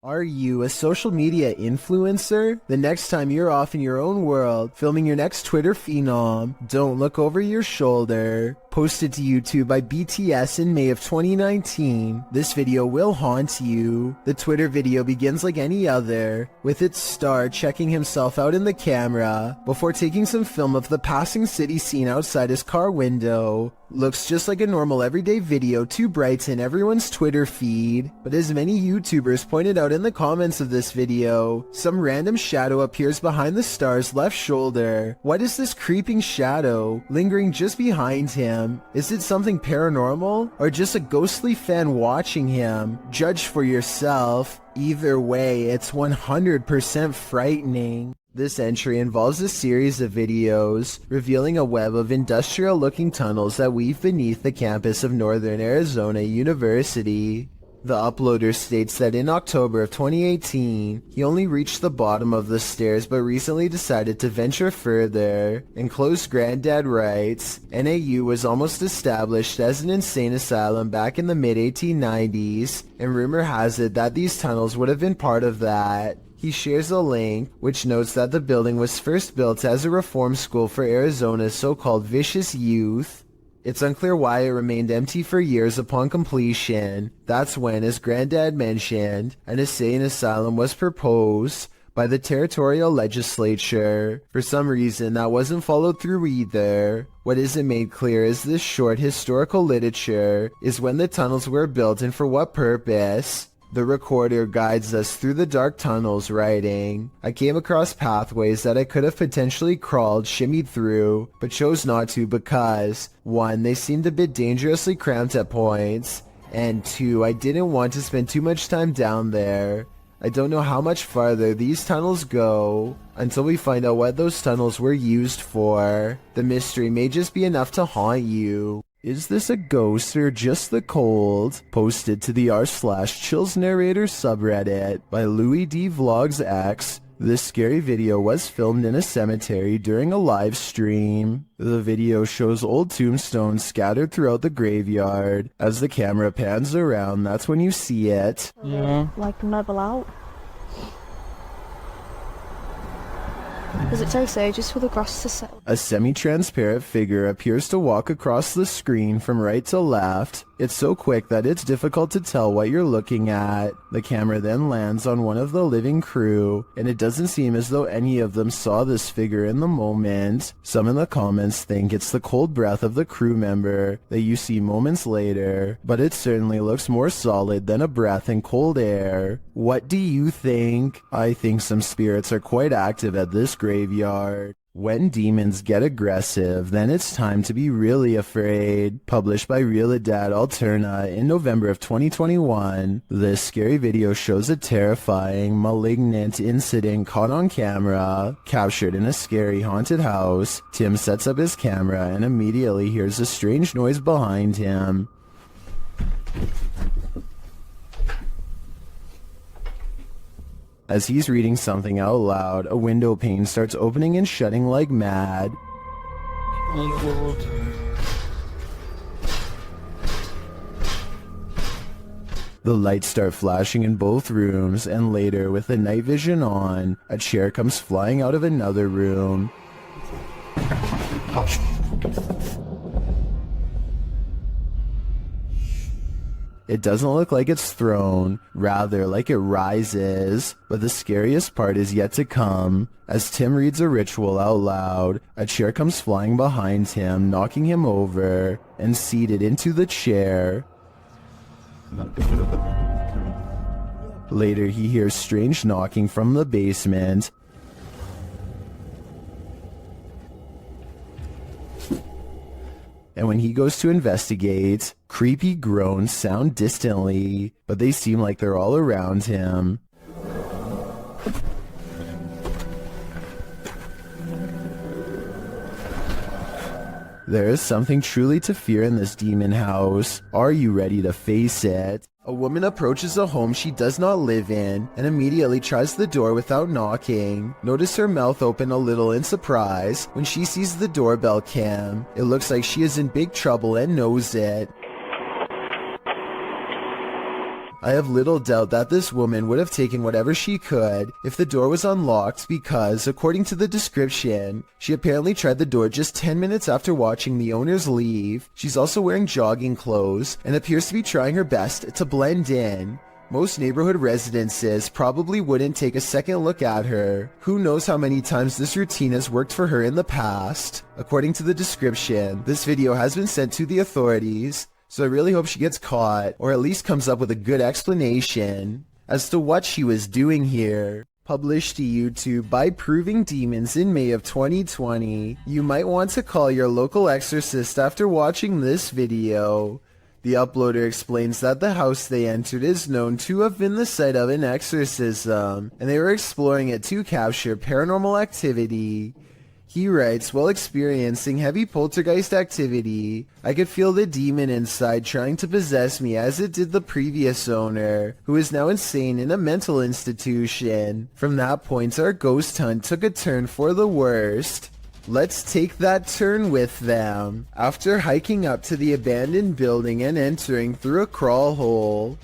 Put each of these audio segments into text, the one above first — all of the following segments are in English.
Are you a social media influencer? The next time you're off in your own world, filming your next Twitter phenom, don't look over your shoulder. Posted to YouTube by BTS in May of 2019, this video will haunt you. The Twitter video begins like any other, with its star checking himself out in the camera, before taking some film of the passing city scene outside his car window. Looks just like a normal everyday video to brighten everyone's Twitter feed, but as many YouTubers pointed out in the comments of this video, some random shadow appears behind the star's left shoulder. What is this creeping shadow lingering just behind him? Is it something paranormal, or just a ghostly fan watching him? Judge for yourself. Either way, it's 100% frightening. This entry involves a series of videos revealing a web of industrial-looking tunnels that weave beneath the campus of Northern Arizona University. The uploader states that in October of 2018, he only reached the bottom of the stairs but recently decided to venture further. Enclosed Granddad writes, NAU was almost established as an insane asylum back in the mid-1890s, and rumor has it that these tunnels would have been part of that. He shares a link, which notes that the building was first built as a reform school for Arizona's so-called vicious youth. It's unclear why it remained empty for years upon completion. That's when, as Granddad mentioned, an insane asylum was proposed by the territorial legislature. For some reason, that wasn't followed through either. What isn't made clear is this short historical literature is when the tunnels were built and for what purpose. The recorder guides us through the dark tunnels, writing, I came across pathways that I could have potentially crawled, shimmied through, but chose not to because, 1, they seemed a bit dangerously cramped at points, and 2, I didn't want to spend too much time down there. I don't know how much farther these tunnels go until we find out what those tunnels were used for. The mystery may just be enough to haunt you. Is this a ghost or just the cold? Posted to the r/chills narrator subreddit by Louis D Vlogs X. This scary video was filmed in a cemetery during a live stream. The video shows old tombstones scattered throughout the graveyard. As the camera pans around, that's when you see it. Yeah. Like level out. Does it take ages for the grass to settle? A semi-transparent figure appears to walk across the screen from right to left. It's so quick that it's difficult to tell what you're looking at. The camera then lands on one of the living crew, and it doesn't seem as though any of them saw this figure in the moment. Some in the comments think it's the cold breath of the crew member that you see moments later, but it certainly looks more solid than a breath in cold air. What do you think? I think some spirits are quite active at this graveyard. When demons get aggressive, then it's time to be really afraid. Published by Realidad Alterna in November of 2021, this scary video shows a terrifying, malignant incident caught on camera. Captured in a scary haunted house, Tim sets up his camera and immediately hears a strange noise behind him. As he's reading something out loud, a window pane starts opening and shutting like mad. Oh God. The lights start flashing in both rooms, and later, with the night vision on, a chair comes flying out of another room. It doesn't look like it's thrown, rather like it rises, but the scariest part is yet to come. As Tim reads a ritual out loud, a chair comes flying behind him, knocking him over, and seated into the chair. Later he hears strange knocking from the basement. And when he goes to investigate, creepy groans sound distantly, but they seem like they're all around him. There is something truly to fear in this demon house. Are you ready to face it? A woman approaches a home she does not live in and immediately tries the door without knocking. Notice her mouth open a little in surprise when she sees the doorbell cam. It looks like she is in big trouble and knows it. I have little doubt that this woman would have taken whatever she could if the door was unlocked because, according to the description, she apparently tried the door just 10 minutes after watching the owners leave. She's also wearing jogging clothes and appears to be trying her best to blend in. Most neighborhood residences probably wouldn't take a second look at her. Who knows how many times this routine has worked for her in the past. According to the description, this video has been sent to the authorities, so I really hope she gets caught, or at least comes up with a good explanation as to what she was doing here. Published to YouTube by Proving Demons in May of 2020. You might want to call your local exorcist after watching this video. The uploader explains that the house they entered is known to have been the site of an exorcism, and they were exploring it to capture paranormal activity. He writes, while experiencing heavy poltergeist activity, I could feel the demon inside trying to possess me as it did the previous owner, who is now insane in a mental institution. From that point, our ghost hunt took a turn for the worst. Let's take that turn with them. After hiking up to the abandoned building and entering through a crawl hole,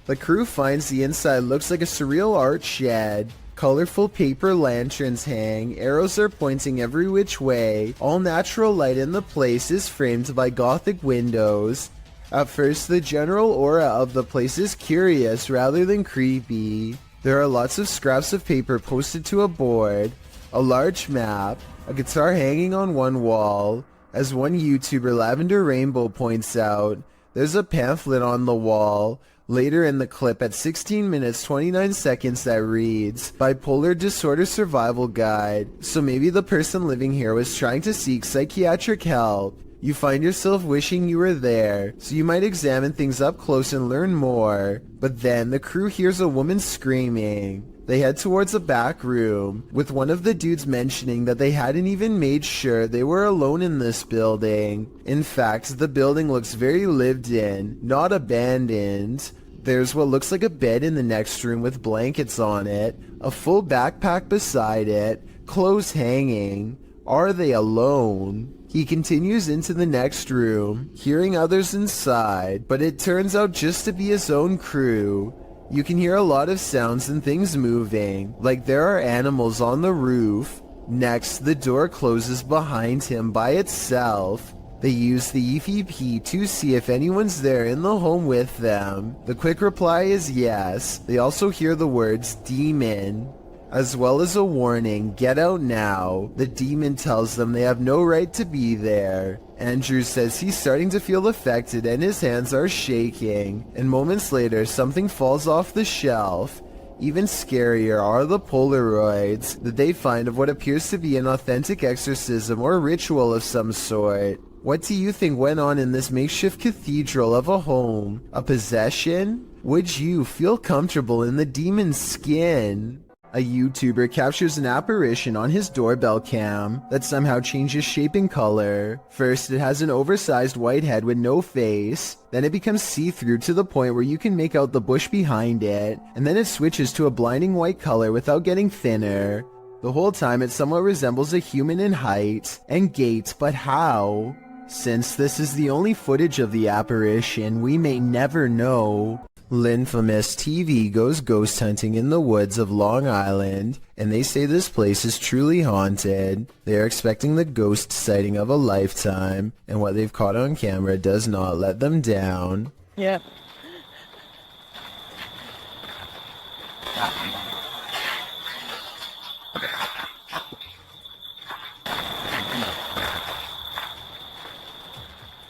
the crew finds the inside looks like a surreal art shed. Colorful paper lanterns hang, arrows are pointing every which way, all natural light in the place is framed by gothic windows. At first, the general aura of the place is curious rather than creepy. There are lots of scraps of paper posted to a board, a large map, a guitar hanging on one wall. As one YouTuber, Lavender Rainbow, points out, there's a pamphlet on the wall later in the clip at 16 minutes 29 seconds that reads, Bipolar Disorder Survival Guide. So maybe the person living here was trying to seek psychiatric help. You find yourself wishing you were there, so you might examine things up close and learn more. But then the crew hears a woman screaming. They head towards a back room, with one of the dudes mentioning that they hadn't even made sure they were alone in this building. In fact, the building looks very lived in, not abandoned. There's what looks like a bed in the next room with blankets on it, a full backpack beside it, clothes hanging. Are they alone? He continues into the next room, hearing others inside, but it turns out just to be his own crew. You can hear a lot of sounds and things moving, like there are animals on the roof. Next, the door closes behind him by itself. They use the EVP to see if anyone's there in the home with them. The quick reply is yes. They also hear the words demon, as well as a warning, get out now. The demon tells them they have no right to be there. Andrew says he's starting to feel affected and his hands are shaking. And moments later, something falls off the shelf. Even scarier are the Polaroids that they find of what appears to be an authentic exorcism or ritual of some sort. What do you think went on in this makeshift cathedral of a home? A possession? Would you feel comfortable in the demon's skin? A YouTuber captures an apparition on his doorbell cam that somehow changes shape and color. First, it has an oversized white head with no face. Then it becomes see-through to the point where you can make out the bush behind it. And then it switches to a blinding white color without getting thinner. The whole time it somewhat resembles a human in height and gait, but how? Since this is the only footage of the apparition, we may never know. Linfamous TV goes ghost hunting in the woods of Long Island, and they say this place is truly haunted. They are expecting the ghost sighting of a lifetime, and what they've caught on camera does not let them down. Yeah.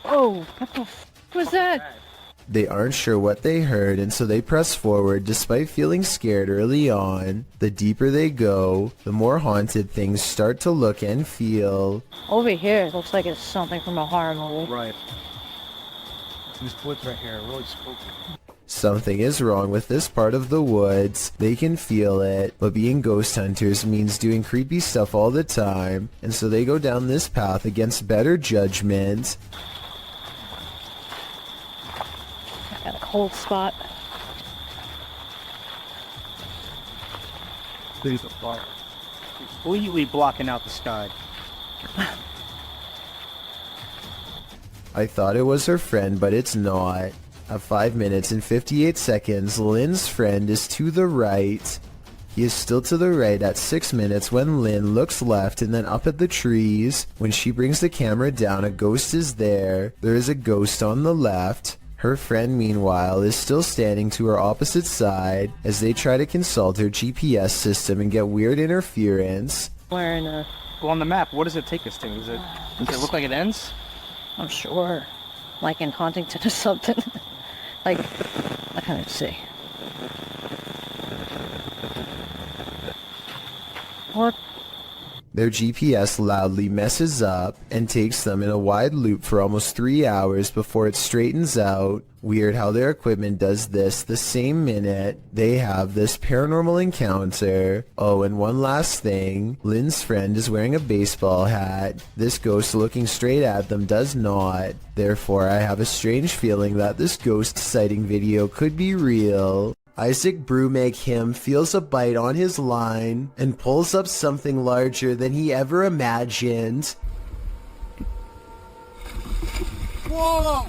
Oh, what the f was that? They aren't sure what they heard, and so they press forward despite feeling scared early on. The deeper they go, the more haunted things start to look and feel. Over here, it looks like it's something from a horror movie. Right. These woods right here are really spooky. Something is wrong with this part of the woods. They can feel it, but being ghost hunters means doing creepy stuff all the time, and so they go down this path against better judgment. Got a cold spot. These are far. Completely blocking out the sky. I thought it was her friend, but it's not. At 5 minutes and 58 seconds, Lynn's friend is to the right. He is still to the right at 6 minutes when Lynn looks left and then up at the trees. When she brings the camera down, a ghost is there. There is a ghost on the left. Her friend, meanwhile, is still standing to her opposite side as they try to consult her GPS system and get weird interference. Wearing a... Well, on the map, what does it take us to? Does it look like it ends? I'm sure. Like in Huntington or something. Like, I can't see. What? Their GPS loudly messes up and takes them in a wide loop for almost 3 hours before it straightens out. Weird how their equipment does this the same minute they have this paranormal encounter. Oh, and one last thing. Lynn's friend is wearing a baseball hat. This ghost looking straight at them does not. Therefore, I have a strange feeling that this ghost sighting video could be real. Isaac Brumac him feels a bite on his line and pulls up something larger than he ever imagined. Whoa!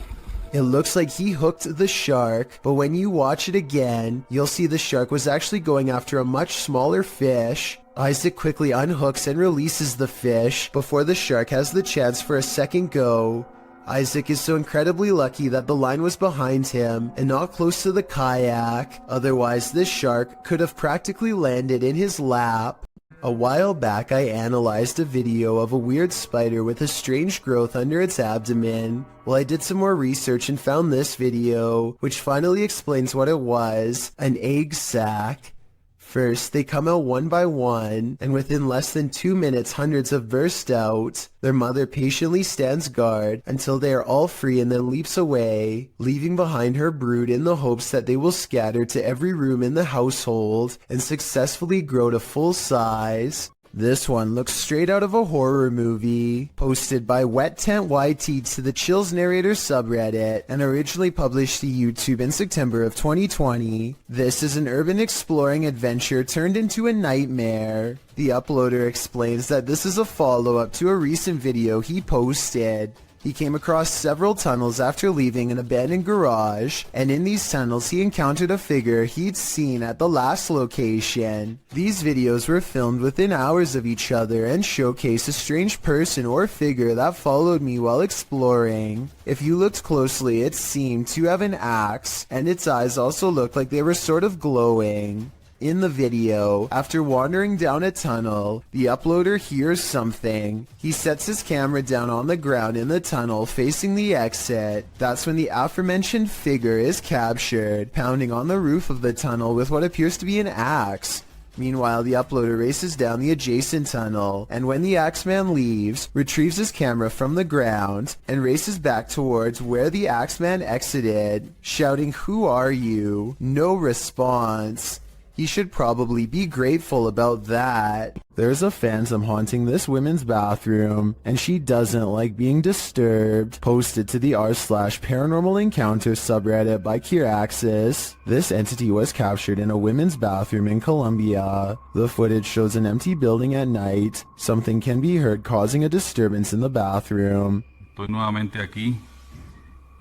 It looks like he hooked the shark, but when you watch it again, you'll see the shark was actually going after a much smaller fish. Isaac quickly unhooks and releases the fish before the shark has the chance for a second go. Isaac is so incredibly lucky that the line was behind him and not close to the kayak. Otherwise, this shark could have practically landed in his lap. A while back, I analyzed a video of a weird spider with a strange growth under its abdomen. Well, I did some more research and found this video, which finally explains what it was: an egg sac. First, they come out one by one, and within less than 2 minutes, hundreds have burst out. Their mother patiently stands guard until they are all free and then leaps away, leaving behind her brood in the hopes that they will scatter to every room in the household and successfully grow to full size. This one looks straight out of a horror movie, posted by Wet Tent YT to the Chills Narrator subreddit, and originally published to YouTube in September of 2020. This is an urban exploring adventure turned into a nightmare. The uploader explains that this is a follow-up to a recent video he posted. He came across several tunnels after leaving an abandoned garage, and in these tunnels he encountered a figure he'd seen at the last location. These videos were filmed within hours of each other and showcase a strange person or figure that followed me while exploring. If you looked closely, it seemed to have an axe, and its eyes also looked like they were sort of glowing. In the video, after wandering down a tunnel, the uploader hears something. He sets his camera down on the ground in the tunnel facing the exit. That's when the aforementioned figure is captured, pounding on the roof of the tunnel with what appears to be an axe. Meanwhile, the uploader races down the adjacent tunnel, and when the Axeman leaves, retrieves his camera from the ground, and races back towards where the Axeman exited, shouting, "Who are you?" No response. He should probably be grateful about that. There's a phantom haunting this women's bathroom, and she doesn't like being disturbed. Posted to the r/paranormal encounter subreddit by Kiraxis. This entity was captured in a women's bathroom in Colombia. The footage shows an empty building at night. Something can be heard causing a disturbance in the bathroom. Estoy nuevamente aquí,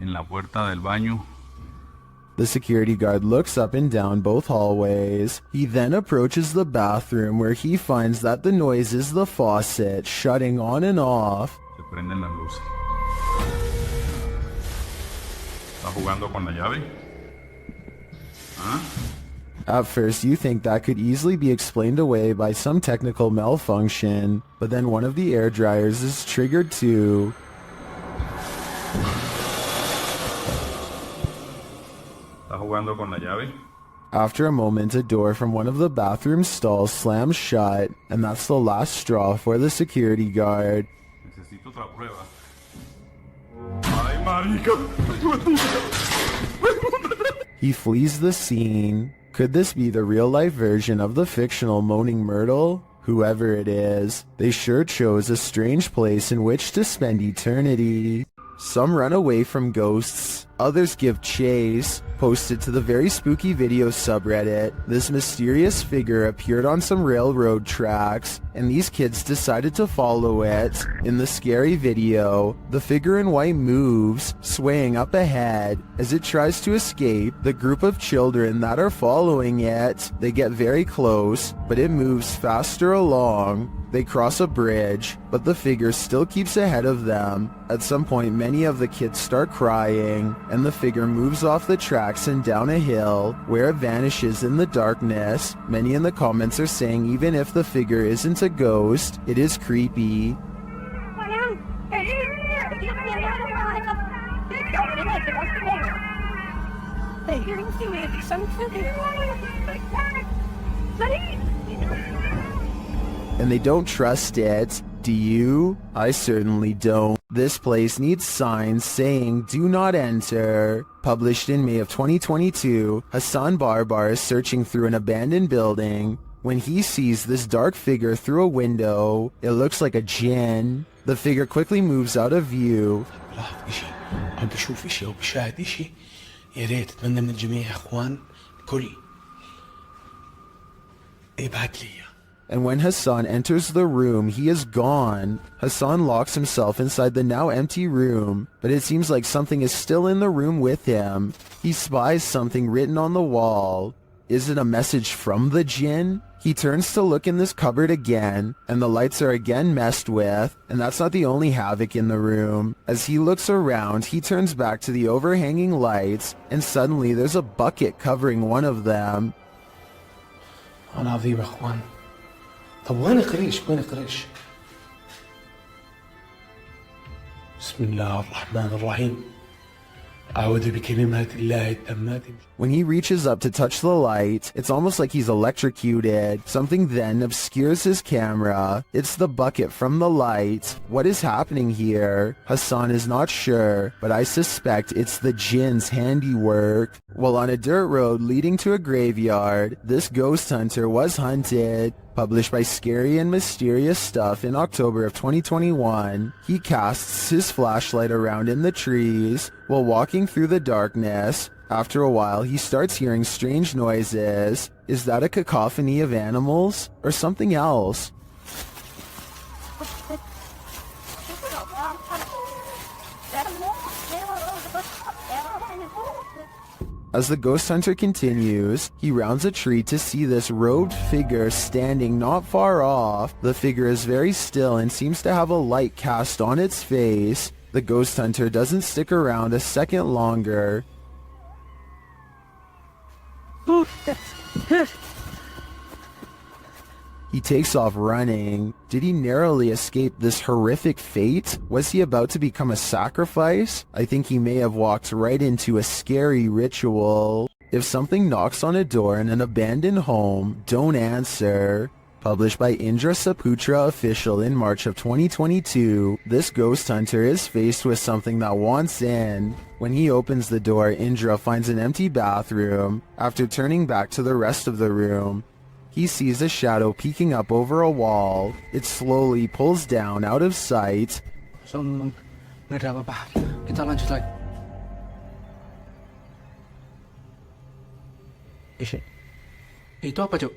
en la puerta del baño. The security guard looks up and down both hallways. He then approaches the bathroom where he finds that the noise is the faucet shutting on and off. Se prenden las luces. ¿Está jugando con la llave? ¿Ah? At first, you think that could easily be explained away by some technical malfunction, but then one of the air dryers is triggered too. ¿Está jugando con la llave? After a moment, a door from one of the bathroom stalls slams shut, and that's the last straw for the security guard. Necesito otra prueba. ¡Ay, marica! He flees the scene. Could this be the real-life version of the fictional Moaning Myrtle? Whoever it is, they sure chose a strange place in which to spend eternity. Some run away from ghosts, Others give chase. Posted to the very spooky video subreddit, this mysterious figure appeared on some railroad tracks, and these kids decided to follow it. In the scary video, the figure in white moves, swaying up ahead. As it tries to escape, the group of children that are following it, they get very close, but it moves faster along. They cross a bridge, but the figure still keeps ahead of them. At some point, many of the kids start crying, and the figure moves off the tracks and down a hill, where it vanishes in the darkness. Many in the comments are saying even if the figure isn't a ghost, it is creepy. And they don't trust it. Do you? I certainly don't. This place needs signs saying "Do not enter." Published in May of 2022, Hassan Barbar is searching through an abandoned building when he sees this dark figure through a window. It looks like a jinn. The figure quickly moves out of view. بشوف إشي أو بشاهد إشي يا ريت أتمنى من الجميع يا إخوان كل ابعت لي. And when Hassan enters the room, he is gone. Hassan locks himself inside the now empty room, but it seems like something is still in the room with him. He spies something written on the wall. Is it a message from the jinn? He turns to look in this cupboard again, and the lights are again messed with, and that's not the only havoc in the room. As he looks around, he turns back to the overhanging lights, and suddenly there's a bucket covering one of them. أنا عظيم يا إخوان. طب وين قريش؟ وين قريش؟ بسم الله الرحمن الرحيم. أعوذ بكلمات الله التامات. When he reaches up to touch the light, it's almost like he's electrocuted. Something then obscures his camera. It's the bucket from the light. What is happening here? Hassan is not sure, but I suspect it's the jinn's handiwork. While on a dirt road leading to a graveyard, this ghost hunter was hunted. Published by Scary and Mysterious Stuff in October of 2021, he casts his flashlight around in the trees while walking through the darkness. After a while, he starts hearing strange noises. Is that a cacophony of animals or something else? As the ghost hunter continues, he rounds a tree to see this robed figure standing not far off. The figure is very still and seems to have a light cast on its face. The ghost hunter doesn't stick around a second longer. He takes off running. Did he narrowly escape this horrific fate? Was he about to become a sacrifice? I think he may have walked right into a scary ritual. If something knocks on a door in an abandoned home, don't answer. Published by Indra Saputra Official in March of 2022, this ghost hunter is faced with something that wants in. When he opens the door, Indra finds an empty bathroom. After turning back to the rest of the room, he sees a shadow peeking up over a wall. It slowly pulls down out of sight. Kita lanjut lagi. Itu apa, Cuk?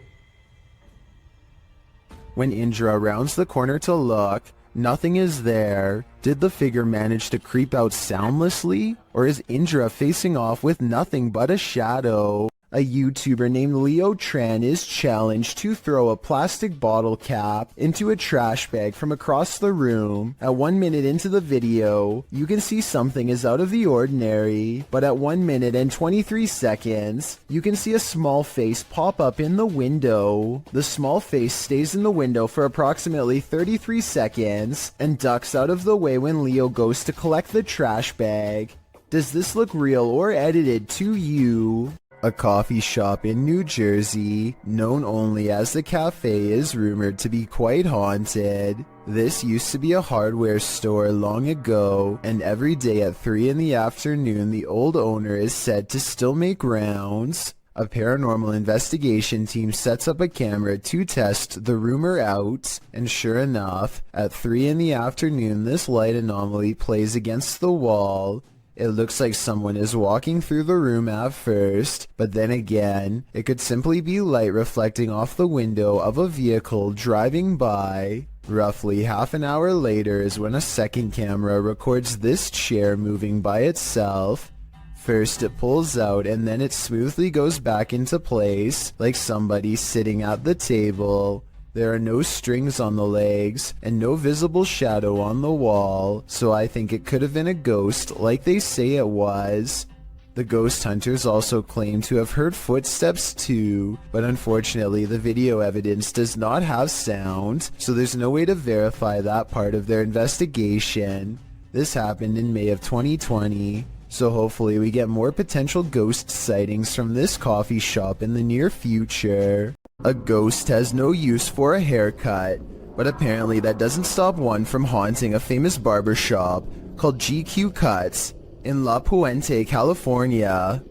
When Indra rounds the corner to look, nothing is there. Did the figure manage to creep out soundlessly? Or is Indra facing off with nothing but a shadow? A YouTuber named Leo Tran is challenged to throw a plastic bottle cap into a trash bag from across the room. At 1 minute into the video, you can see something is out of the ordinary, but at 1 minute and 23 seconds, you can see a small face pop up in the window. The small face stays in the window for approximately 33 seconds and ducks out of the way when Leo goes to collect the trash bag. Does this look real or edited to you? A coffee shop in New Jersey, known only as the Cafe, is rumored to be quite haunted. This used to be a hardware store long ago, and every day at 3 in the afternoon, the old owner is said to still make rounds. A paranormal investigation team sets up a camera to test the rumor out, and sure enough, at 3 in the afternoon, this light anomaly plays against the wall. It looks like someone is walking through the room at first, but then again, it could simply be light reflecting off the window of a vehicle driving by. Roughly half an hour later is when a second camera records this chair moving by itself. First it pulls out and then it smoothly goes back into place, like somebody sitting at the table. There are no strings on the legs, and no visible shadow on the wall, so I think it could have been a ghost like they say it was. The ghost hunters also claim to have heard footsteps too, but unfortunately the video evidence does not have sound, so there's no way to verify that part of their investigation. This happened in May of 2020, so hopefully we get more potential ghost sightings from this coffee shop in the near future. A ghost has no use for a haircut, but apparently that doesn't stop one from haunting a famous barber shop called GQ Cuts in La Puente, California.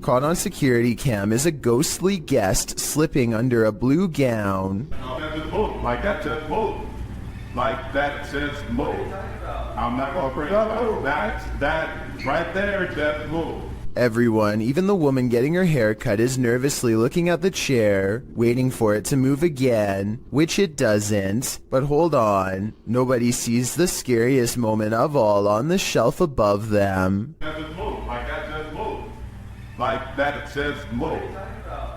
Caught on security cam is a ghostly guest slipping under a blue gown. Like that says move. Like that says move. I'm not gonna bring up that right there, just move. Everyone, even the woman getting her hair cut, is nervously looking at the chair, waiting for it to move again, which it doesn't. But hold on, nobody sees the scariest moment of all on the shelf above them. Just move. Like that says move. Like that says move.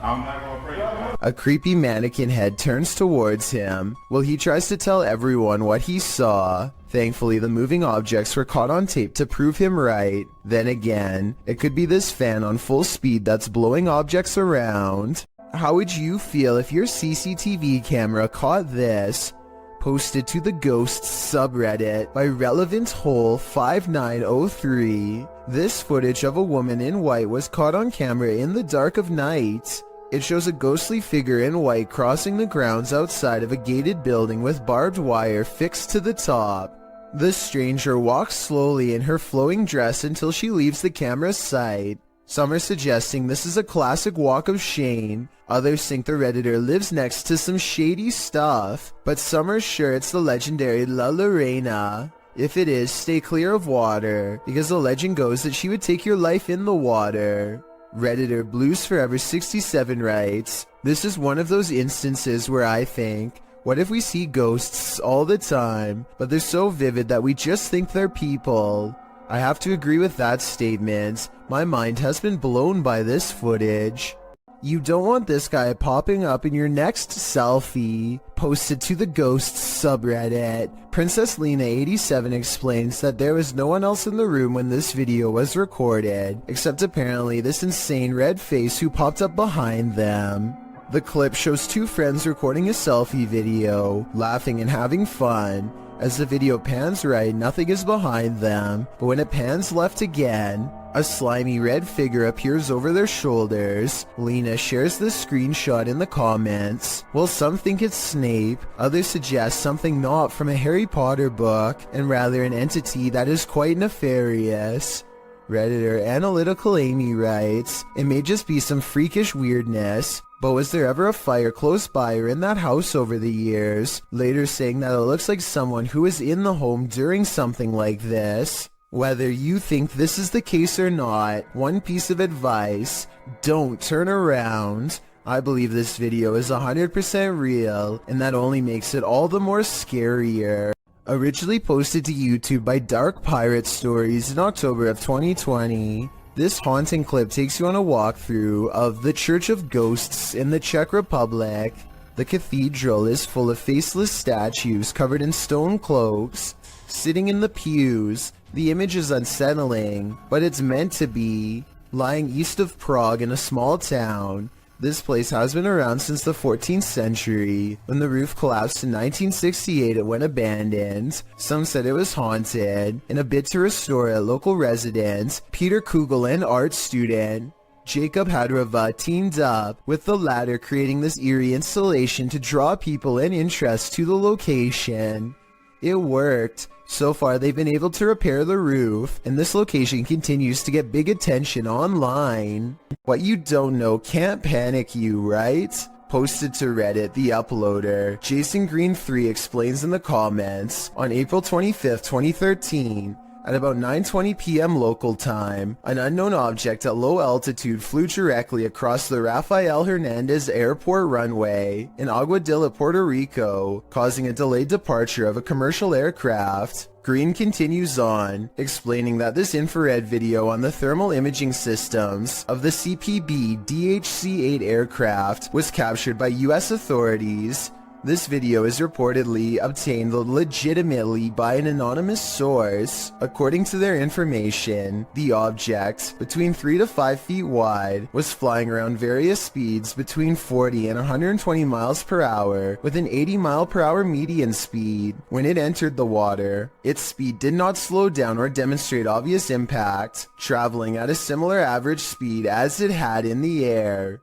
I'm not gonna bring up. A creepy mannequin head turns towards him. Well, he tries to tell everyone what he saw. Thankfully, the moving objects were caught on tape to prove him right. Then again, it could be this fan on full speed that's blowing objects around. How would you feel if your CCTV camera caught this? Posted to the Ghosts subreddit by Relevant Hole 5903. This footage of a woman in white was caught on camera in the dark of night. It shows a ghostly figure in white crossing the grounds outside of a gated building with barbed wire fixed to the top. The stranger walks slowly in her flowing dress until she leaves the camera's sight. Some are suggesting this is a classic walk of shame. Others think the Redditor lives next to some shady stuff. But some are sure it's the legendary La Lorena. If it is, stay clear of water, because the legend goes that she would take your life in the water. Redditor Blues Forever 67 writes, "This is one of those instances where I think, what if we see ghosts all the time, but they're so vivid that we just think they're people?" I have to agree with that statement. My mind has been blown by this footage. You don't want this guy popping up in your next selfie. Posted to the Ghosts subreddit. Princess Lena 87 explains that there was no one else in the room when this video was recorded, except apparently this insane red face who popped up behind them. The clip shows two friends recording a selfie video, laughing and having fun. As the video pans right, nothing is behind them, but when it pans left again, a slimy red figure appears over their shoulders. Lena shares this screenshot in the comments. While some think it's Snape, others suggest something not from a Harry Potter book, and rather an entity that is quite nefarious. Redditor Analytical Amy writes, "It may just be some freakish weirdness, but was there ever a fire close by or in that house over the years?" Later saying that it looks like someone who was in the home during something like this. Whether you think this is the case or not, one piece of advice: don't turn around. I believe this video is 100% real, and that only makes it all the more scarier. Originally posted to YouTube by Dark Pirate Stories in October of 2020, this haunting clip takes you on a walkthrough of the Church of Ghosts in the Czech Republic. The cathedral is full of faceless statues covered in stone cloaks, sitting in the pews. The image is unsettling, but it's meant to be. Lying east of Prague in a small town, this place has been around since the 14th century. When the roof collapsed in 1968, it went abandoned. Some said it was haunted. In a bid to restore it, local residents Peter Kugel and art student Jacob Hadrava teamed up, with the latter creating this eerie installation to draw people and interest to the location. It worked. So far, they've been able to repair the roof, and this location continues to get big attention online. What you don't know can't panic you, right? Posted to Reddit, the uploader, Jason Green 3 explains in the comments, on April 25th, 2013, at about 9:20 p.m. local time, an unknown object at low altitude flew directly across the Rafael Hernandez Airport runway in Aguadilla, Puerto Rico, causing a delayed departure of a commercial aircraft. Green continues on, explaining that this infrared video on the thermal imaging systems of the CPB DHC-8 aircraft was captured by US authorities. This video is reportedly obtained legitimately by an anonymous source. According to their information, the object, between 3 to 5 feet wide, was flying around various speeds between 40 and 120 miles per hour with an 80 mile per hour median speed. When it entered the water, its speed did not slow down or demonstrate obvious impact, traveling at a similar average speed as it had in the air.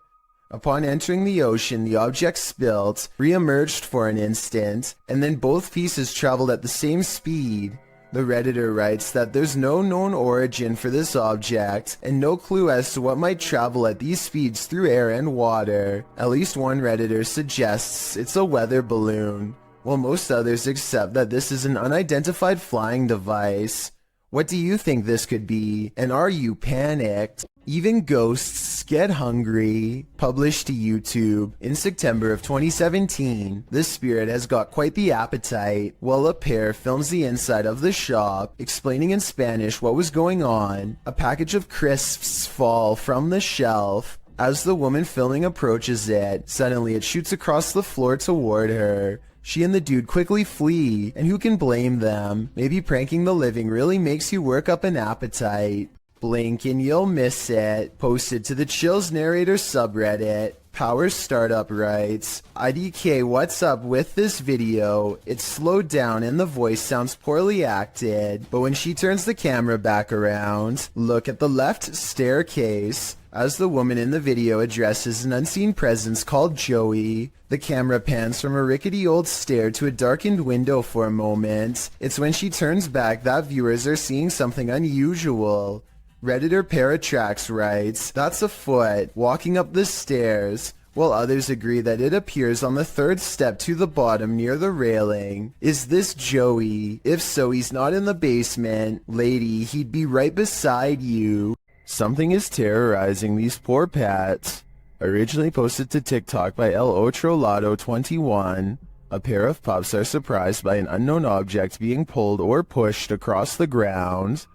Upon entering the ocean, the object spilt, re-emerged for an instant, and then both pieces traveled at the same speed. The Redditor writes that there's no known origin for this object, and no clue as to what might travel at these speeds through air and water. At least one Redditor suggests it's a weather balloon, while most others accept that this is an unidentified flying device. What do you think this could be, and are you panicked? Even ghosts get hungry. Published to YouTube in September of 2017, this spirit has got quite the appetite. While a pair films the inside of the shop, explaining in Spanish what was going on, a package of crisps fall from the shelf. As the woman filming approaches it, suddenly it shoots across the floor toward her. She and the dude quickly flee, and who can blame them? Maybe pranking the living really makes you work up an appetite. Blink and you'll miss it. Posted to the Chills Narrator subreddit. Power Startup writes, IDK, what's up with this video? It's slowed down and the voice sounds poorly acted, but when she turns the camera back around, look at the left staircase. As the woman in the video addresses an unseen presence called Joey, the camera pans from a rickety old stair to a darkened window for a moment. It's when she turns back that viewers are seeing something unusual. Redditor Paratrax writes, that's a foot walking up the stairs, while others agree that it appears on the third step to the bottom near the railing. Is this Joey? If so, he's not in the basement. Lady, he'd be right beside you. Something is terrorizing these poor pets. Originally posted to TikTok by El Otrolado 21, a pair of pups are surprised by an unknown object being pulled or pushed across the ground.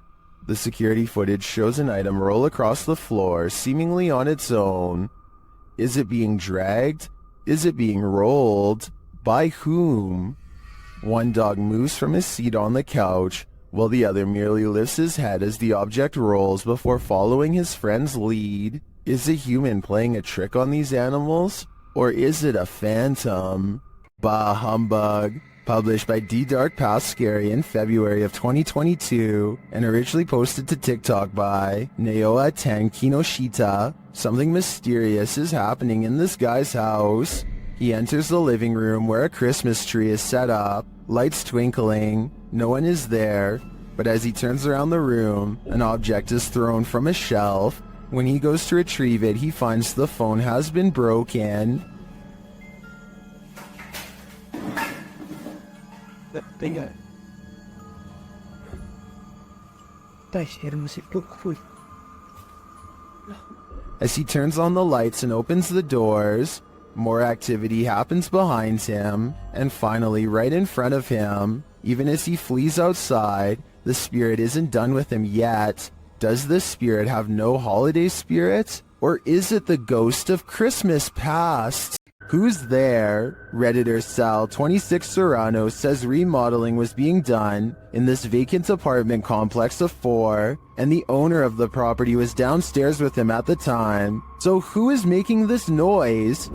The security footage shows an item roll across the floor, seemingly on its own. Is it being dragged? Is it being rolled? By whom? One dog moves from his seat on the couch, while the other merely lifts his head as the object rolls before following his friend's lead. Is a human playing a trick on these animals? Or is it a phantom? Bah humbug. Published by D Dark Past Scary in February of 2022, and originally posted to TikTok by Naoa Ten Kinoshita. Something mysterious is happening in this guy's house. He enters the living room where a Christmas tree is set up, lights twinkling, no one is there, but as he turns around the room, an object is thrown from a shelf. When he goes to retrieve it, he finds the phone has been broken. As he turns on the lights and opens the doors, more activity happens behind him, and finally right in front of him. Even as he flees outside, the spirit isn't done with him yet. Does this spirit have no holiday spirit? Or is it the ghost of Christmas past? Who's there? Redditor Sal 26 Serrano says remodeling was being done in this vacant apartment complex of 4, and the owner of the property was downstairs with him at the time. So who is making this noise?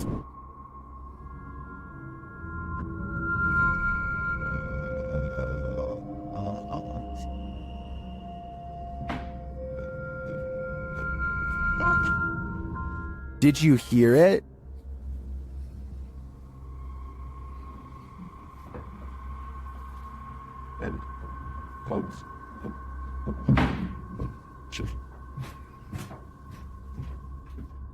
Did you hear it?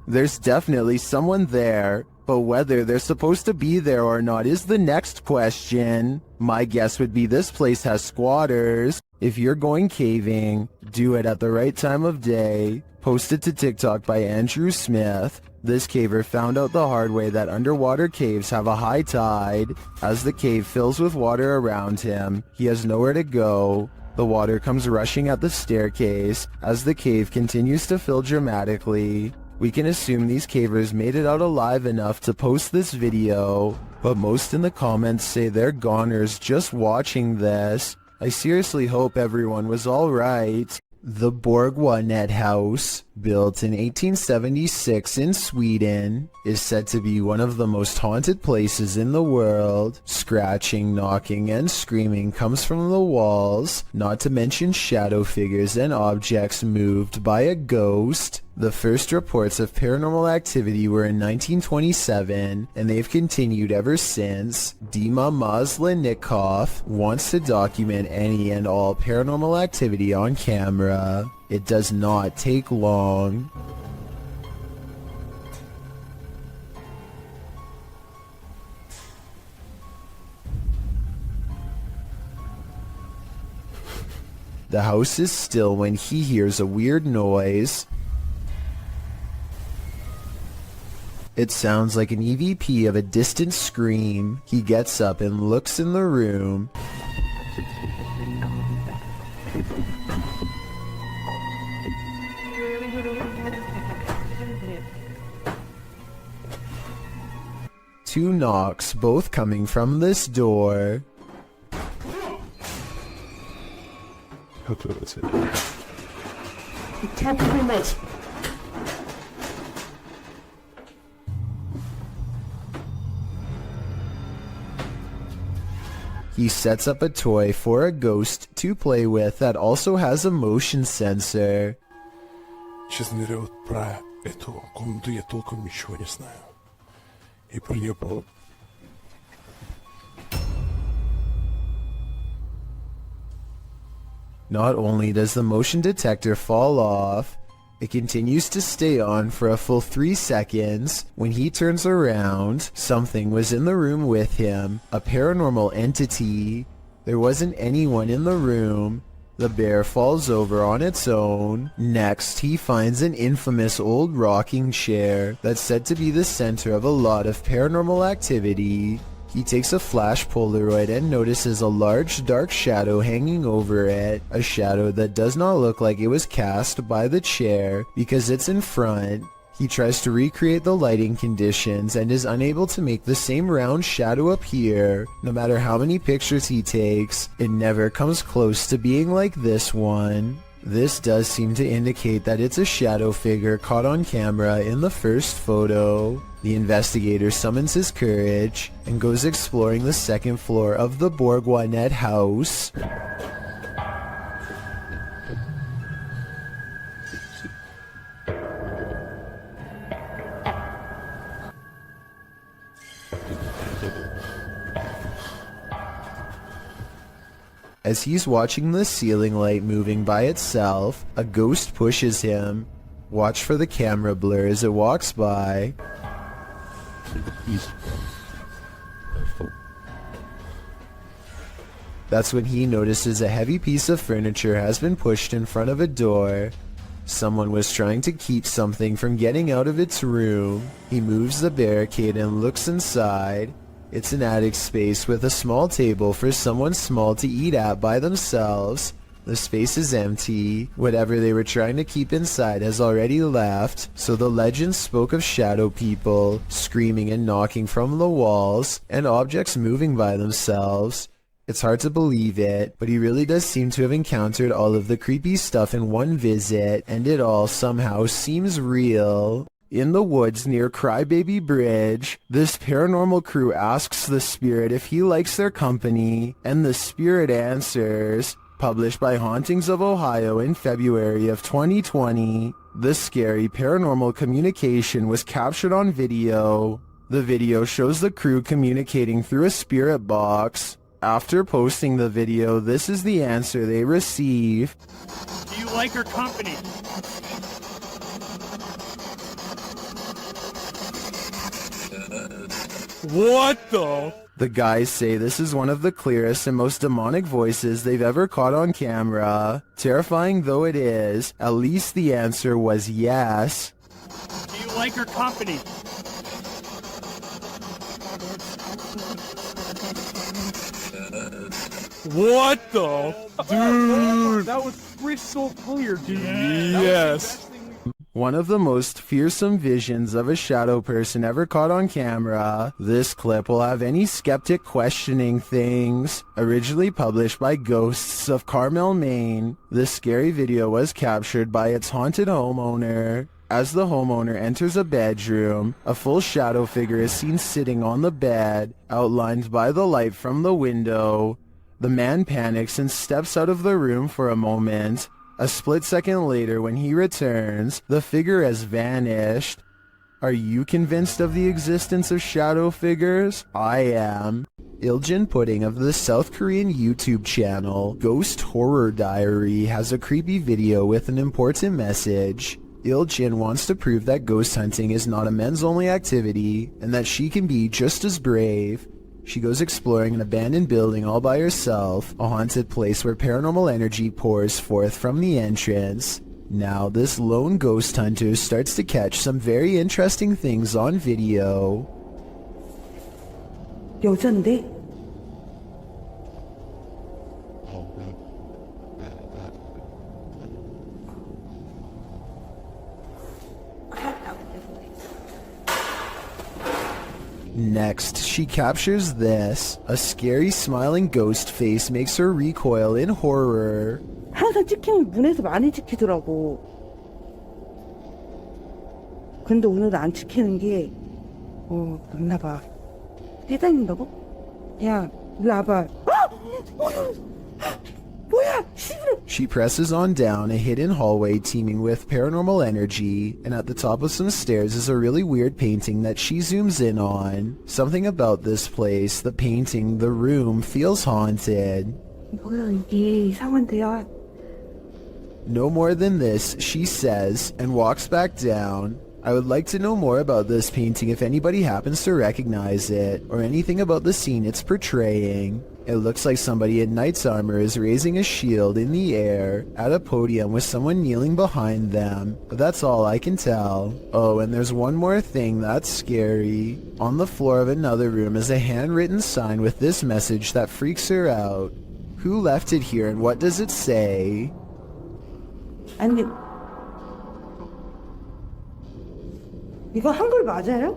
There's definitely someone there, but whether they're supposed to be there or not is the next question. My guess would be this place has squatters. If you're going caving, do it at the right time of day. Posted to TikTok by Andrew Smith. This caver found out the hard way that underwater caves have a high tide. As the cave fills with water around him, he has nowhere to go. The water comes rushing at the staircase as the cave continues to fill dramatically. We can assume these cavers made it out alive enough to post this video, but most in the comments say they're goners just watching this. I seriously hope everyone was alright. The Borgwanet House, built in 1876 in Sweden, is said to be one of the most haunted places in the world. Scratching, knocking, and screaming comes from the walls, not to mention shadow figures and objects moved by a ghost. The first reports of paranormal activity were in 1927, and they've continued ever since. Dima Maslenikov wants to document any and all paranormal activity on camera. It does not take long. The house is still when he hears a weird noise. It sounds like an EVP of a distant scream. He gets up and looks in the room. Two knocks, both coming from this door. He sets up a toy for a ghost to play with that also has a motion sensor. Честно говоря, вот про эту комнату я толком ничего не знаю. И про нее было... Not only does the motion detector fall off, it continues to stay on for a full 3 seconds. When he turns around, something was in the room with him, a paranormal entity. There wasn't anyone in the room. The bear falls over on its own. Next, he finds an infamous old rocking chair that's said to be the center of a lot of paranormal activity. He takes a flash Polaroid and notices a large dark shadow hanging over it, a shadow that does not look like it was cast by the chair because it's in front. He tries to recreate the lighting conditions and is unable to make the same round shadow appear. No matter how many pictures he takes, it never comes close to being like this one. This does seem to indicate that it's a shadow figure caught on camera in the first photo. The investigator summons his courage and goes exploring the second floor of the Borgwanet house. As he's watching the ceiling light moving by itself, a ghost pushes him. Watch for the camera blur as it walks by. That's when he notices a heavy piece of furniture has been pushed in front of a door. Someone was trying to keep something from getting out of its room. He moves the barricade and looks inside. It's an attic space with a small table for someone small to eat at by themselves. The space is empty. Whatever they were trying to keep inside has already left, so the legend spoke of shadow people, screaming and knocking from the walls, and objects moving by themselves. It's hard to believe it, but he really does seem to have encountered all of the creepy stuff in one visit, and it all somehow seems real. In the woods near Crybaby Bridge, this paranormal crew asks the spirit if he likes their company, and the spirit answers. Published by Hauntings of Ohio in February of 2020, this scary paranormal communication was captured on video. The video shows the crew communicating through a spirit box. After posting the video, this is the answer they receive. Do you like her company? What the? The guys say this is one of the clearest and most demonic voices they've ever caught on camera. Terrifying though it is, at least the answer was yes. Do you like her company? What the? Dude! That was crystal clear, dude. Yes. One of the most fearsome visions of a shadow person ever caught on camera. This clip will have any skeptic questioning things. Originally published by Ghosts of Carmel, Maine, this scary video was captured by its haunted homeowner. As the homeowner enters a bedroom, a full shadow figure is seen sitting on the bed, outlined by the light from the window. The man panics and steps out of the room for a moment. A split second later, when he returns, the figure has vanished. Are you convinced of the existence of shadow figures? I am. Iljin Pudding of the South Korean YouTube channel Ghost Horror Diary has a creepy video with an important message. Iljin wants to prove that ghost hunting is not a men's-only activity, and that she can be just as brave. She goes exploring an abandoned building all by herself, a haunted place where paranormal energy pours forth from the entrance. Now this lone ghost hunter starts to catch some very interesting things on video. 여잔데? Next, she captures this. A scary smiling ghost face makes her recoil in horror. 항상 찍히면 문에서 많이 찍히더라고. 근데 오늘은 안 찍히는 게, 맞나봐. 뛰다닌다고? 야, 일로 와봐. 뭐야, She presses on down a hidden hallway teeming with paranormal energy, and at the top of some stairs is a really weird painting that she zooms in on. Something about this place, the painting, the room, feels haunted. 뭐야, 이게 이상한데요. No more than this, she says, and walks back down. I would like to know more about this painting if anybody happens to recognize it, or anything about the scene it's portraying. It looks like somebody in knight's armor is raising a shield in the air at a podium with someone kneeling behind them, but that's all I can tell. Oh, and there's one more thing that's scary. On the floor of another room is a handwritten sign with this message that freaks her out. Who left it here and what does it say? 아니, 이거 한글 맞아요?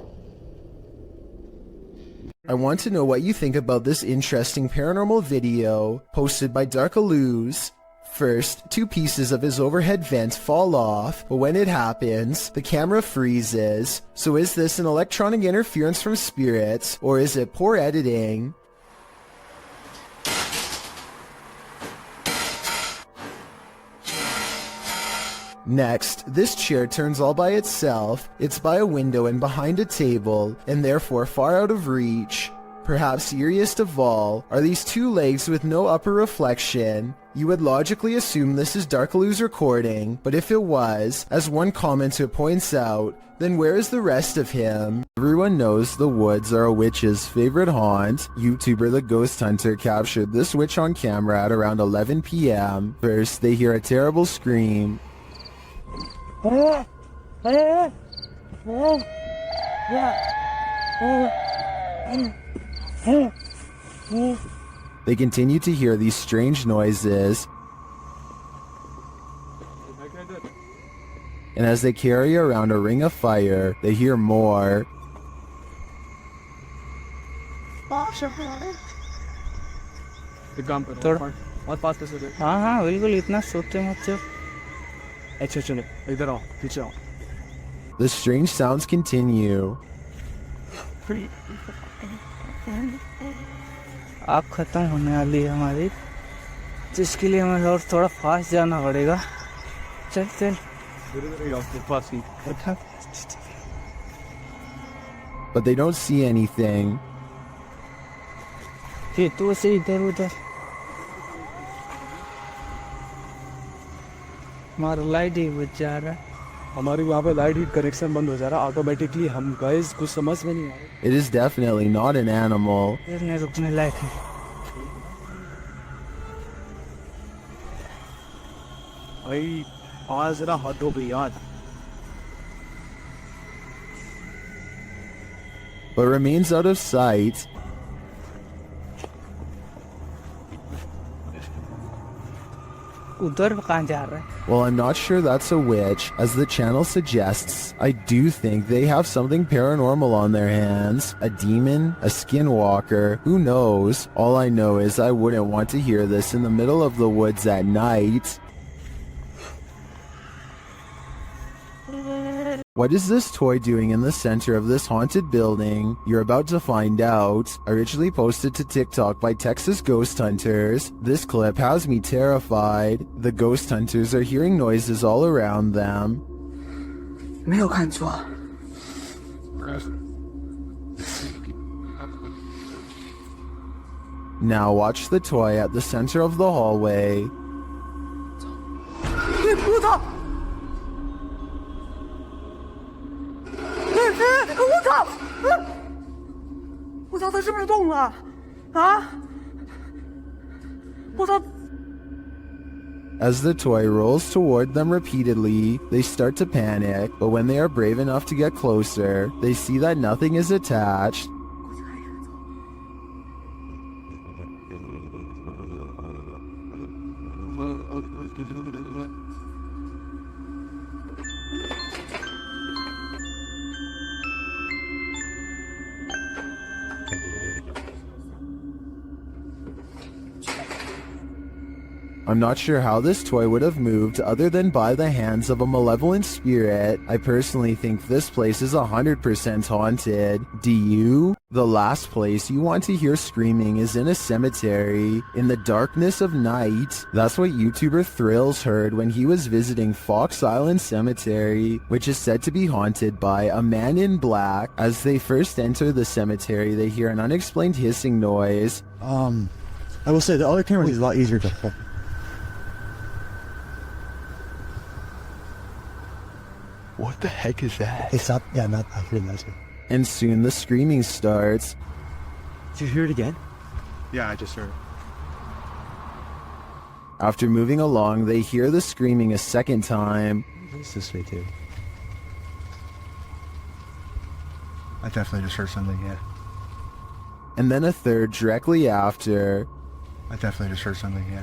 I want to know what you think about this interesting paranormal video posted by Darkalooz. First, two pieces of his overhead vent fall off, but when it happens, the camera freezes. So is this an electronic interference from spirits, or is it poor editing? Next, this chair turns all by itself. It's by a window and behind a table, and therefore far out of reach. Perhaps eeriest of all are these two legs with no upper reflection. You would logically assume this is Darkalooz recording, but if it was, as one commenter points out, then where is the rest of him? Everyone knows the woods are a witch's favorite haunt. YouTuber The Ghost Hunter captured this witch on camera at around 11 p.m. First, they hear a terrible scream. They continue to hear these strange noises, and as they carry around a ring of fire, they hear more. और पास कैसे थे? हाँ बिल्कुल इतना सोचते मत अच्छा चलो इधर आओ पीछे आओ. The strange sounds continue. आग खत्म होने वाली है हमारी, जिसके लिए हमें और थोड़ा फास्ट जाना पड़ेगा. चल चल पास ही. But they don't see anything. फिर तो से इधर उधर हमारा लाइट ही बुझ जा रहा है. हमारी वहाँ पे लाइट हीट कनेक्शन बंद हो जा रहा है ऑटोमेटिकली. हम गाइस कुछ समझ में नहीं आ रहा. It is definitely not an animal. फिर नहीं रुकने लायक है. भाई आज जरा हद हो गई यार. But remains out of sight. उधर कहाँ जा रहा है? Well, I'm not sure that's a witch. As the channel suggests, I do think they have something paranormal on their hands. A demon, a skinwalker, who knows? All I know is I wouldn't want to hear this in the middle of the woods at night. What is this toy doing in the center of this haunted building? You're about to find out. Originally posted to TikTok by Texas ghost hunters, this clip has me terrified. The ghost hunters are hearing noises all around them. 没有看错。 Now watch the toy at the center of the hallway. 我操！我操！我操，他是不是动了？啊！我操！ As the toy rolls toward them repeatedly, they start to panic, but when they are brave enough to get closer, they see that nothing is attached. I'm not sure how this toy would have moved other than by the hands of a malevolent spirit. I personally think this place is 100% haunted. Do you? The last place you want to hear screaming is in a cemetery, in the darkness of night. That's what YouTuber Thrills heard when he was visiting Fox Island Cemetery, which is said to be haunted by a man in black. As they first enter the cemetery, they hear an unexplained hissing noise. I will say the other camera is a lot easier to hold. What the heck is that? It's not, yeah, not, I heard that too. And soon the screaming starts. Did you hear it again? Yeah, I just heard. After moving along, they hear the screaming a second time. It's this way too. I definitely just heard something, yeah. And then a third directly after. I definitely just heard something, yeah.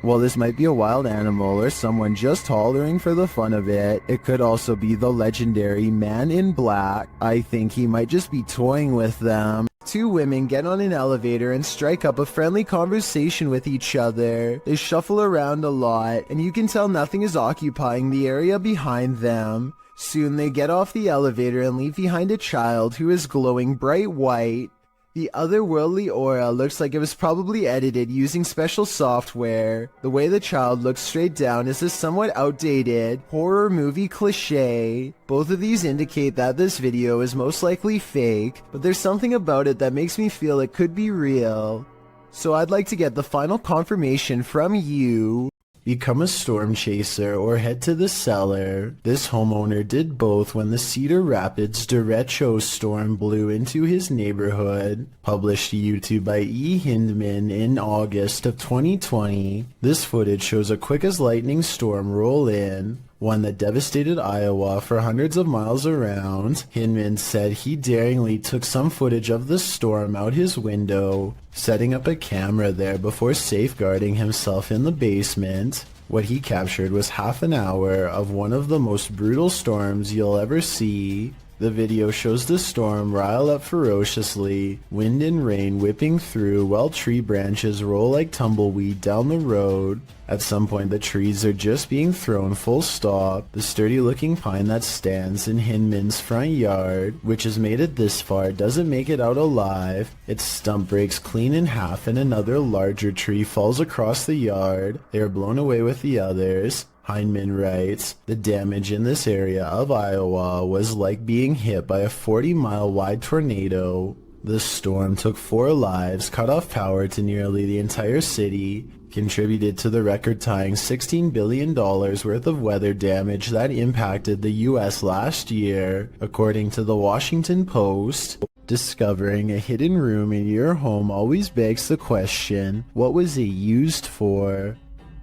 While this might be a wild animal or someone just hollering for the fun of it, it could also be the legendary Man in Black. I think he might just be toying with them. Two women get on an elevator and strike up a friendly conversation with each other. They shuffle around a lot, and you can tell nothing is occupying the area behind them. Soon they get off the elevator and leave behind a child who is glowing bright white. The otherworldly aura looks like it was probably edited using special software. The way the child looks straight down is a somewhat outdated horror movie cliche. Both of these indicate that this video is most likely fake, but there's something about it that makes me feel it could be real. So I'd like to get the final confirmation from you. Become a storm chaser or head to the cellar. This homeowner did both when the Cedar Rapids derecho storm blew into his neighborhood. Published to YouTube by E. Hindman in August of 2020. This footage shows a quick as lightning storm roll in, one that devastated Iowa for hundreds of miles around. Hinman said he daringly took some footage of the storm out his window, setting up a camera there before safeguarding himself in the basement. What he captured was half an hour of one of the most brutal storms you'll ever see. The video shows the storm rile up ferociously, wind and rain whipping through while tree branches roll like tumbleweed down the road. At some point the trees are just being thrown full stop. The sturdy looking pine that stands in Hinman's front yard, which has made it this far, doesn't make it out alive. Its stump breaks clean in half and another larger tree falls across the yard. They are blown away with the others. Heinemann writes, the damage in this area of Iowa was like being hit by a 40-mile wide tornado. The storm took 4 lives, cut off power to nearly the entire city, contributed to the record-tying $16 billion worth of weather damage that impacted the U.S. last year, according to the Washington Post. Discovering a hidden room in your home always begs the question, what was it used for?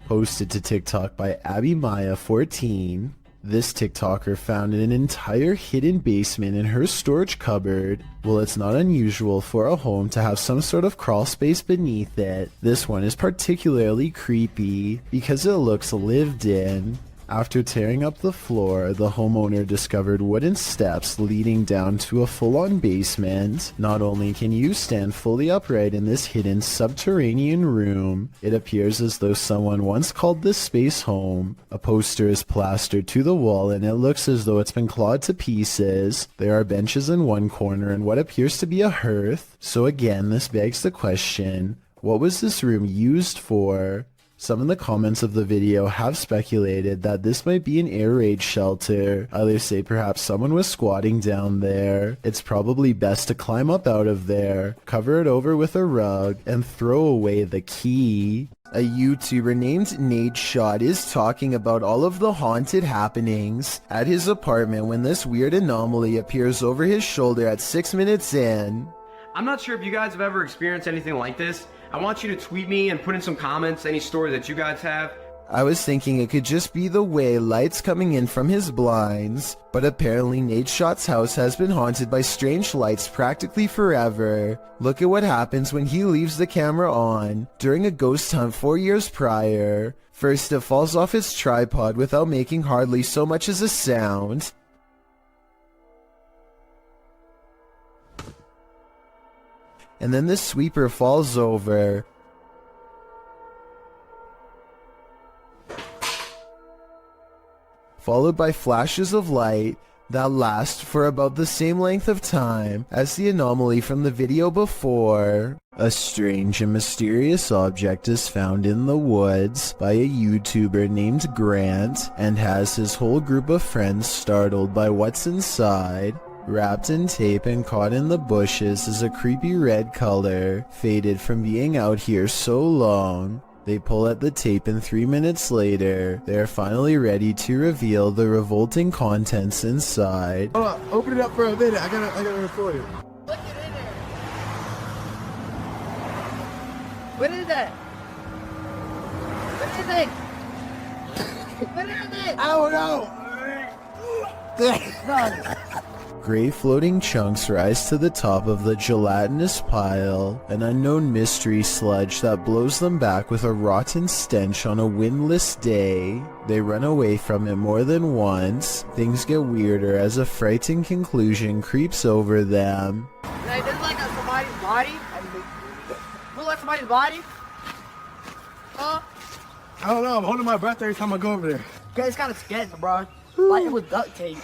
Posted to TikTok by Abby Maya 14. This TikToker found an entire hidden basement in her storage cupboard. Well, it's not unusual for a home to have some sort of crawl space beneath it. This one is particularly creepy because it looks lived in. After tearing up the floor, the homeowner discovered wooden steps leading down to a full-on basement. Not only can you stand fully upright in this hidden subterranean room, it appears as though someone once called this space home. A poster is plastered to the wall and it looks as though it's been clawed to pieces. There are benches in one corner and what appears to be a hearth. So again, this begs the question, what was this room used for? Some in the comments of the video have speculated that this might be an air raid shelter. Others say perhaps someone was squatting down there. It's probably best to climb up out of there, cover it over with a rug, and throw away the key. A YouTuber named Nadeshot is talking about all of the haunted happenings at his apartment when this weird anomaly appears over his shoulder at 6 minutes in. I'm not sure if you guys have ever experienced anything like this. I want you to tweet me and put in some comments any story that you guys have. I was thinking it could just be the way lights coming in from his blinds, but apparently Nadeshot's house has been haunted by strange lights practically forever. Look at what happens when he leaves the camera on during a ghost hunt 4 years prior. First, it falls off its tripod without making hardly so much as a sound. And then the sweeper falls over. Followed by flashes of light that last for about the same length of time as the anomaly from the video before. A strange and mysterious object is found in the woods by a YouTuber named Grant and has his whole group of friends startled by what's inside. Wrapped in tape and caught in the bushes is a creepy red color, faded from being out here so long. They pull at the tape and 3 minutes later, they are finally ready to reveal the revolting contents inside. Hold on, open it up for a minute. I gotta record it. Look it in there. What is that? What is it? What is it? I don't know. Gray floating chunks rise to the top of the gelatinous pile, an unknown mystery sludge that blows them back with a rotten stench on a windless day. They run away from it more than once. Things get weirder as a frightening conclusion creeps over them. Hey, this is like somebody's body. Look like somebody's body. I don't know, I'm holding my breath every time I go over there. Okay, it's kind of sketchy, bro. Like it was duct tape.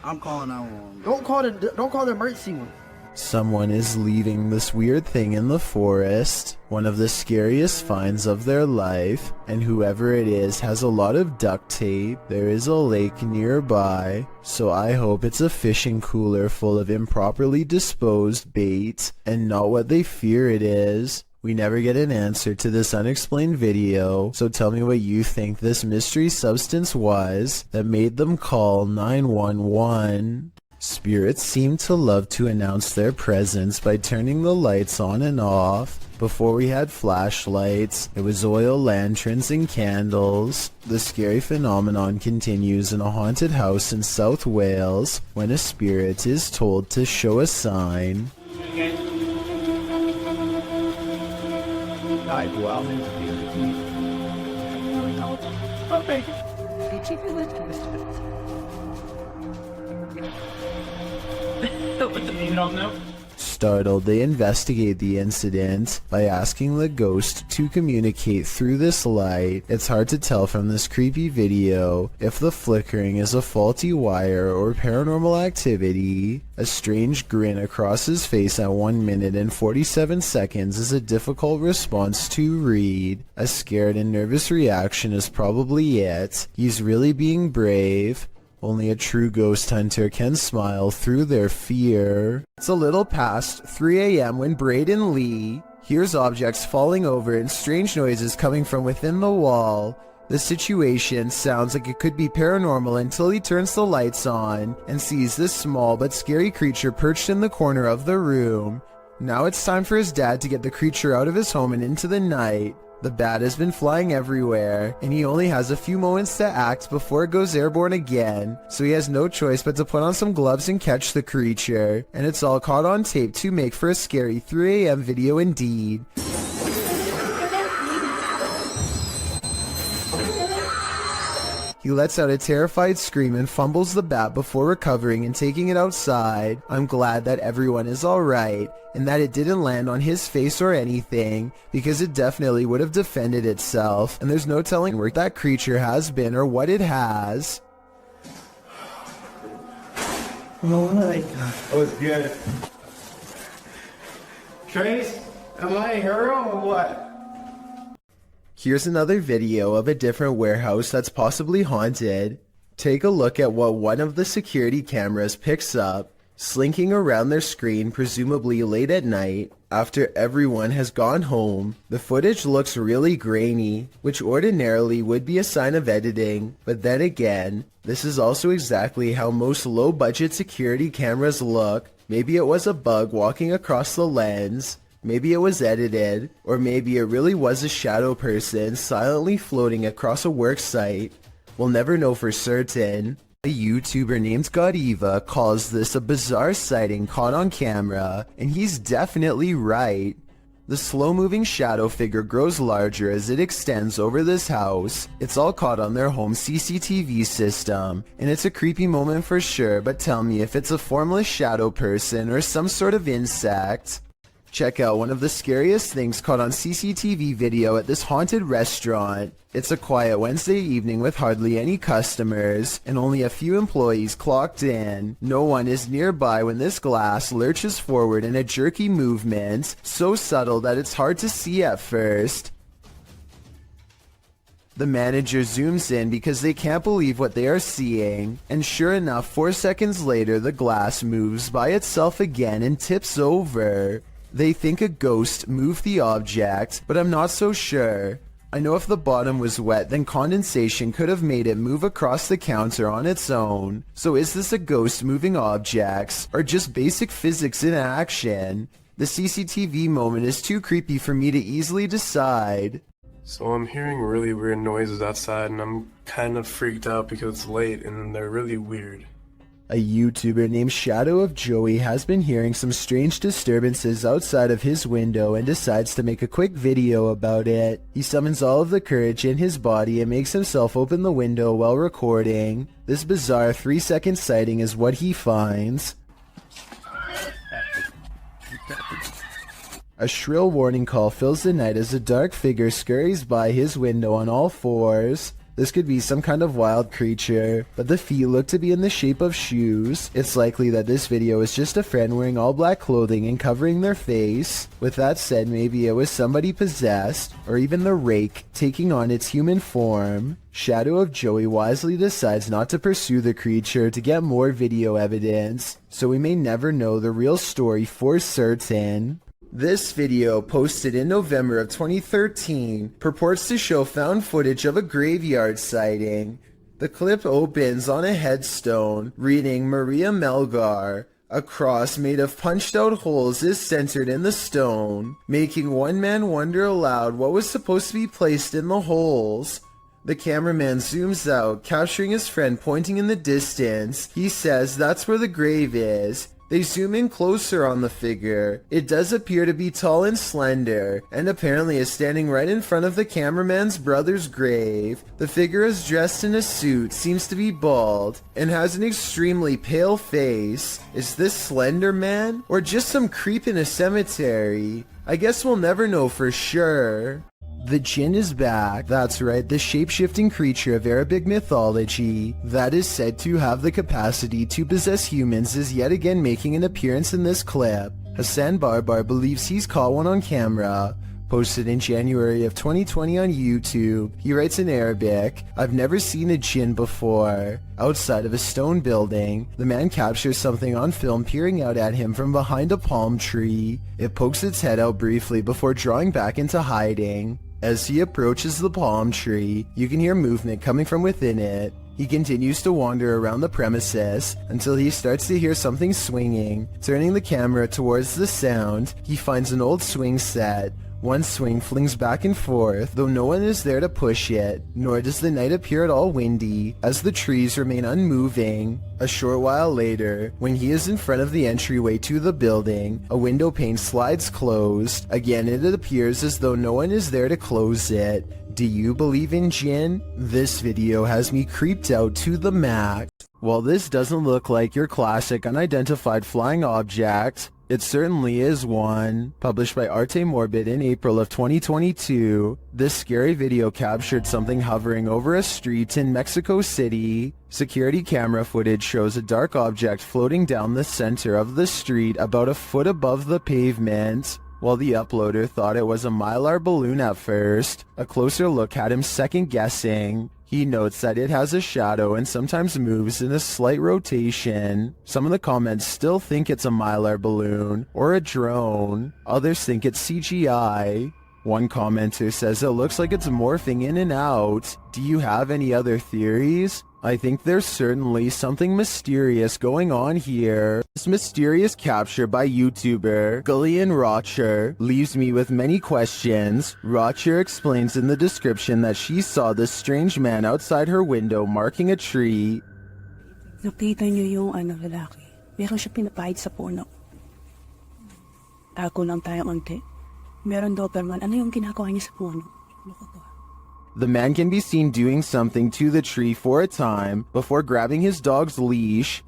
I'm calling 911. Don't call the emergency one. Someone is leaving this weird thing in the forest, one of the scariest finds of their life, and whoever it is has a lot of duct tape. There is a lake nearby, so I hope it's a fishing cooler full of improperly disposed bait, and not what they fear it is. We never get an answer to this unexplained video, so tell me what you think this mystery substance was that made them call 911. Spirits seem to love to announce their presence by turning the lights on and off. Before we had flashlights, it was oil lanterns and candles. The scary phenomenon continues in a haunted house in South Wales when a spirit is told to show a sign. startled, they investigate the incident by asking the ghost to communicate through this light. It's hard to tell from this creepy video if the flickering is a faulty wire or paranormal activity. A strange grin across his face at 1 minute and 47 seconds is a difficult response to read. A scared and nervous reaction is probably it. He's really being brave. Only a true ghost hunter can smile through their fear. It's a little past 3 a.m. when Braden Lee hears objects falling over and strange noises coming from within the wall. The situation sounds like it could be paranormal until he turns the lights on and sees this small but scary creature perched in the corner of the room. Now it's time for his dad to get the creature out of his home and into the night. The bat has been flying everywhere, and he only has a few moments to act before it goes airborne again, so he has no choice but to put on some gloves and catch the creature, and it's all caught on tape to make for a scary 3 a.m. video indeed. He lets out a terrified scream and fumbles the bat before recovering and taking it outside. I'm glad that everyone is alright, and that it didn't land on his face or anything, because it definitely would have defended itself, and there's no telling where that creature has been or what it has. Oh my god. Oh, it's good. Trace, am I a hero or what? Here's another video of a different warehouse that's possibly haunted. Take a look at what one of the security cameras picks up, slinking around their screen presumably late at night after everyone has gone home. The footage looks really grainy, which ordinarily would be a sign of editing, but then again, this is also exactly how most low-budget security cameras look. Maybe it was a bug walking across the lens. Maybe it was edited, or maybe it really was a shadow person silently floating across a work site. We'll never know for certain. A YouTuber named Godiva calls this a bizarre sighting caught on camera, and he's definitely right. The slow-moving shadow figure grows larger as it extends over this house. It's all caught on their home CCTV system, and it's a creepy moment for sure, but tell me if it's a formless shadow person or some sort of insect. Check out one of the scariest things caught on CCTV video at this haunted restaurant. It's a quiet Wednesday evening with hardly any customers, and only a few employees clocked in. No one is nearby when this glass lurches forward in a jerky movement, so subtle that it's hard to see at first. The manager zooms in because they can't believe what they are seeing, and sure enough, 4 seconds later the glass moves by itself again and tips over. They think a ghost moved the object, but I'm not so sure. I know if the bottom was wet, then condensation could have made it move across the counter on its own. So is this a ghost moving objects, or just basic physics in action? The CCTV moment is too creepy for me to easily decide. So I'm hearing really weird noises outside, and I'm kind of freaked out because it's late and they're really weird. A YouTuber named Shadow of Joey has been hearing some strange disturbances outside of his window and decides to make a quick video about it. He summons all of the courage in his body and makes himself open the window while recording. This bizarre 3-second sighting is what he finds. A shrill warning call fills the night as a dark figure scurries by his window on all fours. This could be some kind of wild creature, but the feet look to be in the shape of shoes. It's likely that this video is just a friend wearing all black clothing and covering their face. With that said, maybe it was somebody possessed, or even the rake taking on its human form. Shadow of Joey wisely decides not to pursue the creature to get more video evidence, so we may never know the real story for certain. This video, posted in November of 2013, purports to show found footage of a graveyard sighting. The clip opens on a headstone reading Maria Melgar. A cross made of punched out holes is centered in the stone, making one man wonder aloud what was supposed to be placed in the holes. The cameraman zooms out, capturing his friend pointing in the distance. He says that's where the grave is. They zoom in closer on the figure. It does appear to be tall and slender, and apparently is standing right in front of the cameraman's brother's grave. The figure is dressed in a suit, seems to be bald, and has an extremely pale face. Is this Slender Man? Or just some creep in a cemetery? I guess we'll never know for sure. The Jinn is back. That's right, the shape-shifting creature of Arabic mythology that is said to have the capacity to possess humans is yet again making an appearance in this clip. Hassan Barbar believes he's caught one on camera. Posted in January of 2020 on YouTube, he writes in Arabic, "I've never seen a jinn before." Outside of a stone building, the man captures something on film peering out at him from behind a palm tree. It pokes its head out briefly before drawing back into hiding. As he approaches the palm tree, you can hear movement coming from within it. He continues to wander around the premises until he starts to hear something swinging. Turning the camera towards the sound, he finds an old swing set. One swing flings back and forth, though no one is there to push it, nor does the night appear at all windy, as the trees remain unmoving. A short while later, when he is in front of the entryway to the building, a window pane slides closed. Again, it appears as though no one is there to close it. Do you believe in jinn? This video has me creeped out to the max. While this doesn't look like your classic unidentified flying object, it certainly is one. Published by Arte Morbid in April of 2022, this scary video captured something hovering over a street in Mexico City. Security camera footage shows a dark object floating down the center of the street about a foot above the pavement. While the uploader thought it was a mylar balloon at first, a closer look had him second-guessing. He notes that it has a shadow and sometimes moves in a slight rotation. Some of the comments still think it's a mylar balloon or a drone. Others think it's CGI. One commenter says it looks like it's morphing in and out. Do you have any other theories? I think there's certainly something mysterious going on here. This mysterious capture by YouTuber Gillian Rocher leaves me with many questions. Rocher explains in the description that she saw this strange man outside her window marking a tree. Nakita niyo yung lalaki. Meron siya pinapahid sa puno. Ako lang tayo konti. Meron Doberman. Ano yung ginagawa niya sa puno? The man can be seen doing something to the tree for a time before grabbing his dog's leash.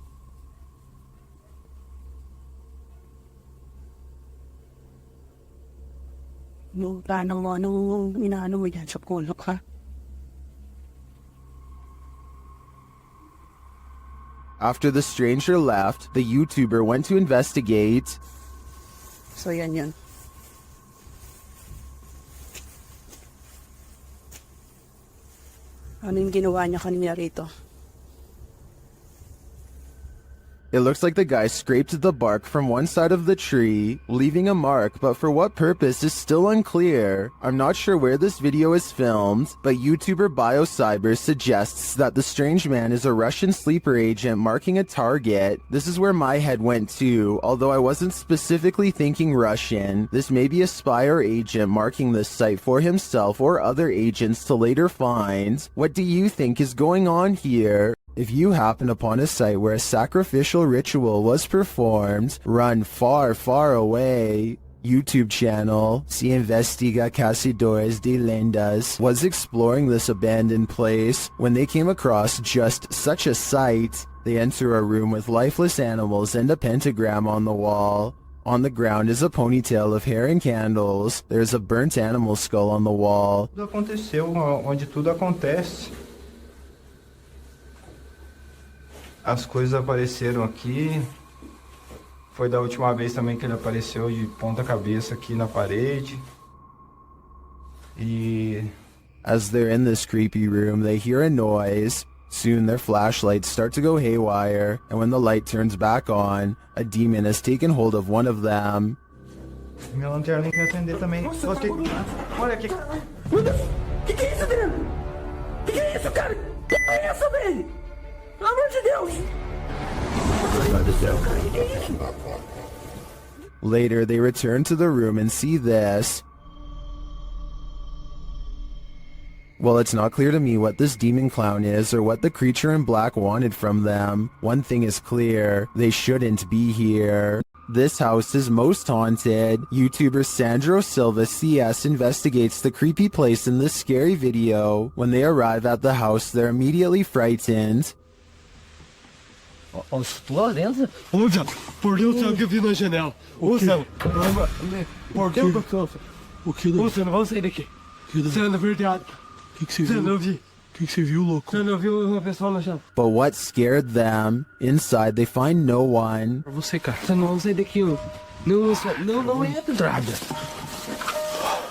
Yung tanong mo, anong inaano mo yan sa puno ka? After the stranger left, the YouTuber went to investigate. So yan. Ano yung ginawa niya kanina rito? It looks like the guy scraped the bark from one side of the tree, leaving a mark, but for what purpose is still unclear. I'm not sure where this video is filmed, but YouTuber BioCyber suggests that the strange man is a Russian sleeper agent marking a target. This is where my head went to, although I wasn't specifically thinking Russian. This may be a spy or agent marking this site for himself or other agents to later find. What do you think is going on here? If you happen upon a site where a sacrificial ritual was performed, run far, far away. YouTube channel, Se Investiga Cazadores de Lendas, was exploring this abandoned place when they came across just such a site. They enter a room with lifeless animals and a pentagram on the wall. On the ground is a ponytail of hair and candles. There's a burnt animal skull on the wall. Tudo aconteceu onde tudo acontece. As coisas apareceram aqui. Foi da última vez também que ele apareceu de ponta cabeça aqui na parede. As they're in this creepy room, they hear a noise. Soon their flashlights start to go haywire, and when the light turns back on, a demon has taken hold of one of them. Minha lanterna tem que acender também. Olha aqui. Meu Deus! Que é isso, Adriano? Que é isso, cara? Que é isso, velho? Pelo amor de Deus! Meu Deus do céu, cara. Que é isso? Later, they return to the room and see this. Well, it's not clear to me what this demon clown is or what the creature in black wanted from them. One thing is clear, they shouldn't be here. This house is most haunted. YouTuber Sandro Silva CS investigates the creepy place in this scary video. When they arrive at the house, they're immediately frightened. Lá dentro? Ô, viado, por Deus, tem alguém vindo na janela. Ô, Sam, por Deus, o que? Ô, Sam, vamos sair daqui. Sam, na verdade. O que você viu? Sam, eu vi. O que você viu, louco? Sam, eu vi uma pessoa na janela. But what scared them? Inside, they find no one. Pra você, cara. Sam, vamos sair daqui. Não entra, Drada.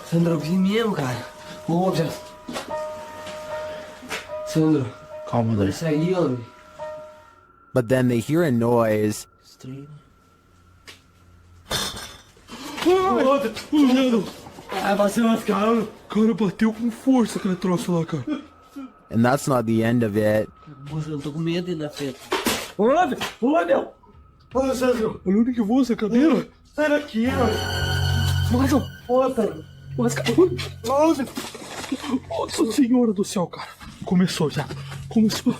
Sandra, eu vi mesmo, cara. Ô, viado. Sandra. Calma, Drada. Isso aí, ó. But then they hear a noise. Cara, bateu com força aquele troço lá, cara. And that's not the end of it. Moça, eu tô com medo ainda, Fê. Ô, meu! Ô, Sandro! Olha onde que voa essa cadeira? Sai daqui, ó! Mais um! Outra! Nossa Senhora do céu, cara! Começou já! Começou!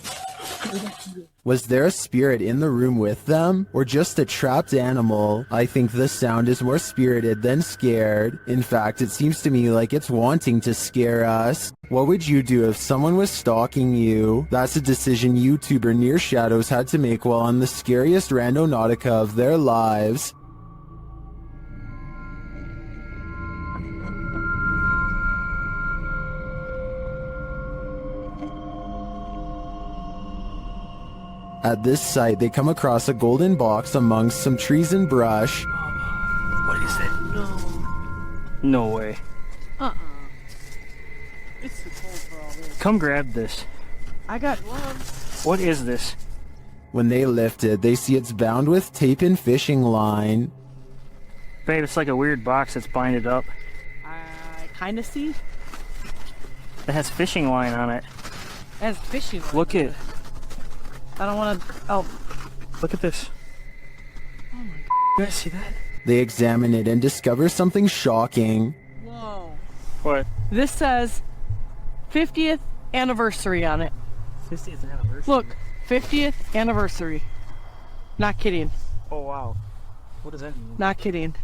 Was there a spirit in the room with them, or just a trapped animal? I think this sound is more spirited than scared. In fact, it seems to me like it's wanting to scare us. What would you do if someone was stalking you? That's a decision YouTuber Near Shadows had to make while on the scariest randonautica of their lives. At this site, they come across a golden box amongst some trees and brush. What is it? No way. It's too cold for all this. Come grab this. I got gloves. What is this? When they lift it, they see it's bound with tape and fishing line. Babe, it's like a weird box that's binded up. I kinda see. It has fishing line on it. It has fishing line. Look it. I don't wanna. Oh. Look at this. Oh my god. You guys see that? They examine it and discover something shocking. Whoa. What? This says 50th anniversary on it. 50th anniversary? Look, 50th anniversary. Not kidding. Oh wow. What does that mean? Not kidding.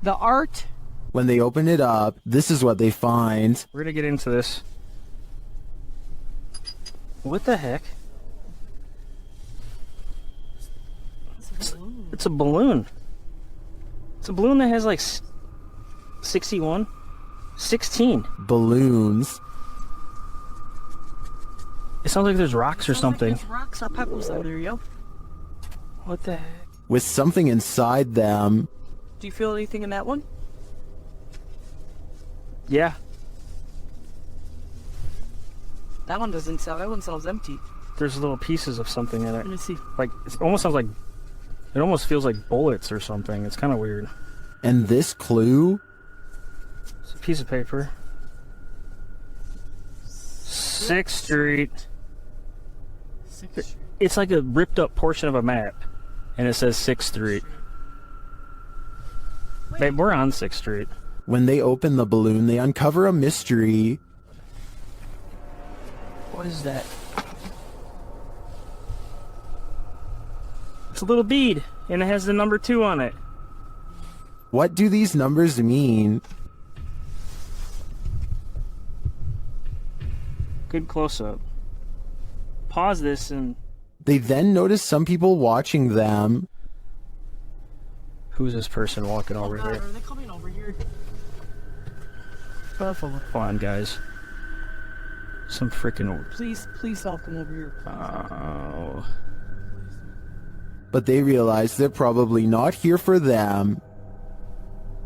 The art. When they open it up, this is what they find. We're gonna get into this. What the heck? It's a balloon. It's a balloon that has like 61? 16. Balloons. It sounds like there's rocks or something. Like there's rocks or pebbles out there, yo. What the heck? With something inside them. Do you feel anything in that one? Yeah. That one doesn't sell. That one sounds empty. There's little pieces of something in it. Let me see. Like, it almost sounds like... It almost feels like bullets or something. It's kind of weird. And this clue? It's a piece of paper. 6th Street. It's like a ripped up portion of a map. And it says 6th Street. Babe, we're on 6th Street. When they open the balloon, they uncover a mystery. What is that? It's a little bead, and it has the number 2 on it. What do these numbers mean? Good close-up. Pause this and... They then notice some people watching them. Who's this person walking over God, here? are they coming over here? Come on, guys. Some freaking... Please don't come over here. Oh... But they realize they're probably not here for them.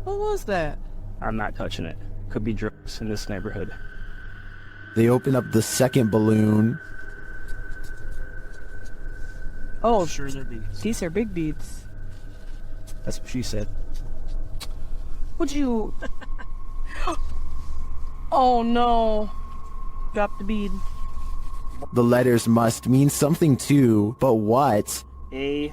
What was that? I'm not touching it. Could be drugs in this neighborhood. They open up the second balloon. Oh, sure they're beads. These are big beads. That's what she said. Would you... Oh no. Drop the bead. The letters must mean something too, but what? A-Z-S.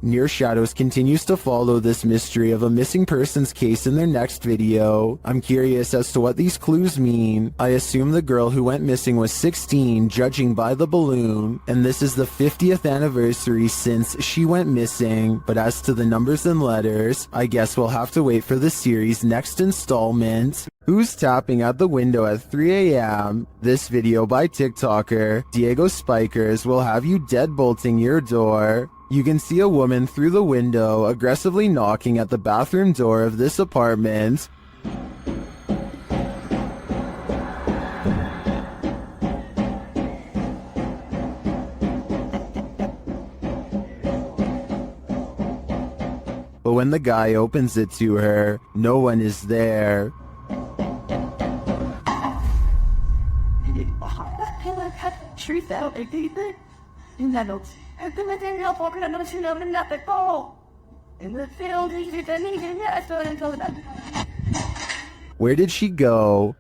Near Shadows continues to follow this mystery of a missing persons case in their next video. I'm curious as to what these clues mean. I assume the girl who went missing was 16, judging by the balloon, and this is the 50th anniversary since she went missing. But as to the numbers and letters, I guess we'll have to wait for the series' next installment. Who's tapping at the window at 3 a.m.? This video by TikToker Diego Spikers will have you deadbolting your door. You can see a woman through the window aggressively knocking at the bathroom door of this apartment. But when the guy opens it to her, no one is there. Where did she go?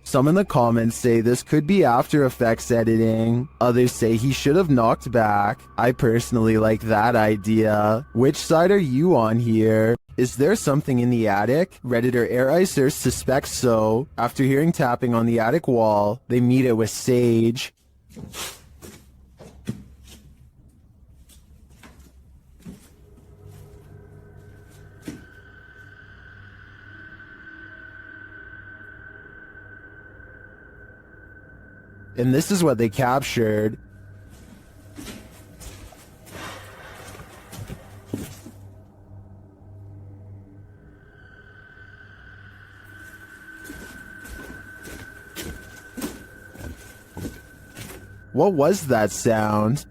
Some in the comments say this could be After Effects editing. Others say he should have knocked back. I personally like that idea. Which side are you on here? Is there something in the attic? Redditor Airicer suspects so. After hearing tapping on the attic wall, they meet it with Sage. And this is what they captured. What was that sound?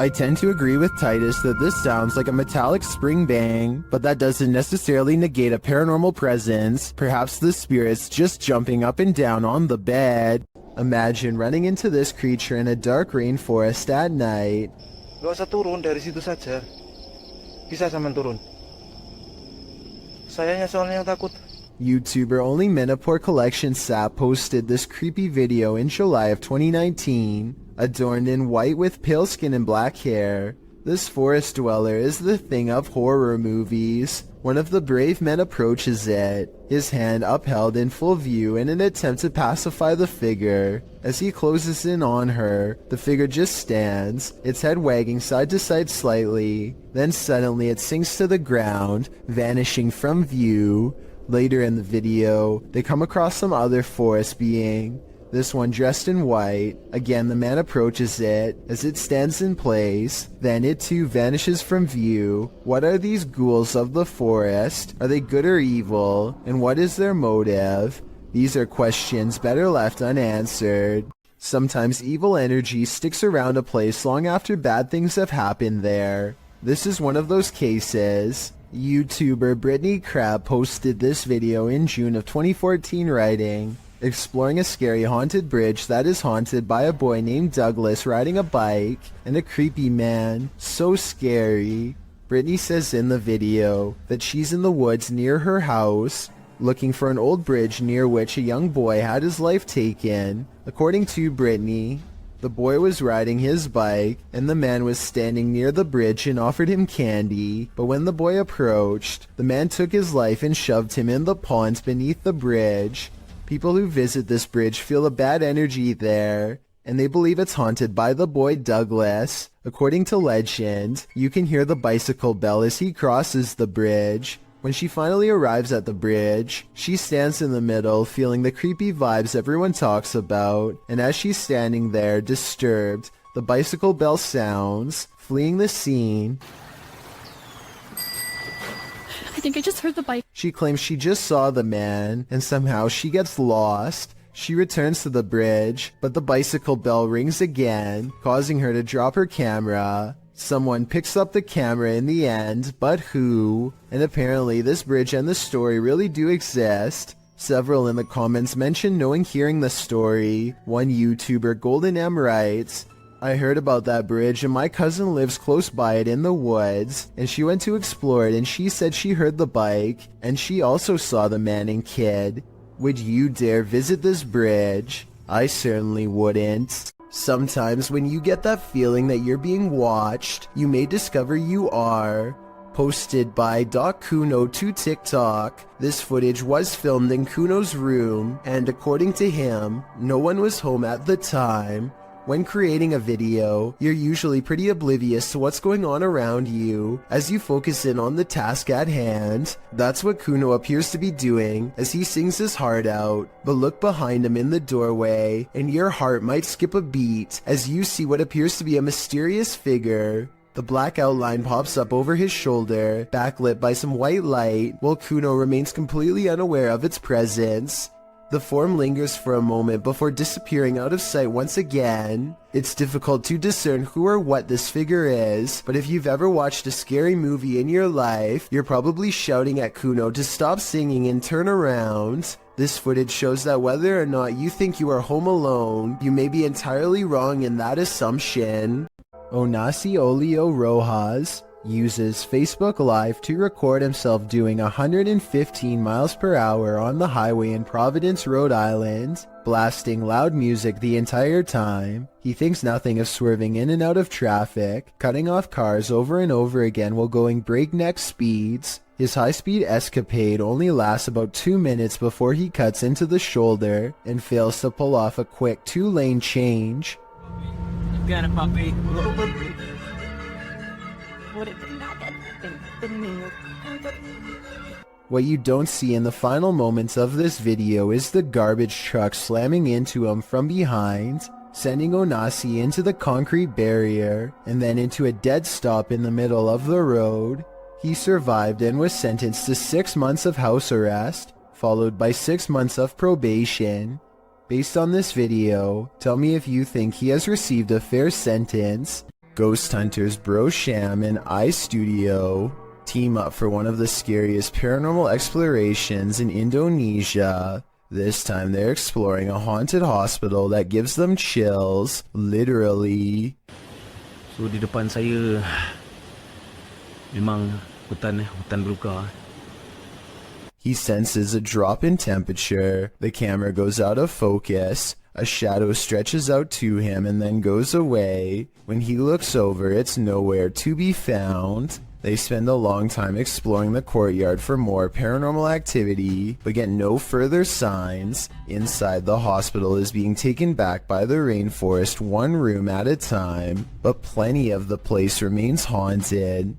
I tend to agree with Titus that this sounds like a metallic spring bang, but that doesn't necessarily negate a paranormal presence. Perhaps the spirit's just jumping up and down on the bed. Imagine running into this creature in a dark rainforest at night. Gak usah turun dari situ saja. Bisa sampean turun. Sayanya soalnya yang takut. YouTuber Only Menopore Collection Sap posted this creepy video in July of 2019. Adorned in white with pale skin and black hair, this forest dweller is the thing of horror movies. One of the brave men approaches it, his hand upheld in full view in an attempt to pacify the figure. As he closes in on her, the figure just stands, its head wagging side to side slightly. Then suddenly it sinks to the ground, vanishing from view. Later in the video, they come across some other forest being. This one dressed in white. Again, the man approaches it. As it stands in place, then it too vanishes from view. What are these ghouls of the forest? Are they good or evil? And what is their motive? These are questions better left unanswered. Sometimes evil energy sticks around a place long after bad things have happened there. This is one of those cases. YouTuber Brittany Crab posted this video in June of 2014 writing, exploring a scary haunted bridge that is haunted by a boy named Douglas riding a bike and a creepy man. So scary. Brittany says in the video that she's in the woods near her house, looking for an old bridge near which a young boy had his life taken. According to Brittany, the boy was riding his bike, and the man was standing near the bridge and offered him candy, but when the boy approached, the man took his life and shoved him in the pond beneath the bridge. People who visit this bridge feel a bad energy there, and they believe it's haunted by the boy Douglas. According to legend, you can hear the bicycle bell as he crosses the bridge. When she finally arrives at the bridge, she stands in the middle, feeling the creepy vibes everyone talks about, and as she's standing there, disturbed, the bicycle bell sounds. Fleeing the scene, I think I just heard the bike. She claims she just saw the man, and somehow she gets lost. She returns to the bridge, but the bicycle bell rings again, causing her to drop her camera. Someone picks up the camera in the end, but who? And apparently this bridge and the story really do exist. Several in the comments mention knowing hearing the story. One YouTuber, Golden M, writes, I heard about that bridge and my cousin lives close by it in the woods, and she went to explore it and she said she heard the bike, and she also saw the man and kid. Would you dare visit this bridge? I certainly wouldn't. Sometimes when you get that feeling that you're being watched, you may discover you are. Posted by Kuno to TikTok, this footage was filmed in Kuno's room, and according to him, no one was home at the time. When creating a video, you're usually pretty oblivious to what's going on around you as you focus in on the task at hand. That's what Kuno appears to be doing as he sings his heart out. But look behind him in the doorway and your heart might skip a beat as you see what appears to be a mysterious figure. The black outline pops up over his shoulder, backlit by some white light, while Kuno remains completely unaware of its presence. The form lingers for a moment before disappearing out of sight once again. It's difficult to discern who or what this figure is, but if you've ever watched a scary movie in your life, you're probably shouting at Kuno to stop singing and turn around. This footage shows that whether or not you think you are home alone, you may be entirely wrong in that assumption. Onasio Rojas uses Facebook Live to record himself doing 115 miles per hour on the highway in Providence, Rhode Island, blasting loud music the entire time. He thinks nothing of swerving in and out of traffic, cutting off cars over and over again while going breakneck speeds. His high-speed escapade only lasts about 2 minutes before he cuts into the shoulder and fails to pull off a quick 2-lane change. Got it, puppy. What you don't see in the final moments of this video is the garbage truck slamming into him from behind, sending Onasi into the concrete barrier, and then into a dead stop in the middle of the road. He survived and was sentenced to 6 months of house arrest, followed by 6 months of probation. Based on this video, tell me if you think he has received a fair sentence. Ghost hunters Bro Sham and iStudio team up for one of the scariest paranormal explorations in Indonesia. This time they're exploring a haunted hospital that gives them chills, literally. So di depan saya memang hutan belukar. He senses a drop in temperature. The camera goes out of focus. A shadow stretches out to him and then goes away. When he looks over, it's nowhere to be found. They spend a long time exploring the courtyard for more paranormal activity, but get no further signs. Inside, the hospital is being taken back by the rainforest 1 room at a time, but plenty of the place remains haunted.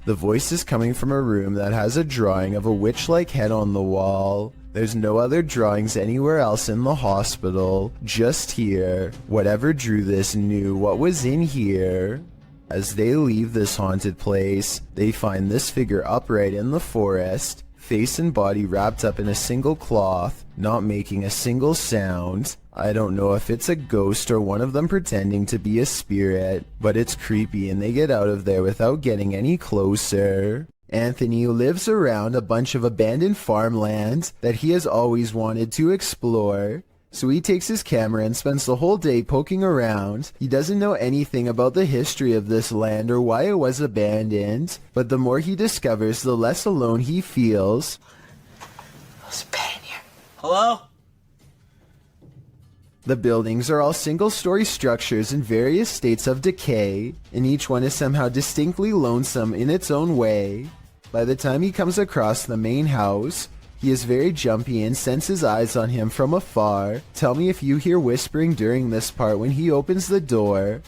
The voice is coming from a room that has a drawing of a witch-like head on the wall. There's no other drawings anywhere else in the hospital, just here. Whatever drew this knew what was in here. As they leave this haunted place, they find this figure upright in the forest, face and body wrapped up in a single cloth, not making a single sound. I don't know if it's a ghost or one of them pretending to be a spirit, but it's creepy and they get out of there without getting any closer. Anthony lives around a bunch of abandoned farmland that he has always wanted to explore. So he takes his camera and spends the whole day poking around. He doesn't know anything about the history of this land or why it was abandoned, but the more he discovers, the less alone he feels. There's a bed in here. Hello? The buildings are all single-story structures in various states of decay, and each one is somehow distinctly lonesome in its own way. By the time he comes across the main house, he is very jumpy and senses eyes on him from afar. Tell me if you hear whispering during this part when he opens the door.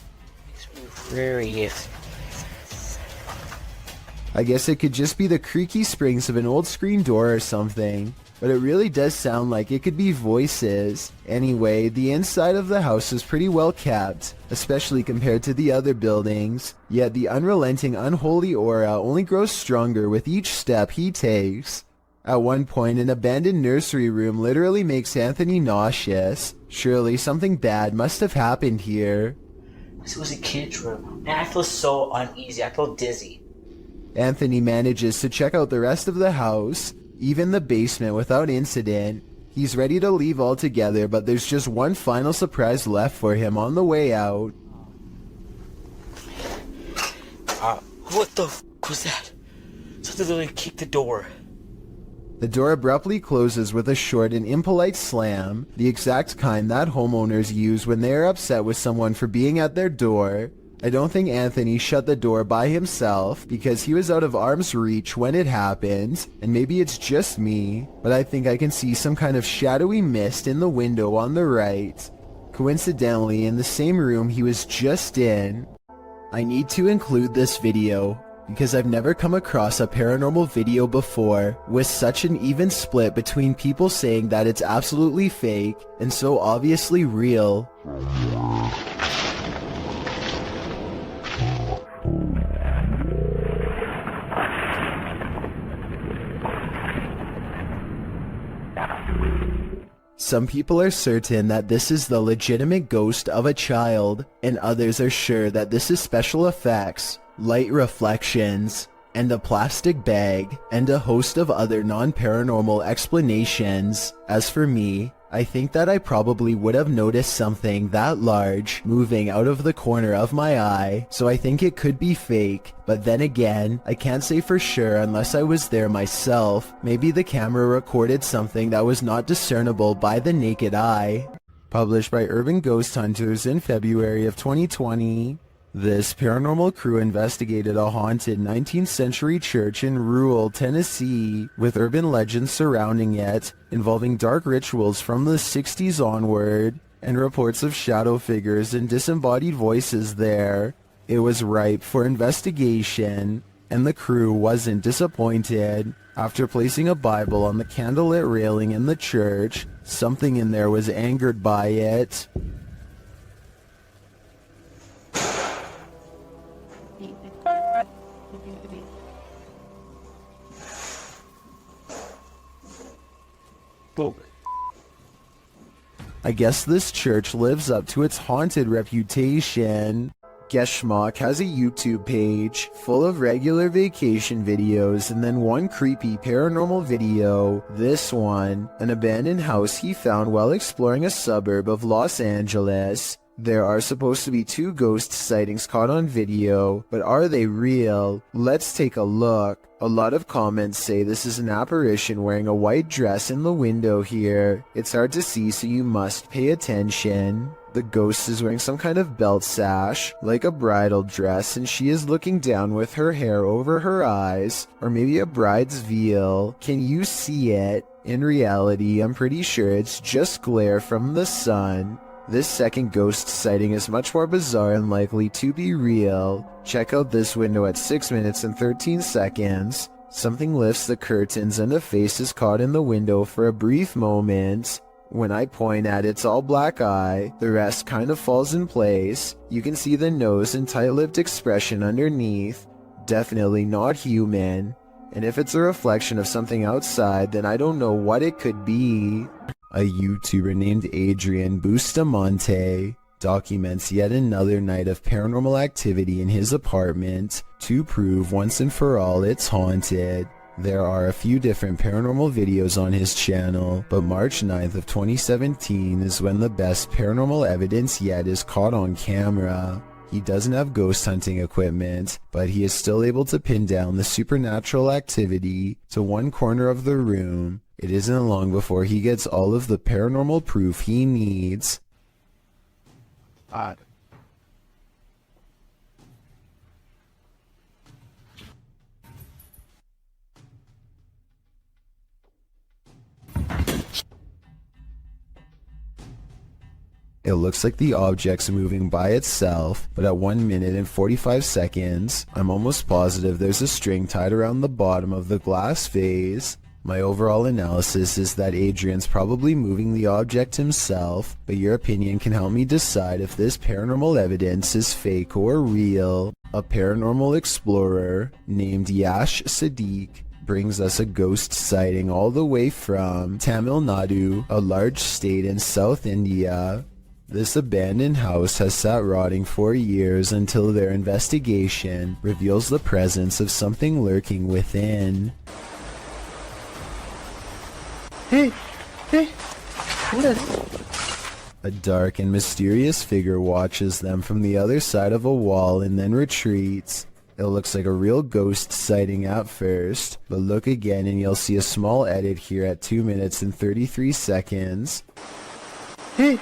I guess it could just be the creaky springs of an old screen door or something, but it really does sound like it could be voices. Anyway, the inside of the house is pretty well kept, especially compared to the other buildings, yet the unrelenting unholy aura only grows stronger with each step he takes. At one point, an abandoned nursery room literally makes Anthony nauseous. Surely something bad must have happened here. This was a kid's room, and I feel so uneasy. I feel dizzy. Anthony manages to check out the rest of the house, even the basement, without incident. He's ready to leave altogether, but there's just one final surprise left for him on the way out. What the f was that? Something literally kicked the door. The door abruptly closes with a short and impolite slam, the exact kind that homeowners use when they are upset with someone for being at their door. I don't think Anthony shut the door by himself because he was out of arm's reach when it happened, and maybe it's just me, but I think I can see some kind of shadowy mist in the window on the right. Coincidentally, in the same room he was just in. I need to include this video because I've never come across a paranormal video before with such an even split between people saying that it's absolutely fake and so obviously real. Some people are certain that this is the legitimate ghost of a child, and others are sure that this is special effects, light reflections, and a plastic bag, and a host of other non-paranormal explanations. As for me, I think that I probably would have noticed something that large moving out of the corner of my eye, so I think it could be fake. But then again, I can't say for sure unless I was there myself. Maybe the camera recorded something that was not discernible by the naked eye. Published by Urban Ghost Hunters in February of 2020. This paranormal crew investigated a haunted 19th century church in rural Tennessee, with urban legends surrounding it, involving dark rituals from the 60s onward, and reports of shadow figures and disembodied voices there. It was ripe for investigation, and the crew wasn't disappointed. After placing a Bible on the candlelit railing in the church, something in there was angered by it. I guess this church lives up to its haunted reputation. Geschmack has a YouTube page full of regular vacation videos and then one creepy paranormal video. This one, an abandoned house he found while exploring a suburb of Los Angeles. There are supposed to be 2 ghost sightings caught on video, but are they real? Let's take a look. A lot of comments say this is an apparition wearing a white dress in the window here. It's hard to see, so you must pay attention. The ghost is wearing some kind of belt sash, like a bridal dress, and she is looking down with her hair over her eyes, or maybe a bride's veil. Can you see it? In reality, I'm pretty sure it's just glare from the sun. This second ghost sighting is much more bizarre and likely to be real. Check out this window at 6 minutes and 13 seconds. Something lifts the curtains and a face is caught in the window for a brief moment. When I point at its all black eye, the rest kind of falls in place. You can see the nose and tight-lipped expression underneath. Definitely not human. And if it's a reflection of something outside, then I don't know what it could be. A YouTuber named Adrian Bustamante documents yet another night of paranormal activity in his apartment to prove once and for all it's haunted. There are a few different paranormal videos on his channel, but March 9th of 2017 is when the best paranormal evidence yet is caught on camera. He doesn't have ghost hunting equipment, but he is still able to pin down the supernatural activity to one corner of the room. It isn't long before he gets all of the paranormal proof he needs. It looks like the object's moving by itself, but at 1 minute and 45 seconds, I'm almost positive there's a string tied around the bottom of the glass vase. My overall analysis is that Adrian's probably moving the object himself, but your opinion can help me decide if this paranormal evidence is fake or real. A paranormal explorer named Yash Sadiq brings us a ghost sighting all the way from Tamil Nadu, a large state in South India. This abandoned house has sat rotting for years until their investigation reveals the presence of something lurking within. Hey, what is A dark and mysterious figure watches them from the other side of a wall and then retreats. It looks like a real ghost sighting at first, but look again and you'll see a small edit here at 2 minutes and 33 seconds. Hey!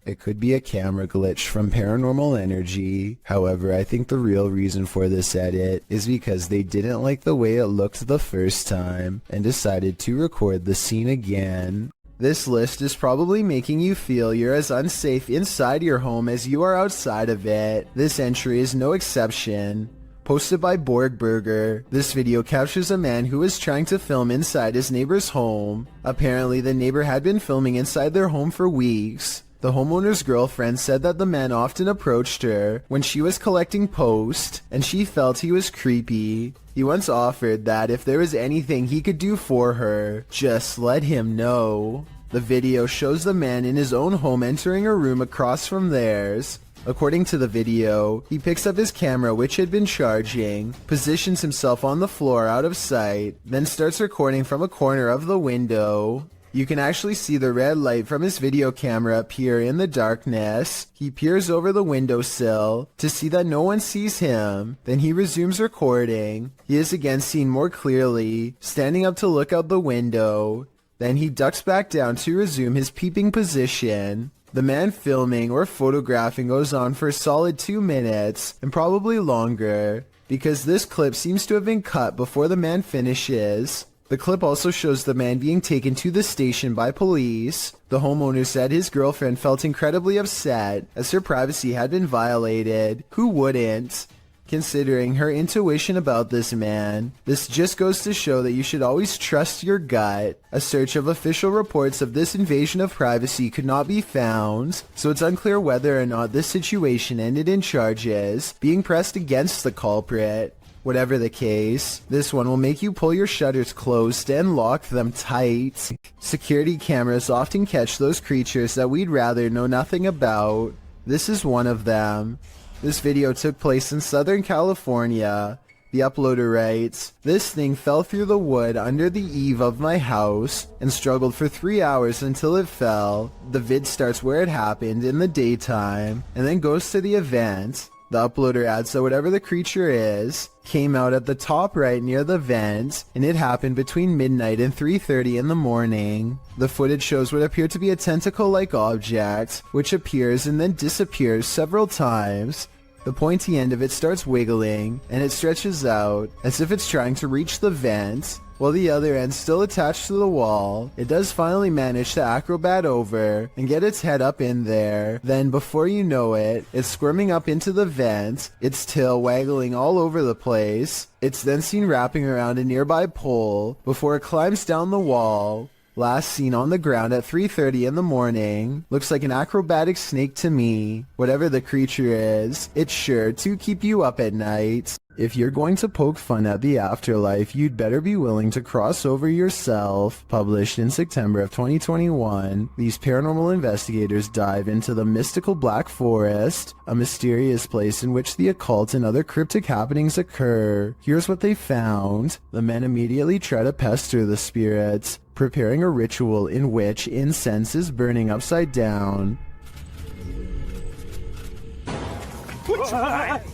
It could be a camera glitch from Paranormal Energy. However, I think the real reason for this edit is because they didn't like the way it looked the first time and decided to record the scene again. This list is probably making you feel you're as unsafe inside your home as you are outside of it. This entry is no exception. Posted by Borgburger, this video captures a man who was trying to film inside his neighbor's home. Apparently, the neighbor had been filming inside their home for weeks. The homeowner's girlfriend said that the man often approached her when she was collecting post, and she felt he was creepy. He once offered that if there was anything he could do for her, just let him know. The video shows the man in his own home entering a room across from theirs. According to the video, he picks up his camera, which had been charging, positions himself on the floor out of sight, then starts recording from a corner of the window. You can actually see the red light from his video camera appear in the darkness. He peers over the windowsill to see that no one sees him. Then he resumes recording. He is again seen more clearly, standing up to look out the window. Then he ducks back down to resume his peeping position. The man filming or photographing goes on for a solid 2 minutes, and probably longer, because this clip seems to have been cut before the man finishes. The clip also shows the man being taken to the station by police. The homeowner said his girlfriend felt incredibly upset as her privacy had been violated. Who wouldn't? Considering her intuition about this man, this just goes to show that you should always trust your gut. A search of official reports of this invasion of privacy could not be found, so it's unclear whether or not this situation ended in charges being pressed against the culprit. Whatever the case, this one will make you pull your shutters closed and lock them tight. Security cameras often catch those creatures that we'd rather know nothing about. This is one of them. This video took place in Southern California. The uploader writes, "This thing fell through the wood under the eave of my house and struggled for 3 hours until it fell." The vid starts where it happened in the daytime and then goes to the event. The uploader adds that whatever the creature is, came out at the top right near the vent, and it happened between midnight and 3:30 in the morning. The footage shows what appeared to be a tentacle-like object, which appears and then disappears several times. The pointy end of it starts wiggling, and it stretches out, as if it's trying to reach the vent. While the other end still attached to the wall, it does finally manage to acrobat over and get its head up in there. Then, before you know it, it's squirming up into the vent, its tail waggling all over the place. It's then seen wrapping around a nearby pole before it climbs down the wall. Last seen on the ground at 3:30 in the morning. Looks like an acrobatic snake to me. Whatever the creature is, it's sure to keep you up at night. If you're going to poke fun at the afterlife, you'd better be willing to cross over yourself. Published in September of 2021, these paranormal investigators dive into the mystical Black Forest, a mysterious place in which the occult and other cryptic happenings occur. Here's what they found. The men immediately try to pester the spirits, preparing a ritual in which incense is burning upside down.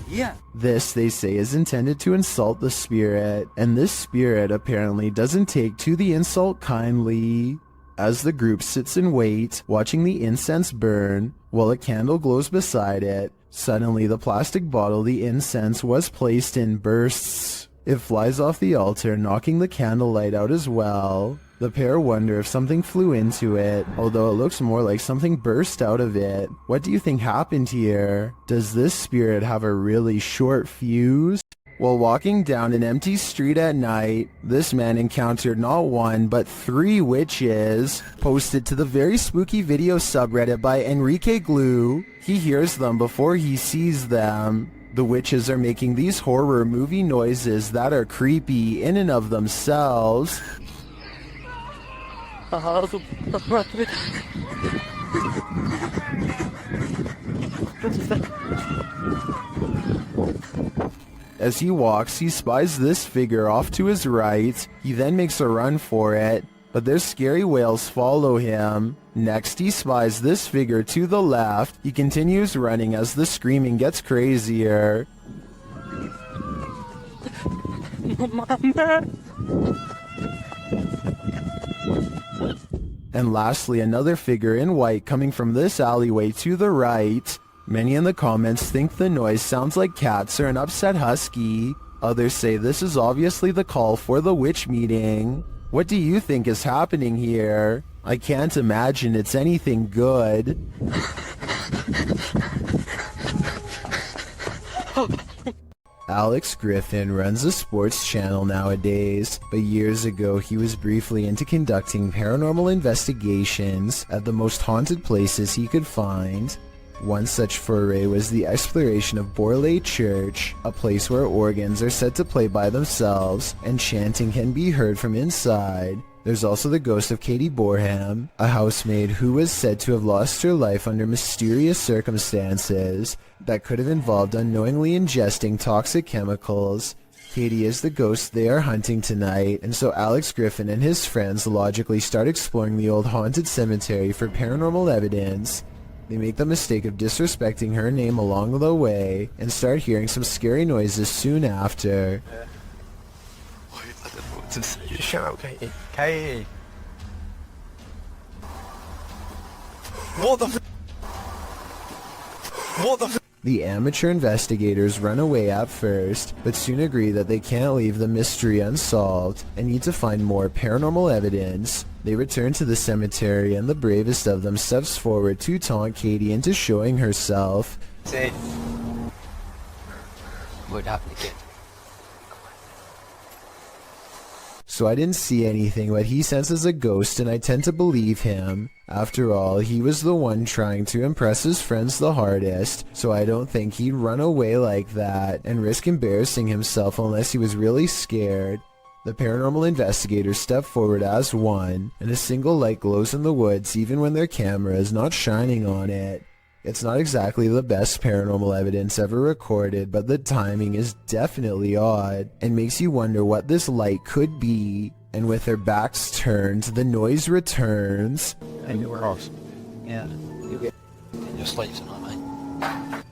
Yeah. This, they say, is intended to insult the spirit, and this spirit apparently doesn't take to the insult kindly. As the group sits in wait, watching the incense burn, while a candle glows beside it, suddenly the plastic bottle the incense was placed in bursts. It flies off the altar, knocking the candlelight out as well. The pair wonder if something flew into it, although it looks more like something burst out of it. What do you think happened here? Does this spirit have a really short fuse? While walking down an empty street at night, this man encountered not one, but 3 witches. Posted to the very spooky video subreddit by Enrique Glue, he hears them before he sees them. The witches are making these horror movie noises that are creepy in and of themselves. As he walks, he spies this figure off to his right. He then makes a run for it, but their scary wails follow him. Next, he spies this figure to the left. He continues running as the screaming gets crazier. And lastly, another figure in white coming from this alleyway to the right. Many in the comments think the noise sounds like cats or an upset husky. Others say this is obviously the call for the witch meeting. What do you think is happening here? I can't imagine it's anything good. Alex Griffin runs a sports channel nowadays, but years ago he was briefly into conducting paranormal investigations at the most haunted places he could find. One such foray was the exploration of Borley Church, a place where organs are said to play by themselves and chanting can be heard from inside. There's also the ghost of Katie Borham, a housemaid who was said to have lost her life under mysterious circumstances that could have involved unknowingly ingesting toxic chemicals. Katie is the ghost they are hunting tonight, and so Alex Griffin and his friends logically start exploring the old haunted cemetery for paranormal evidence. They make the mistake of disrespecting her name along the way and start hearing some scary noises soon after. The amateur investigators run away at first, but soon agree that they can't leave the mystery unsolved and need to find more paranormal evidence. They return to the cemetery and the bravest of them steps forward to taunt Katie into showing herself. So I didn't see anything, but he senses a ghost and I tend to believe him. After all, he was the one trying to impress his friends the hardest, so I don't think he'd run away like that and risk embarrassing himself unless he was really scared. The paranormal investigators step forward as one, and a single light glows in the woods even when their camera is not shining on it. It's not exactly the best paranormal evidence ever recorded, but the timing is definitely odd, and makes you wonder what this light could be. And with their backs turned, the noise returns. And you were off. Yeah. Just sleep tonight, mate.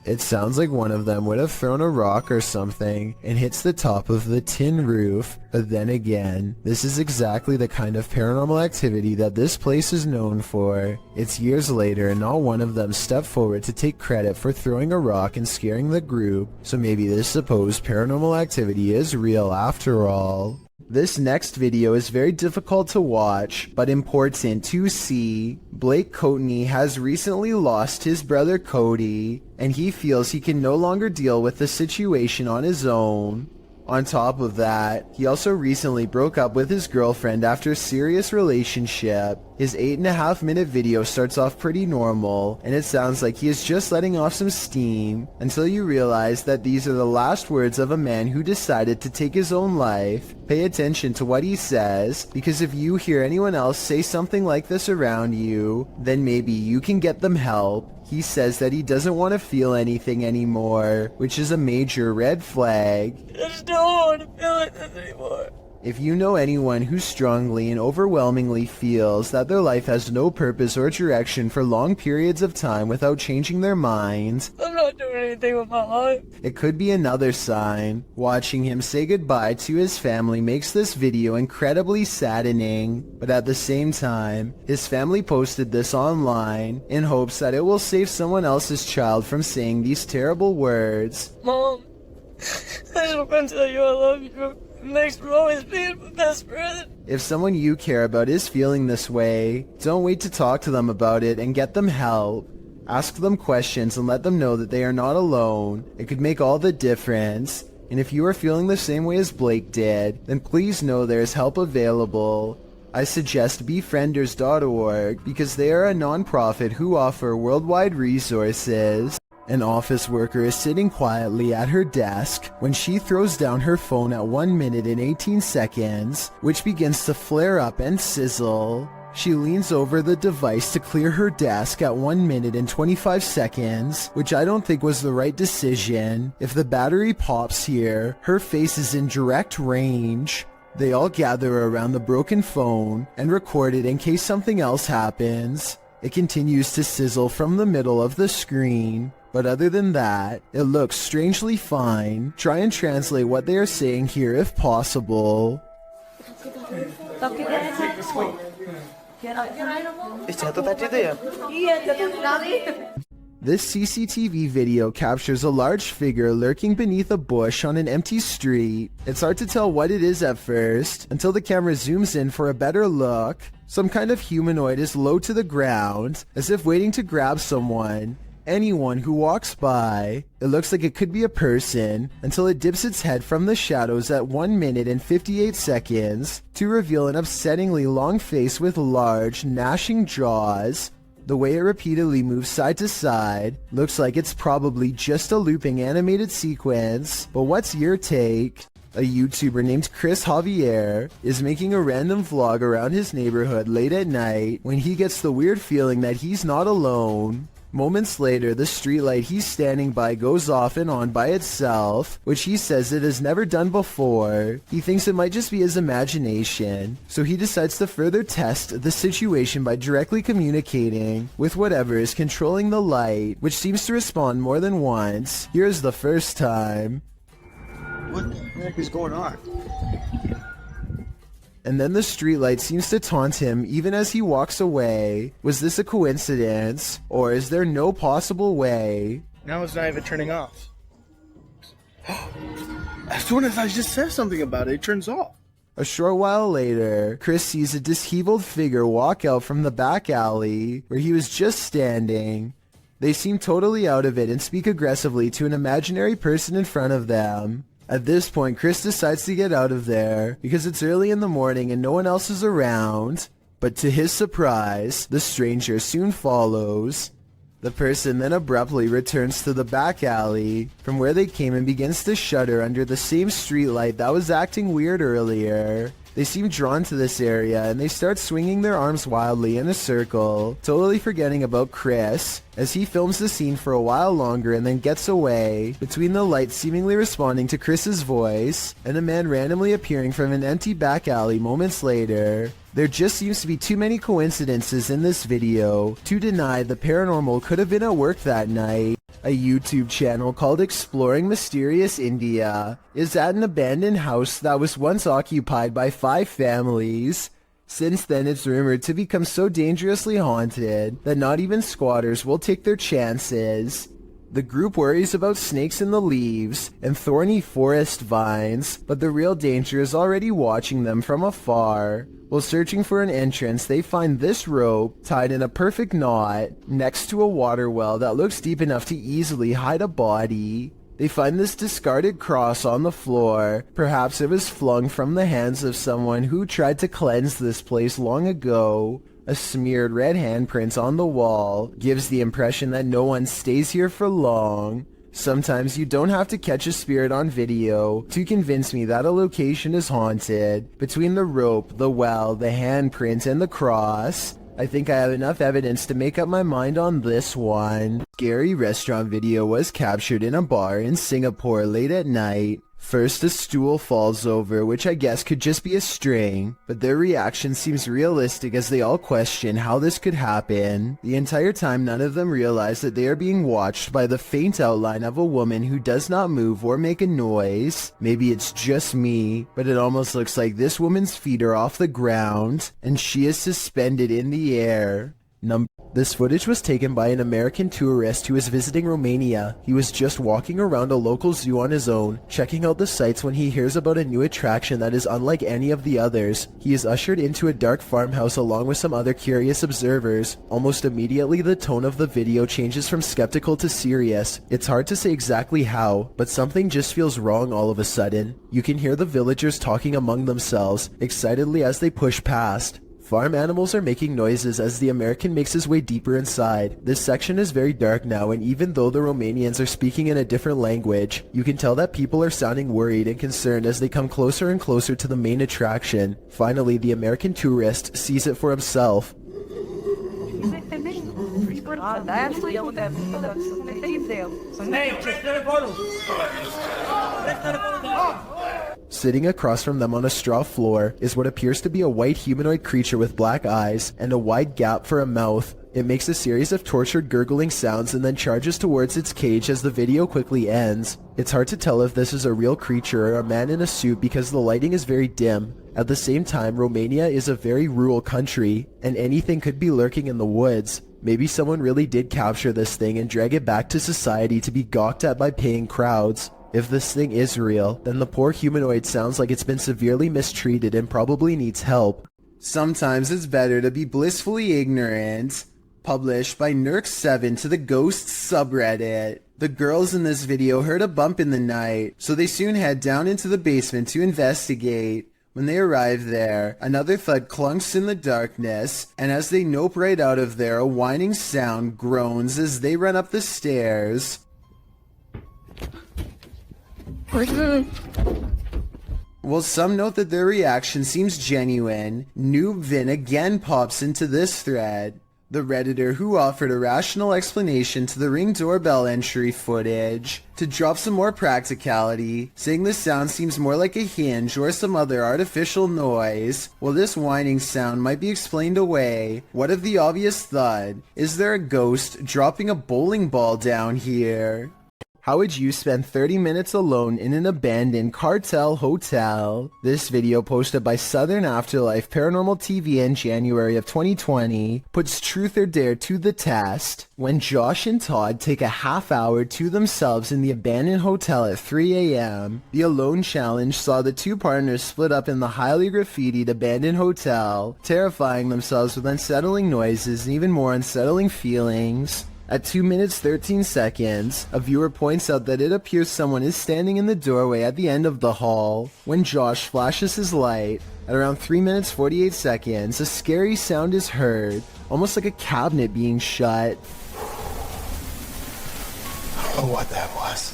It sounds like one of them would have thrown a rock or something and hits the top of the tin roof, but then again, this is exactly the kind of paranormal activity that this place is known for. It's years later and not one of them stepped forward to take credit for throwing a rock and scaring the group, so maybe this supposed paranormal activity is real after all. This next video is very difficult to watch, but important to see. Blake Courtney has recently lost his brother Cody, and he feels he can no longer deal with the situation on his own. On top of that, he also recently broke up with his girlfriend after a serious relationship. His 8.5-minute video starts off pretty normal, and it sounds like he is just letting off some steam, until you realize that these are the last words of a man who decided to take his own life. Pay attention to what he says, because if you hear anyone else say something like this around you, then maybe you can get them help. He says that he doesn't want to feel anything anymore, which is a major red flag. I just don't want to feel like this anymore. If you know anyone who strongly and overwhelmingly feels that their life has no purpose or direction for long periods of time without changing their minds, I'm not doing anything with my life. it could be another sign. Watching him say goodbye to his family makes this video incredibly saddening, but at the same time, his family posted this online in hopes that it will save someone else's child from saying these terrible words. Mom, I just want to tell you I love you. Thanks for always being my best friend. If someone you care about is feeling this way, don't wait to talk to them about it and get them help. Ask them questions and let them know that they are not alone. It could make all the difference. And if you are feeling the same way as Blake did, then please know there is help available. I suggest befrienders.org because they are a non-profit who offer worldwide resources. An office worker is sitting quietly at her desk when she throws down her phone at 1 minute and 18 seconds, which begins to flare up and sizzle. She leans over the device to clear her desk at 1 minute and 25 seconds, which I don't think was the right decision. If the battery pops here, her face is in direct range. They all gather around the broken phone and record it in case something else happens. It continues to sizzle from the middle of the screen, but other than that, it looks strangely fine. Try and translate what they are saying here if possible. This CCTV video captures a large figure lurking beneath a bush on an empty street. It's hard to tell what it is at first, until the camera zooms in for a better look. Some kind of humanoid is low to the ground, as if waiting to grab someone. Anyone who walks by. It looks like it could be a person, until it dips its head from the shadows at 1 minute and 58 seconds, to reveal an upsettingly long face with large, gnashing jaws. The way it repeatedly moves side to side looks like it's probably just a looping animated sequence, but what's your take? A YouTuber named Chris Javier is making a random vlog around his neighborhood late at night when he gets the weird feeling that he's not alone. Moments later, the streetlight he's standing by goes off and on by itself, which he says it has never done before. He thinks it might just be his imagination, so he decides to further test the situation by directly communicating with whatever is controlling the light, which seems to respond more than once. Here's the first time. What the heck is going on? And then the streetlight seems to taunt him even as he walks away. Was this a coincidence? Or is there no possible way? Now it's not even turning off. As soon as I just said something about it, it turns off. A short while later, Chris sees a disheveled figure walk out from the back alley where he was just standing. They seem totally out of it and speak aggressively to an imaginary person in front of them. At this point, Chris decides to get out of there because it's early in the morning and no one else is around. But to his surprise, the stranger soon follows. The person then abruptly returns to the back alley from where they came and begins to shudder under the same streetlight that was acting weird earlier. They seem drawn to this area and they start swinging their arms wildly in a circle, totally forgetting about Chris, as he films the scene for a while longer and then gets away, between the lights seemingly responding to Chris's voice, and a man randomly appearing from an empty back alley moments later. There just seems to be too many coincidences in this video to deny the paranormal could have been at work that night. A YouTube channel called Exploring Mysterious India is at an abandoned house that was once occupied by 5 families. Since then, it's rumored to become so dangerously haunted that not even squatters will take their chances. The group worries about snakes in the leaves and thorny forest vines, but the real danger is already watching them from afar. While searching for an entrance, they find this rope tied in a perfect knot next to a water well that looks deep enough to easily hide a body. They find this discarded cross on the floor. Perhaps it was flung from the hands of someone who tried to cleanse this place long ago. A smeared red handprint on the wall gives the impression that no one stays here for long. Sometimes you don't have to catch a spirit on video to convince me that a location is haunted. Between the rope, the well, the handprint, and the cross, I think I have enough evidence to make up my mind on this one. Scary restaurant video was captured in a bar in Singapore late at night. First, a stool falls over, which I guess could just be a string, but their reaction seems realistic as they all question how this could happen. The entire time, none of them realize that they are being watched by the faint outline of a woman who does not move or make a noise. Maybe it's just me, but it almost looks like this woman's feet are off the ground, and she is suspended in the air. This footage was taken by an American tourist who was visiting Romania. He was just walking around a local zoo on his own, checking out the sights when he hears about a new attraction that is unlike any of the others. He is ushered into a dark farmhouse along with some other curious observers. Almost immediately, the tone of the video changes from skeptical to serious. It's hard to say exactly how, but something just feels wrong all of a sudden. You can hear the villagers talking among themselves, excitedly as they push past. Farm animals are making noises as the American makes his way deeper inside. This section is very dark now, and even though the Romanians are speaking in a different language, you can tell that people are sounding worried and concerned as they come closer and closer to the main attraction. Finally, the American tourist sees it for himself. Sitting across from them on a straw floor is what appears to be a white humanoid creature with black eyes and a wide gap for a mouth. It makes a series of tortured gurgling sounds and then charges towards its cage as the video quickly ends. It's hard to tell if this is a real creature or a man in a suit because the lighting is very dim. At the same time, Romania is a very rural country, and anything could be lurking in the woods. Maybe someone really did capture this thing and drag it back to society to be gawked at by paying crowds. If this thing is real, then the poor humanoid sounds like it's been severely mistreated and probably needs help. Sometimes it's better to be blissfully ignorant. Published by Nurk7 to the Ghosts subreddit. The girls in this video heard a bump in the night, so they soon head down into the basement to investigate. When they arrive there, another thud clunks in the darkness, and as they nope right out of there, a whining sound groans as they run up the stairs. While some note that their reaction seems genuine, Noobvin again pops into this thread. The Redditor who offered a rational explanation to the Ring doorbell entry footage to drop some more practicality, saying the sound seems more like a hinge or some other artificial noise. While this whining sound might be explained away, what of the obvious thud? Is there a ghost dropping a bowling ball down here? How would you spend 30 minutes alone in an abandoned cartel hotel? This video, posted by Southern Afterlife Paranormal TV in January of 2020, puts Truth or Dare to the test when Josh and Todd take a half hour to themselves in the abandoned hotel at 3 a.m. The Alone Challenge saw the two partners split up in the highly graffitied abandoned hotel, terrifying themselves with unsettling noises and even more unsettling feelings. At 2 minutes 13 seconds, a viewer points out that it appears someone is standing in the doorway at the end of the hall. When Josh flashes his light, at around 3 minutes 48 seconds, a scary sound is heard, almost like a cabinet being shut. I don't know what that was.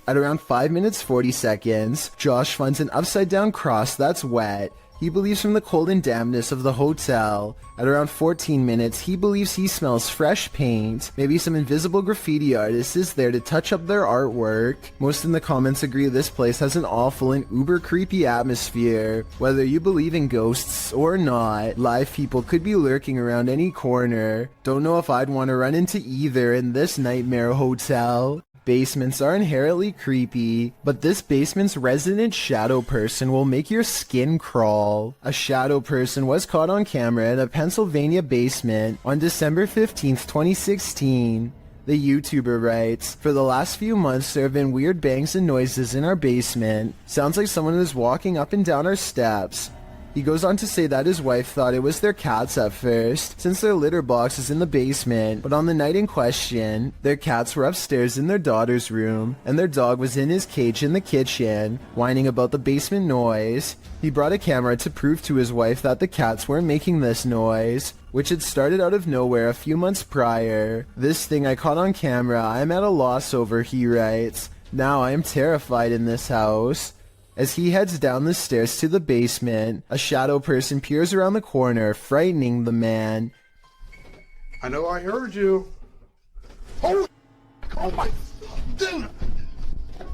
At around 5 minutes 40 seconds, Josh finds an upside down cross that's wet. He believes from the cold and dampness of the hotel. At around 14 minutes, he believes he smells fresh paint. Maybe some invisible graffiti artist is there to touch up their artwork. Most in the comments agree this place has an awful and uber creepy atmosphere. Whether you believe in ghosts or not, live people could be lurking around any corner. Don't know if I'd want to run into either in this nightmare hotel. Basements are inherently creepy, but this basement's resident shadow person will make your skin crawl. A shadow person was caught on camera in a Pennsylvania basement on December 15th, 2016. The YouTuber writes, "For the last few months there have been weird bangs and noises in our basement. Sounds like someone was walking up and down our steps." He goes on to say that his wife thought it was their cats at first, since their litter box is in the basement, but on the night in question, their cats were upstairs in their daughter's room, and their dog was in his cage in the kitchen, whining about the basement noise. He brought a camera to prove to his wife that the cats weren't making this noise, which had started out of nowhere a few months prior. "This thing I caught on camera, I am at a loss over," he writes. "Now I am terrified in this house." As he heads down the stairs to the basement, a shadow person peers around the corner, frightening the man. I know I heard you. Oh my goodness.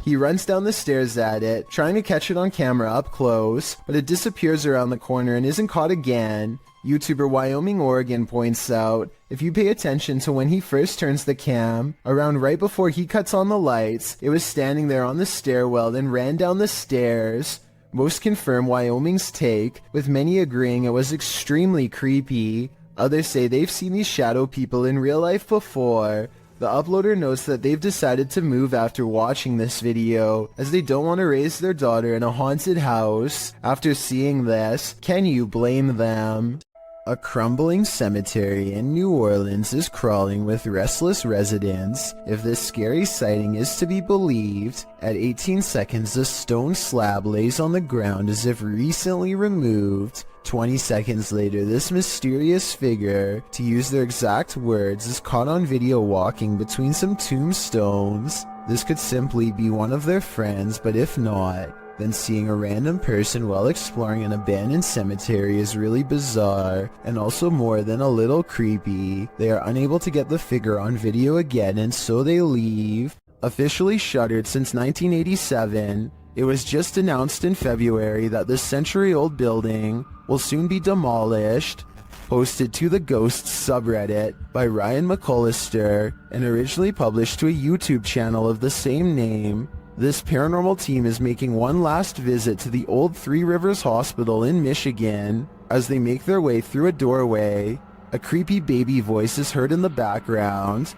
He runs down the stairs at it, trying to catch it on camera up close, but it disappears around the corner and isn't caught again. YouTuber Wyoming Oregon points out, if you pay attention to when he first turns the cam, around right before he cuts on the lights, it was standing there on the stairwell and ran down the stairs. Most confirm Wyoming's take, with many agreeing it was extremely creepy. Others say they've seen these shadow people in real life before. The uploader notes that they've decided to move after watching this video, as they don't want to raise their daughter in a haunted house. After seeing this, can you blame them? A crumbling cemetery in New Orleans is crawling with restless residents. If this scary sighting is to be believed, at 18 seconds a stone slab lays on the ground as if recently removed. 20 seconds later, this mysterious figure, to use their exact words, is caught on video walking between some tombstones. This could simply be one of their friends, but if not, then seeing a random person while exploring an abandoned cemetery is really bizarre, and also more than a little creepy. They are unable to get the figure on video again, and so they leave. Officially shuttered since 1987, it was just announced in February that this century-old building will soon be demolished. Posted to the Ghosts subreddit by Ryan McCullister and originally published to a YouTube channel of the same name. This paranormal team is making one last visit to the old Three Rivers Hospital in Michigan. As they make their way through a doorway, a creepy baby voice is heard in the background.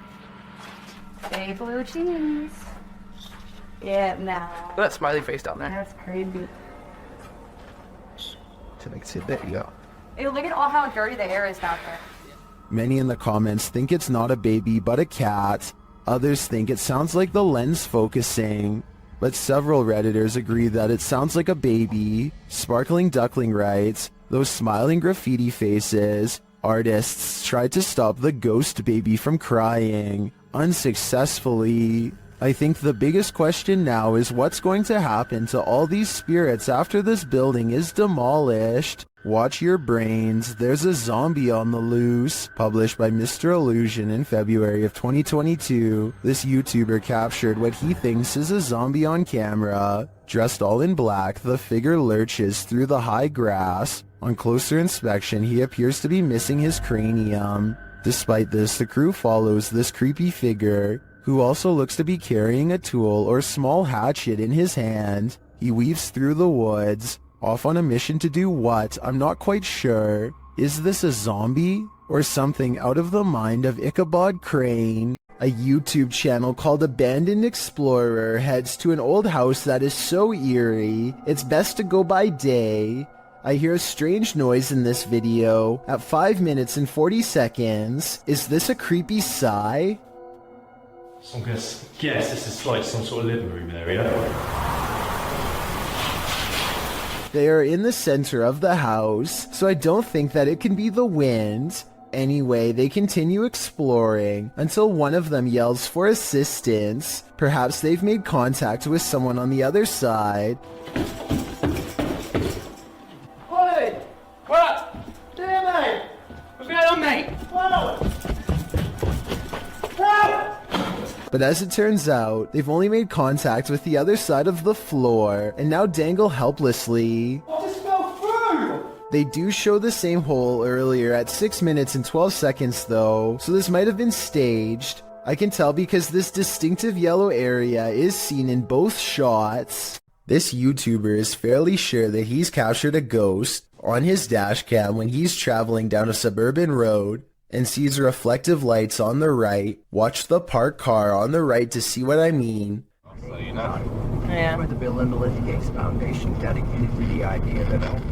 Hey, blue cheese. Yeah, nah. That smiley face down there. That's crazy. There you go. Ew, look at all how dirty the air is down there. Many in the comments think it's not a baby but a cat. Others think it sounds like the lens focusing. But several Redditors agree that it sounds like a baby. Sparkling Duckling writes, those smiling graffiti faces. Artists tried to stop the ghost baby from crying. Unsuccessfully. I think the biggest question now is what's going to happen to all these spirits after this building is demolished. Watch your brains, there's a zombie on the loose. Published by Mr. Illusion in February of 2022, this YouTuber captured what he thinks is a zombie on camera. Dressed all in black, the figure lurches through the high grass. On closer inspection, he appears to be missing his cranium. Despite this, the crew follows this creepy figure, who also looks to be carrying a tool or small hatchet in his hand. He weaves through the woods, off on a mission to do what? I'm not quite sure. Is this a zombie? Or something out of the mind of Ichabod Crane? A YouTube channel called Abandoned Explorer heads to an old house that is so eerie, it's best to go by day. I hear a strange noise in this video at 5 minutes and 40 seconds. Is this a creepy sigh? So I'm going to guess this is like some sort of living room area. They are in the center of the house, so I don't think that it can be the wind. Anyway, they continue exploring until one of them yells for assistance. Perhaps they've made contact with someone on the other side. Oi! What? Damn, mate! What's going on, mate? Whoa! Whoa! But as it turns out, they've only made contact with the other side of the floor and now dangle helplessly. I just fell through! They do show the same hole earlier at 6 minutes and 12 seconds though, so this might have been staged. I can tell because this distinctive yellow area is seen in both shots. This YouTuber is fairly sure that he's captured a ghost on his dash cam when he's traveling down a suburban road and sees reflective lights on the right. Watch the parked car on the right to see what I mean. So you know. Yeah. To build a Melissa Gates Foundation dedicated to the idea that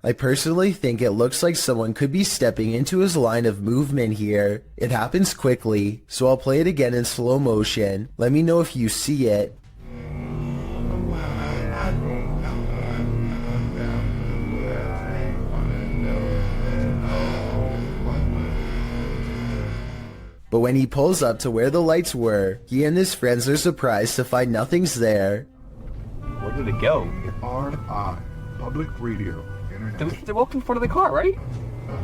I personally think it looks like someone could be stepping into his line of movement here. It happens quickly, so I'll play it again in slow motion. Let me know if you see it. But when he pulls up to where the lights were, he and his friends are surprised to find nothing's there. Where did it go? RI, Public Radio. They walked in front of the car, right?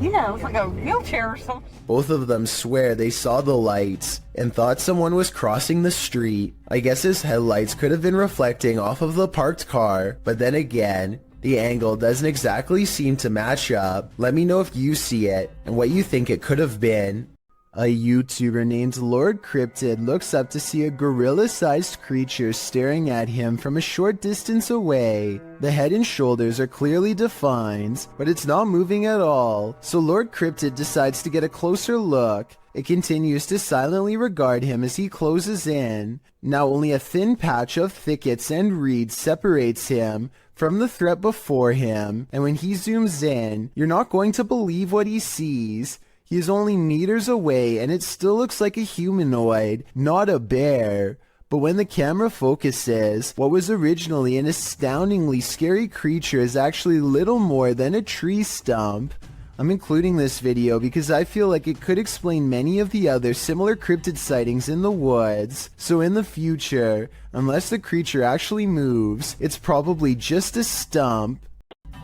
Yeah, it was like a wheelchair or something. Both of them swear they saw the lights and thought someone was crossing the street. I guess his headlights could have been reflecting off of the parked car, but then again, the angle doesn't exactly seem to match up. Let me know if you see it and what you think it could have been. A YouTuber named Lord Cryptid looks up to see a gorilla-sized creature staring at him from a short distance away. The head and shoulders are clearly defined, but it's not moving at all, so Lord Cryptid decides to get a closer look. It continues to silently regard him as he closes in. Now only a thin patch of thickets and reeds separates him from the threat before him, and when he zooms in, you're not going to believe what he sees. He is only meters away and it still looks like a humanoid, not a bear. But when the camera focuses, what was originally an astoundingly scary creature is actually little more than a tree stump. I'm including this video because I feel like it could explain many of the other similar cryptid sightings in the woods. So in the future, unless the creature actually moves, it's probably just a stump.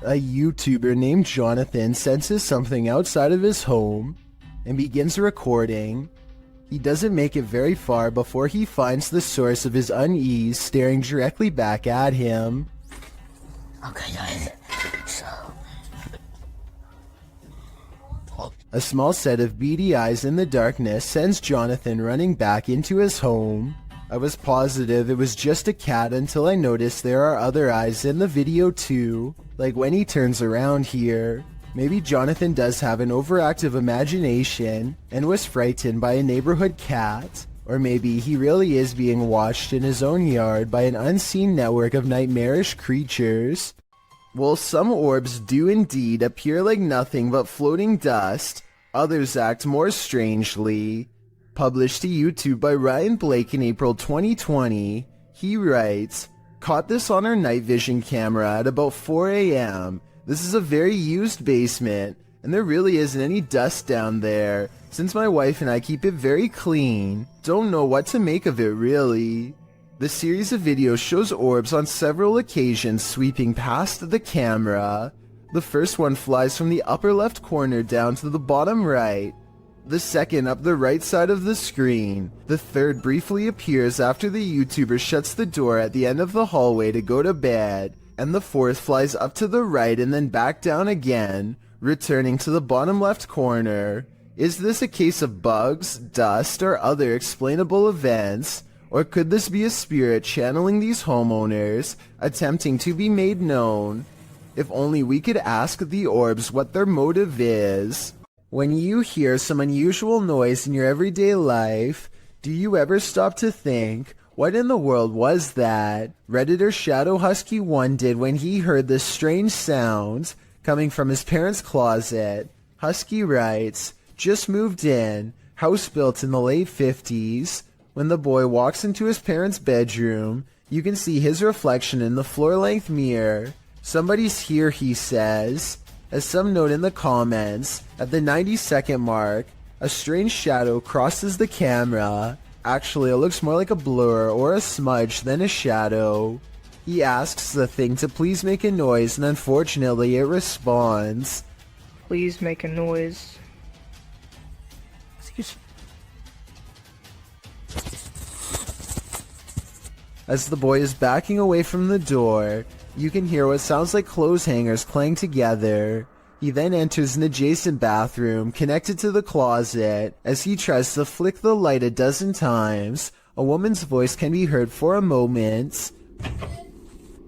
A YouTuber named Jonathan senses something outside of his home and begins recording. He doesn't make it very far before he finds the source of his unease staring directly back at him. Okay guys, so... A small set of beady eyes in the darkness sends Jonathan running back into his home. I was positive it was just a cat until I noticed there are other eyes in the video too, like when he turns around here. Maybe Jonathan does have an overactive imagination and was frightened by a neighborhood cat, or maybe he really is being watched in his own yard by an unseen network of nightmarish creatures. Well, some orbs do indeed appear like nothing but floating dust, others act more strangely. Published to YouTube by Ryan Blake in April 2020, he writes, "Caught this on our night vision camera at about 4 a.m. This is a very used basement, and there really isn't any dust down there, since my wife and I keep it very clean. Don't know what to make of it really." The series of videos shows orbs on several occasions sweeping past the camera. The first one flies from the upper left corner down to the bottom right. The second up the right side of the screen. The third briefly appears after the YouTuber shuts the door at the end of the hallway to go to bed. And the fourth flies up to the right and then back down again, returning to the bottom left corner. Is this a case of bugs, dust, or other explainable events? Or could this be a spirit channeling these homeowners, attempting to be made known? If only we could ask the orbs what their motive is. When you hear some unusual noise in your everyday life, do you ever stop to think, what in the world was that? Redditor Shadow Husky 1 did when he heard this strange sound coming from his parents' closet. Husky writes, "Just moved in, house built in the late 50s. When the boy walks into his parents' bedroom, you can see his reflection in the floor-length mirror. Somebody's here," he says. As some note in the comments, at the 90-second mark, a strange shadow crosses the camera. Actually, it looks more like a blur or a smudge than a shadow. He asks the thing to please make a noise, and unfortunately it responds. Please make a noise. As the boy is backing away from the door, you can hear what sounds like clothes hangers clang together. He then enters an adjacent bathroom connected to the closet. As he tries to flick the light a dozen times, a woman's voice can be heard for a moment.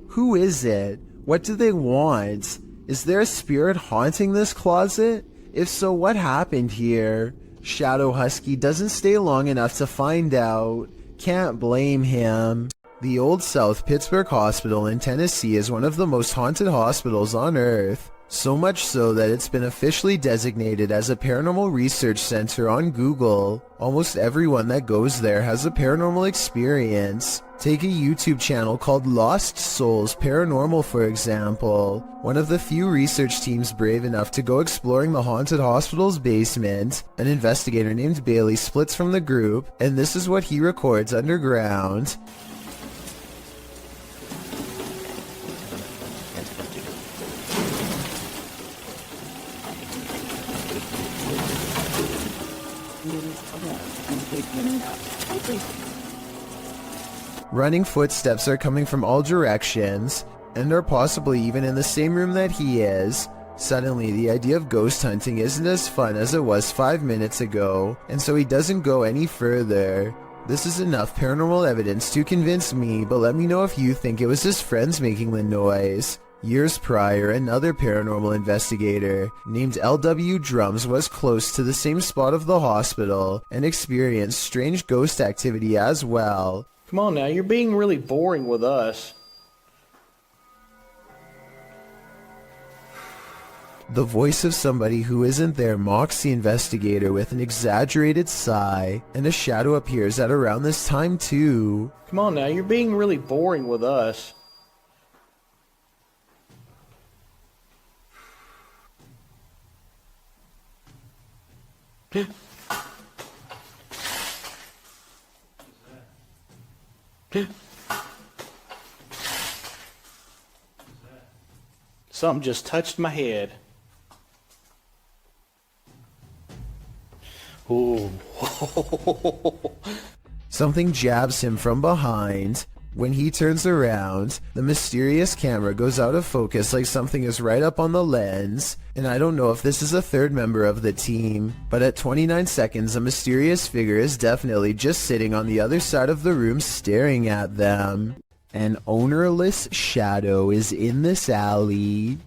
Who is it? What do they want? Is there a spirit haunting this closet? If so, what happened here? Shadow Husky doesn't stay long enough to find out. Can't blame him. The Old South Pittsburgh Hospital in Tennessee is one of the most haunted hospitals on Earth. So much so that it's been officially designated as a paranormal research center on Google. Almost everyone that goes there has a paranormal experience. Take a YouTube channel called Lost Souls Paranormal for example. One of the few research teams brave enough to go exploring the haunted hospital's basement. An investigator named Bailey splits from the group, and this is what he records underground. Running footsteps are coming from all directions, and are possibly even in the same room that he is. Suddenly, the idea of ghost hunting isn't as fun as it was 5 minutes ago, and so he doesn't go any further. This is enough paranormal evidence to convince me, but let me know if you think it was his friends making the noise. Years prior, another paranormal investigator named L.W. Drums was close to the same spot of the hospital and experienced strange ghost activity as well. Come on now, you're being really boring with us. The voice of somebody who isn't there mocks the investigator with an exaggerated sigh, and a shadow appears at around this time too. Come on now, you're being really boring with us. Something just touched my head. Ooh. Something jabs him from behind. When he turns around, the mysterious camera goes out of focus like something is right up on the lens, and I don't know if this is a third member of the team, but at 29 seconds a mysterious figure is definitely just sitting on the other side of the room staring at them. An ownerless shadow is in this alley.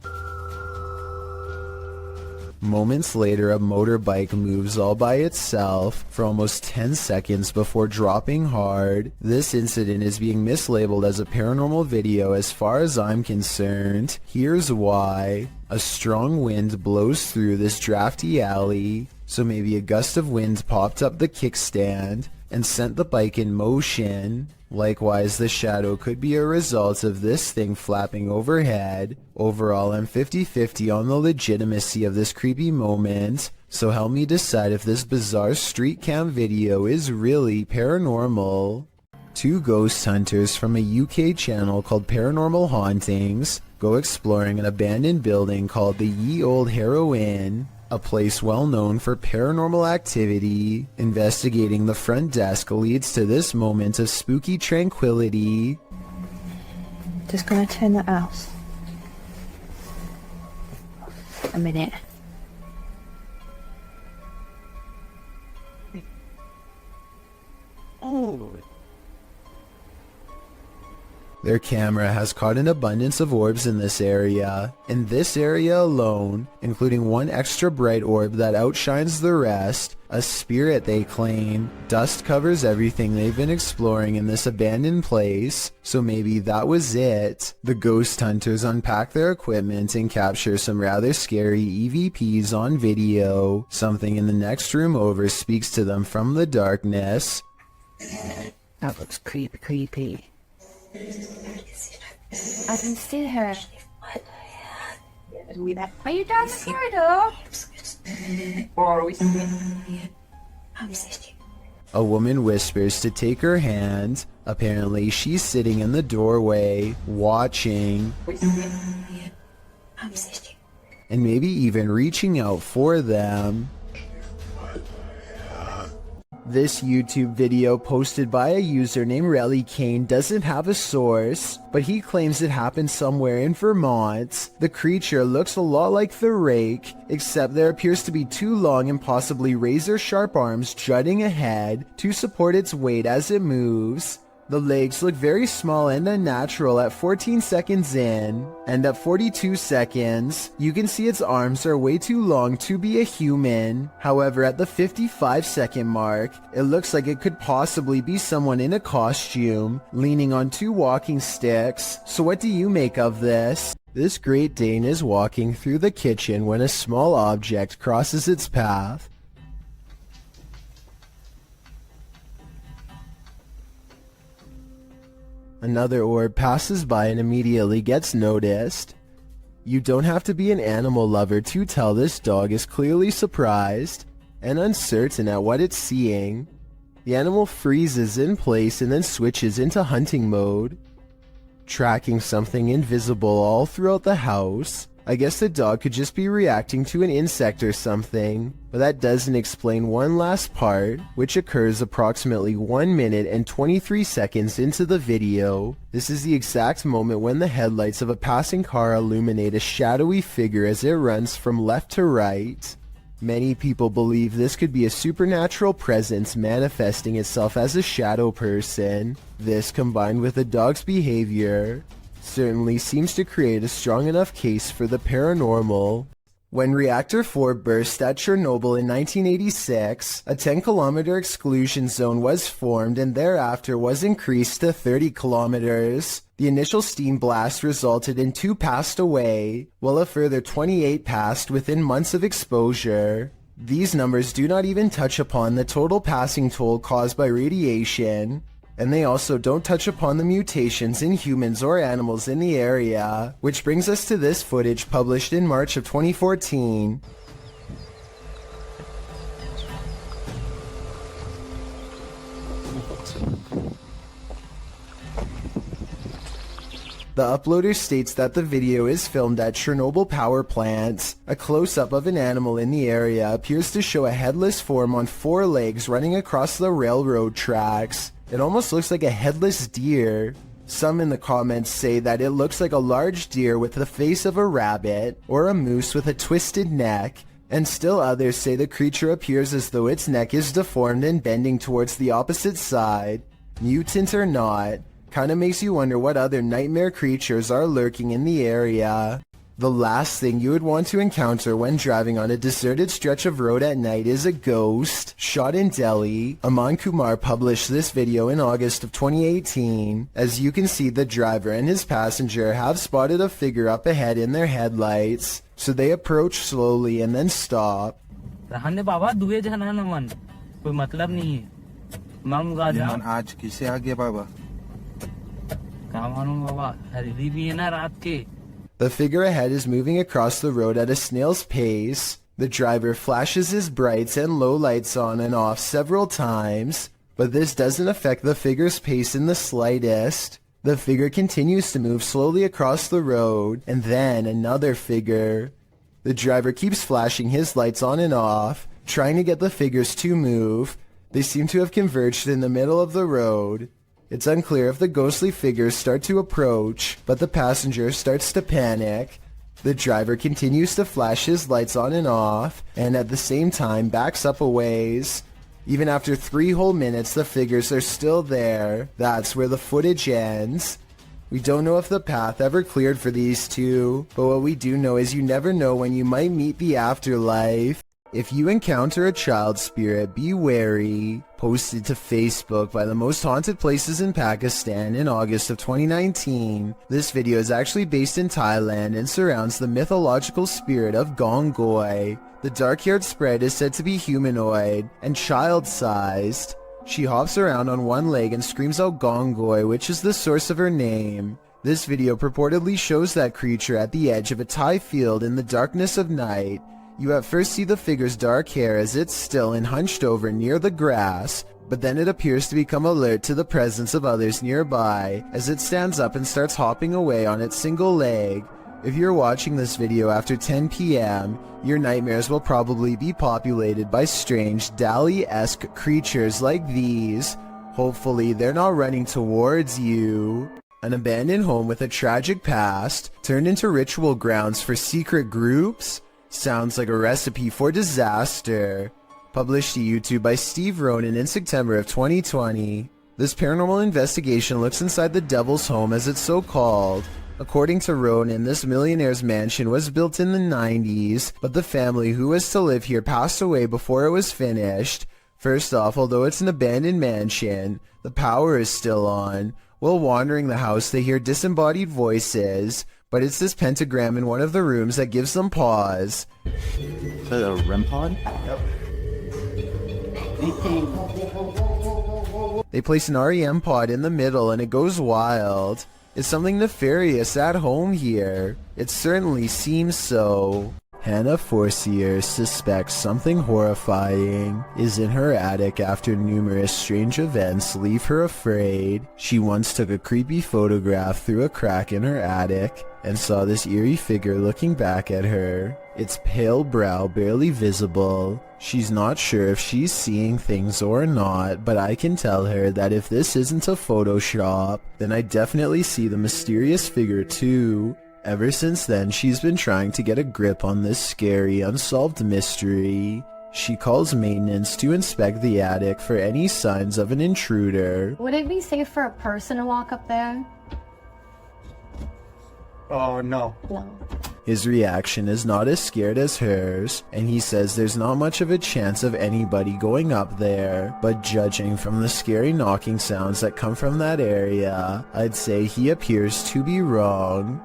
Moments later, a motorbike moves all by itself for almost 10 seconds before dropping hard. This incident is being mislabeled as a paranormal video as far as I'm concerned. Here's why. A strong wind blows through this drafty alley, so maybe a gust of wind popped up the kickstand and sent the bike in motion. Likewise, the shadow could be a result of this thing flapping overhead. Overall, I'm 50-50 on the legitimacy of this creepy moment, so help me decide if this bizarre street cam video is really paranormal. Two ghost hunters from a UK channel called Paranormal Hauntings go exploring an abandoned building called the Ye Old Harrow Inn, a place well known for paranormal activity. Investigating the front desk leads to this moment of spooky tranquility. Just gonna turn that off. A minute. Oh. Their camera has caught an abundance of orbs in this area. In this area alone, including one extra bright orb that outshines the rest, a spirit they claim. Dust covers everything they've been exploring in this abandoned place, so maybe that was it. The ghost hunters unpack their equipment and capture some rather scary EVPs on video. Something in the next room over speaks to them from the darkness. That looks creepy. I can see her. Are you down the corridor? Or are we? A woman whispers to take her hand. Apparently, she's sitting in the doorway, watching, and maybe even reaching out for them. This YouTube video posted by a user named Relly Kane doesn't have a source, but he claims it happened somewhere in Vermont. The creature looks a lot like the Rake, except there appears to be two long and possibly razor-sharp arms jutting ahead to support its weight as it moves. The legs look very small and unnatural at 14 seconds in, and at 42 seconds, you can see its arms are way too long to be a human. However, at the 55-second mark, it looks like it could possibly be someone in a costume, leaning on two walking sticks. So what do you make of this? This Great Dane is walking through the kitchen when a small object crosses its path. Another orb passes by and immediately gets noticed. You don't have to be an animal lover to tell this dog is clearly surprised and uncertain at what it's seeing. The animal freezes in place and then switches into hunting mode, tracking something invisible all throughout the house. I guess the dog could just be reacting to an insect or something, but that doesn't explain one last part, which occurs approximately 1 minute and 23 seconds into the video. This is the exact moment when the headlights of a passing car illuminate a shadowy figure as it runs from left to right. Many people believe this could be a supernatural presence manifesting itself as a shadow person. This, combined with the dog's behavior, certainly seems to create a strong enough case for the paranormal. When Reactor 4 burst at Chernobyl in 1986, a 10-kilometer exclusion zone was formed and thereafter was increased to 30 kilometers. The initial steam blast resulted in 2 passed away, while a further 28 passed within months of exposure. These numbers do not even touch upon the total passing toll caused by radiation, and they also don't touch upon the mutations in humans or animals in the area, which brings us to this footage published in March of 2014. The uploader states that the video is filmed at Chernobyl power plant. A close-up of an animal in the area appears to show a headless form on 4 legs running across the railroad tracks. It almost looks like a headless deer. Some in the comments say that it looks like a large deer with the face of a rabbit, or a moose with a twisted neck, and still others say the creature appears as though its neck is deformed and bending towards the opposite side. Mutant or not, kinda makes you wonder what other nightmare creatures are lurking in the area. The last thing you would want to encounter when driving on a deserted stretch of road at night is a ghost. Shot in Delhi, Aman Kumar published this video in August of 2018. As you can see, the driver and his passenger have spotted a figure up ahead in their headlights, so they approach slowly and then stop. आज किसे आगे बाबा The figure ahead is moving across the road at a snail's pace. The driver flashes his brights and low lights on and off several times, but this doesn't affect the figure's pace in the slightest. The figure continues to move slowly across the road, and then another figure. The driver keeps flashing his lights on and off, trying to get the figures to move. They seem to have converged in the middle of the road. It's unclear if the ghostly figures start to approach, but the passenger starts to panic. The driver continues to flash his lights on and off, and at the same time backs up a ways. Even after 3 whole minutes, the figures are still there. That's where the footage ends. We don't know if the path ever cleared for these two, but what we do know is you never know when you might meet the afterlife. If you encounter a child spirit, be wary. Posted to Facebook by the most haunted places in Pakistan in August of 2019. This video is actually based in Thailand and surrounds the mythological spirit of Gongoi. The dark-haired sprite is said to be humanoid and child-sized. She hops around on one leg and screams out Gongoi, which is the source of her name. This video purportedly shows that creature at the edge of a Thai field in the darkness of night. You at first see the figure's dark hair as it's still and hunched over near the grass, but then it appears to become alert to the presence of others nearby as it stands up and starts hopping away on its single leg. If you're watching this video after 10 p.m., your nightmares will probably be populated by strange Dali-esque creatures like these. Hopefully they're not running towards you. An abandoned home with a tragic past turned into ritual grounds for secret groups? Sounds like a recipe for disaster. Published to YouTube by Steve Ronan in September of 2020. This paranormal investigation looks inside the Devil's Home, as it's so called. According to Ronan, this millionaire's mansion was built in the 90s, but the family who was to live here passed away before it was finished. First off, although it's an abandoned mansion, the power is still on. While wandering the house, they hear disembodied voices, but it's this pentagram in one of the rooms that gives them pause. Is that a REM pod? Yep. They place an REM pod in the middle and it goes wild. Is something nefarious at home here? It certainly seems so. Hannah Forcier suspects something horrifying is in her attic after numerous strange events leave her afraid. She once took a creepy photograph through a crack in her attic and saw this eerie figure looking back at her. Its pale brow barely visible. She's not sure if she's seeing things or not, but I can tell her that if this isn't a Photoshop, then I definitely see the mysterious figure too. Ever since then, she's been trying to get a grip on this scary, unsolved mystery. She calls maintenance to inspect the attic for any signs of an intruder. Would it be safe for a person to walk up there? Oh, no. No. His reaction is not as scared as hers, and he says there's not much of a chance of anybody going up there, but judging from the scary knocking sounds that come from that area, I'd say he appears to be wrong.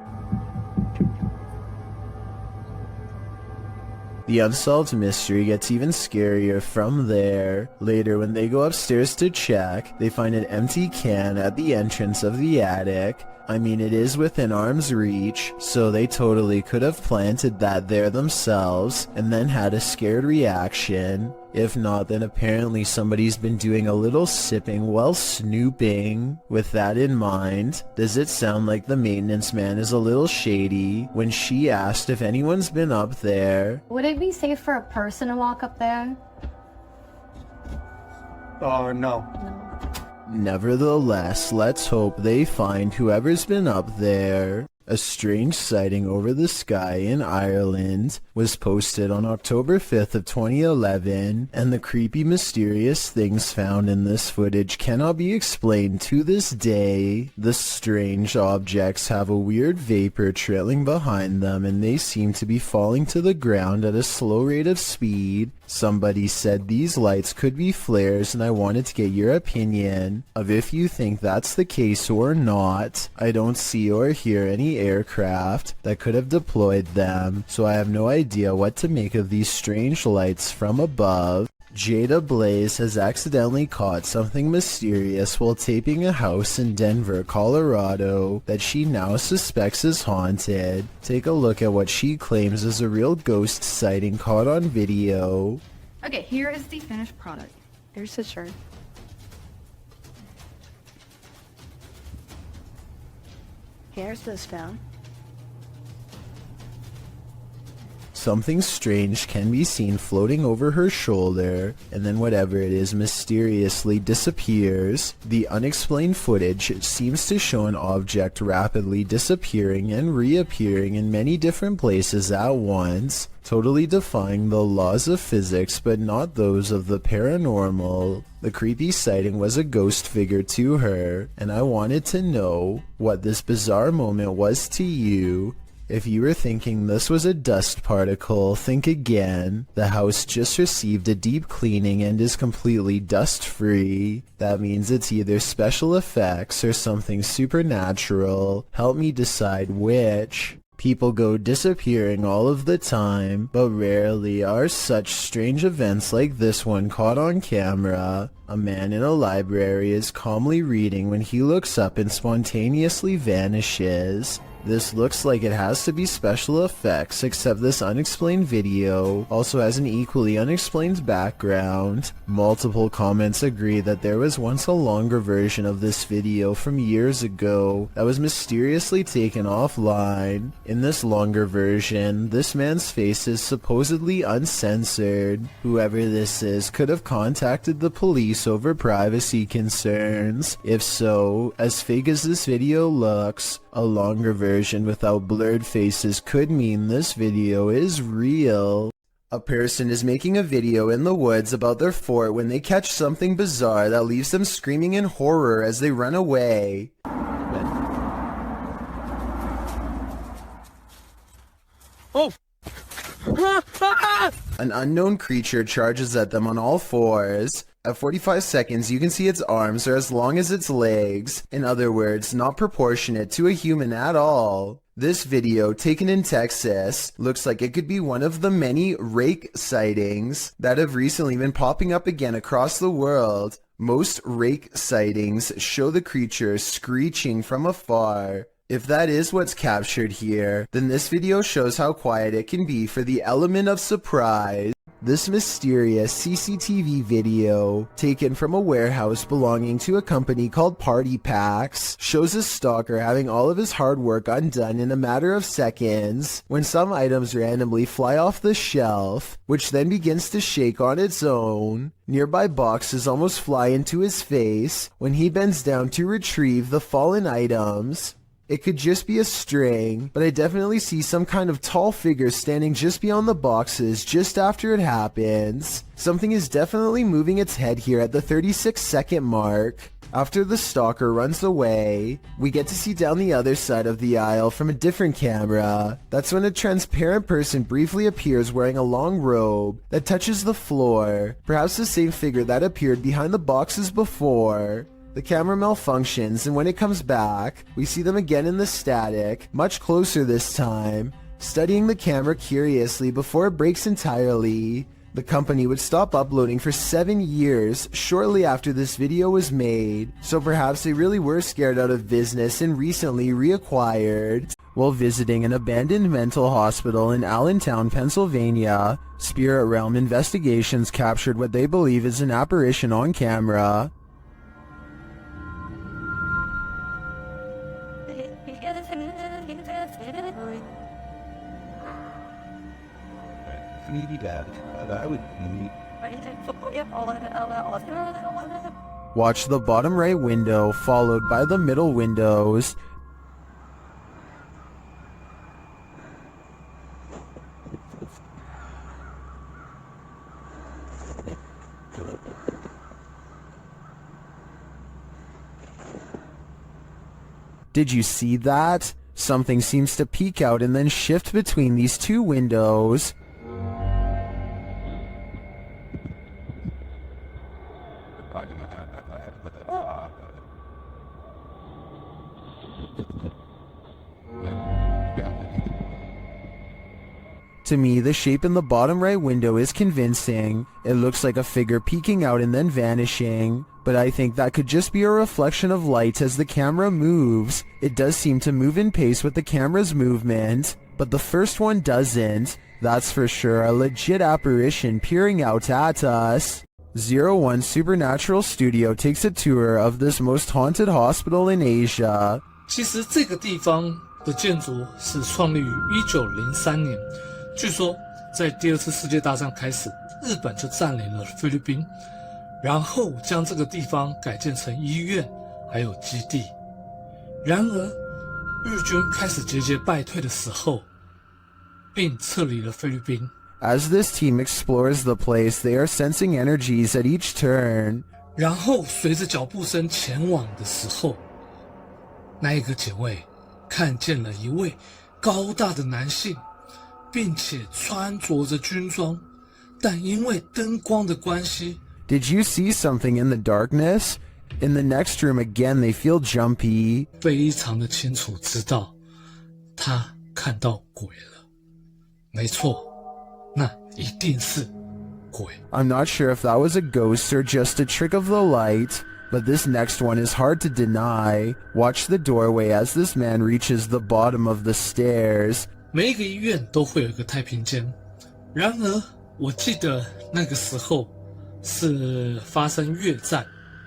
The unsolved mystery gets even scarier from there. Later, when they go upstairs to check, they find an empty can at the entrance of the attic. I mean, it is within arm's reach, so they totally could have planted that there themselves and then had a scared reaction. If not, then apparently somebody's been doing a little sipping while snooping. With that in mind, does it sound like the maintenance man is a little shady when she asked if anyone's been up there? Would it be safe for a person to walk up there? Oh, no. Nevertheless, let's hope they find whoever's been up there. A strange sighting over the sky in Ireland was posted on October 5th of 2011, and the creepy, mysterious things found in this footage cannot be explained to this day. The strange objects have a weird vapor trailing behind them, and they seem to be falling to the ground at a slow rate of speed. Somebody said these lights could be flares, and I wanted to get your opinion of if you think that's the case or not. I don't see or hear any aircraft that could have deployed them, so I have no idea what to make of these strange lights from above. Jada Blaze has accidentally caught something mysterious while taping a house in Denver, Colorado that she now suspects is haunted. Take a look at what she claims is a real ghost sighting caught on video. Okay, here is the finished product. Here's the shirt. Here's this phone. Something strange can be seen floating over her shoulder, and then whatever it is mysteriously disappears. The unexplained footage seems to show an object rapidly disappearing and reappearing in many different places at once, totally defying the laws of physics but not those of the paranormal. The creepy sighting was a ghost figure to her, and I wanted to know what this bizarre moment was to you. If you were thinking this was a dust particle, think again. The house just received a deep cleaning and is completely dust-free. That means it's either special effects or something supernatural. Help me decide which. People go disappearing all of the time, but rarely are such strange events like this one caught on camera. A man in a library is calmly reading when he looks up and spontaneously vanishes. This looks like it has to be special effects, except this unexplained video also has an equally unexplained background. Multiple comments agree that there was once a longer version of this video from years ago that was mysteriously taken offline. In this longer version, this man's face is supposedly uncensored. Whoever this is could have contacted the police over privacy concerns. If so, as fake as this video looks, a longer version without blurred faces could mean this video is real. A person is making a video in the woods about their fort when they catch something bizarre that leaves them screaming in horror as they run away. Oh! An unknown creature charges at them on all fours. At 45 seconds, you can see its arms are as long as its legs. In other words, not proportionate to a human at all. This video, taken in Texas, looks like it could be one of the many rake sightings that have recently been popping up again across the world. Most rake sightings show the creature screeching from afar. If that is what's captured here, then this video shows how quiet it can be for the element of surprise. This mysterious CCTV video, taken from a warehouse belonging to a company called Party Packs, shows a stalker having all of his hard work undone in a matter of seconds when some items randomly fly off the shelf, which then begins to shake on its own. Nearby boxes almost fly into his face when he bends down to retrieve the fallen items. It could just be a string, but I definitely see some kind of tall figure standing just beyond the boxes just after it happens. Something is definitely moving its head here at the 36-second mark. After the stalker runs away, we get to see down the other side of the aisle from a different camera. That's when a transparent person briefly appears wearing a long robe that touches the floor, perhaps the same figure that appeared behind the boxes before. The camera malfunctions, and when it comes back, we see them again in the static, much closer this time, studying the camera curiously before it breaks entirely. The company would stop uploading for 7 years shortly after this video was made, so perhaps they really were scared out of business and recently reacquired. While visiting an abandoned mental hospital in Allentown, Pennsylvania, Spirit Realm Investigations captured what they believe is an apparition on camera. Watch the bottom right window followed by the middle windows. Did you see that? Something seems to peek out and then shift between these two windows. To me, the shape in the bottom right window is convincing. It looks like a figure peeking out and then vanishing, but I think that could just be a reflection of light as the camera moves. It does seem to move in pace with the camera's movement, but the first one doesn't. That's for sure a legit apparition peering out at us. 01 Supernatural Studio takes a tour of this most haunted hospital in Asia. 其实这个地方的建筑是创立于1903年。据说，在第二次世界大战开始，日本就占领了菲律宾，然后将这个地方改建成医院，还有基地。然而，日军开始节节败退的时候，并撤离了菲律宾。As this team explores the place, they are sensing energies at each turn. 然后，随着脚步声前往的时候，那一个警卫看见了一位高大的男性。并且穿着着军装，但因为灯光的关系 Did you see something in the darkness? In the next room again, they feel jumpy. 非常的清楚知道他看到鬼了。没错，那一定是鬼。I'm not sure if that was a ghost or just a trick of the light, but this next one is hard to deny. Watch the doorway as this man reaches the bottom of the stairs. 每一个医院都会有一个太平间，然而我记得那个时候是发生越战，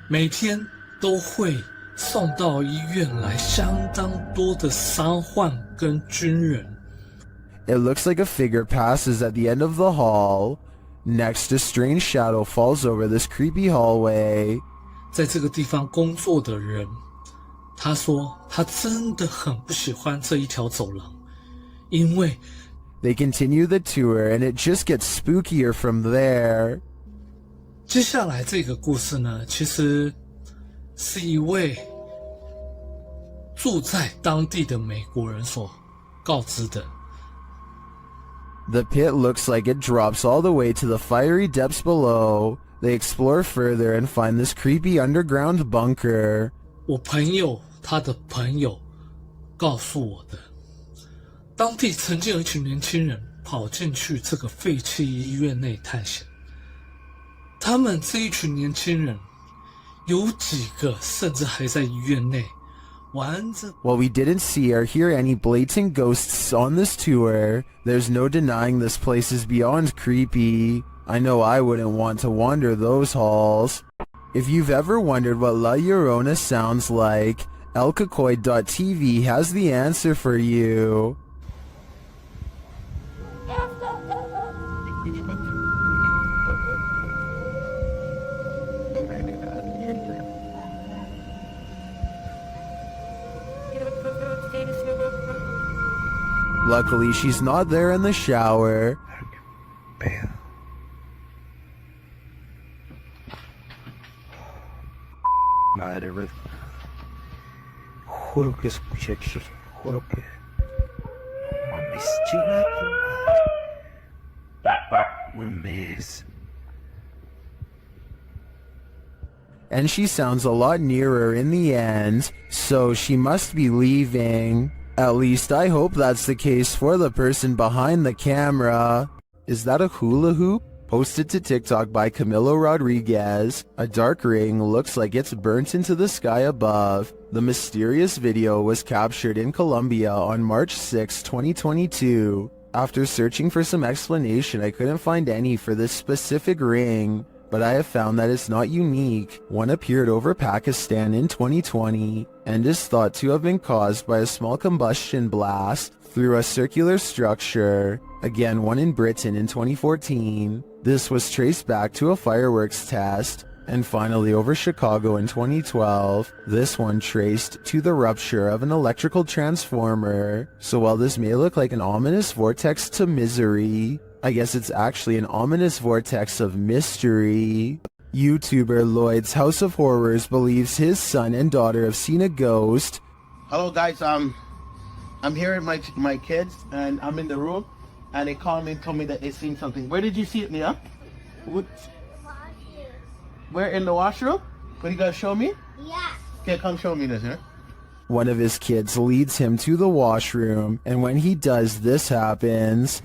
每天都会送到医院来相当多的伤患跟军人。It looks like a figure passes at the end of the hall. Next, a strange shadow falls over this creepy hallway. 在这个地方工作的人，他说他真的很不喜欢这一条走廊。因为 They continue the tour and it just gets spookier from there. 接下来这个故事呢，其实是一位住在当地的美国人所告知的。The pit looks like it drops all the way to the fiery depths below. They explore further and find this creepy underground bunker. 我朋友他的朋友告诉我的。当地曾经有一群年轻人跑进去这个废弃医院内探险，他们这一群年轻人有几个甚至还在医院内 While we didn't see or hear any blatant ghosts on this tour, there's no denying this place is beyond creepy. I know I wouldn't want to wander those halls. If you've ever wondered what La Llorona sounds like, elcacoid.tv has the answer for you. Luckily, she's not there in the shower. Madre, juro que escuché eso, juro que un mes. And she sounds a lot nearer in the end, so she must be leaving. At least I hope that's the case for the person behind the camera. Is that a hula hoop? Posted to TikTok by Camilo Rodriguez. A dark ring looks like it's burnt into the sky above. The mysterious video was captured in Colombia on March 6, 2022. After searching for some explanation, I couldn't find any for this specific ring, but I have found that it's not unique. One appeared over Pakistan in 2020 and is thought to have been caused by a small combustion blast through a circular structure. Again, one in Britain in 2014. This was traced back to a fireworks test. And finally over Chicago in 2012, this one traced to the rupture of an electrical transformer. So while this may look like an ominous vortex to misery, I guess it's actually an ominous vortex of mystery. YouTuber Lloyd's House of Horrors believes his son and daughter have seen a ghost. Hello guys, I'm here with my kids and I'm in the room and they called me and told me that they seen something. Where did you see it, Nia? Where, in the washroom? What, you gonna show me? Yeah. Okay, come show me this, huh? One of his kids leads him to the washroom, and when he does, this happens.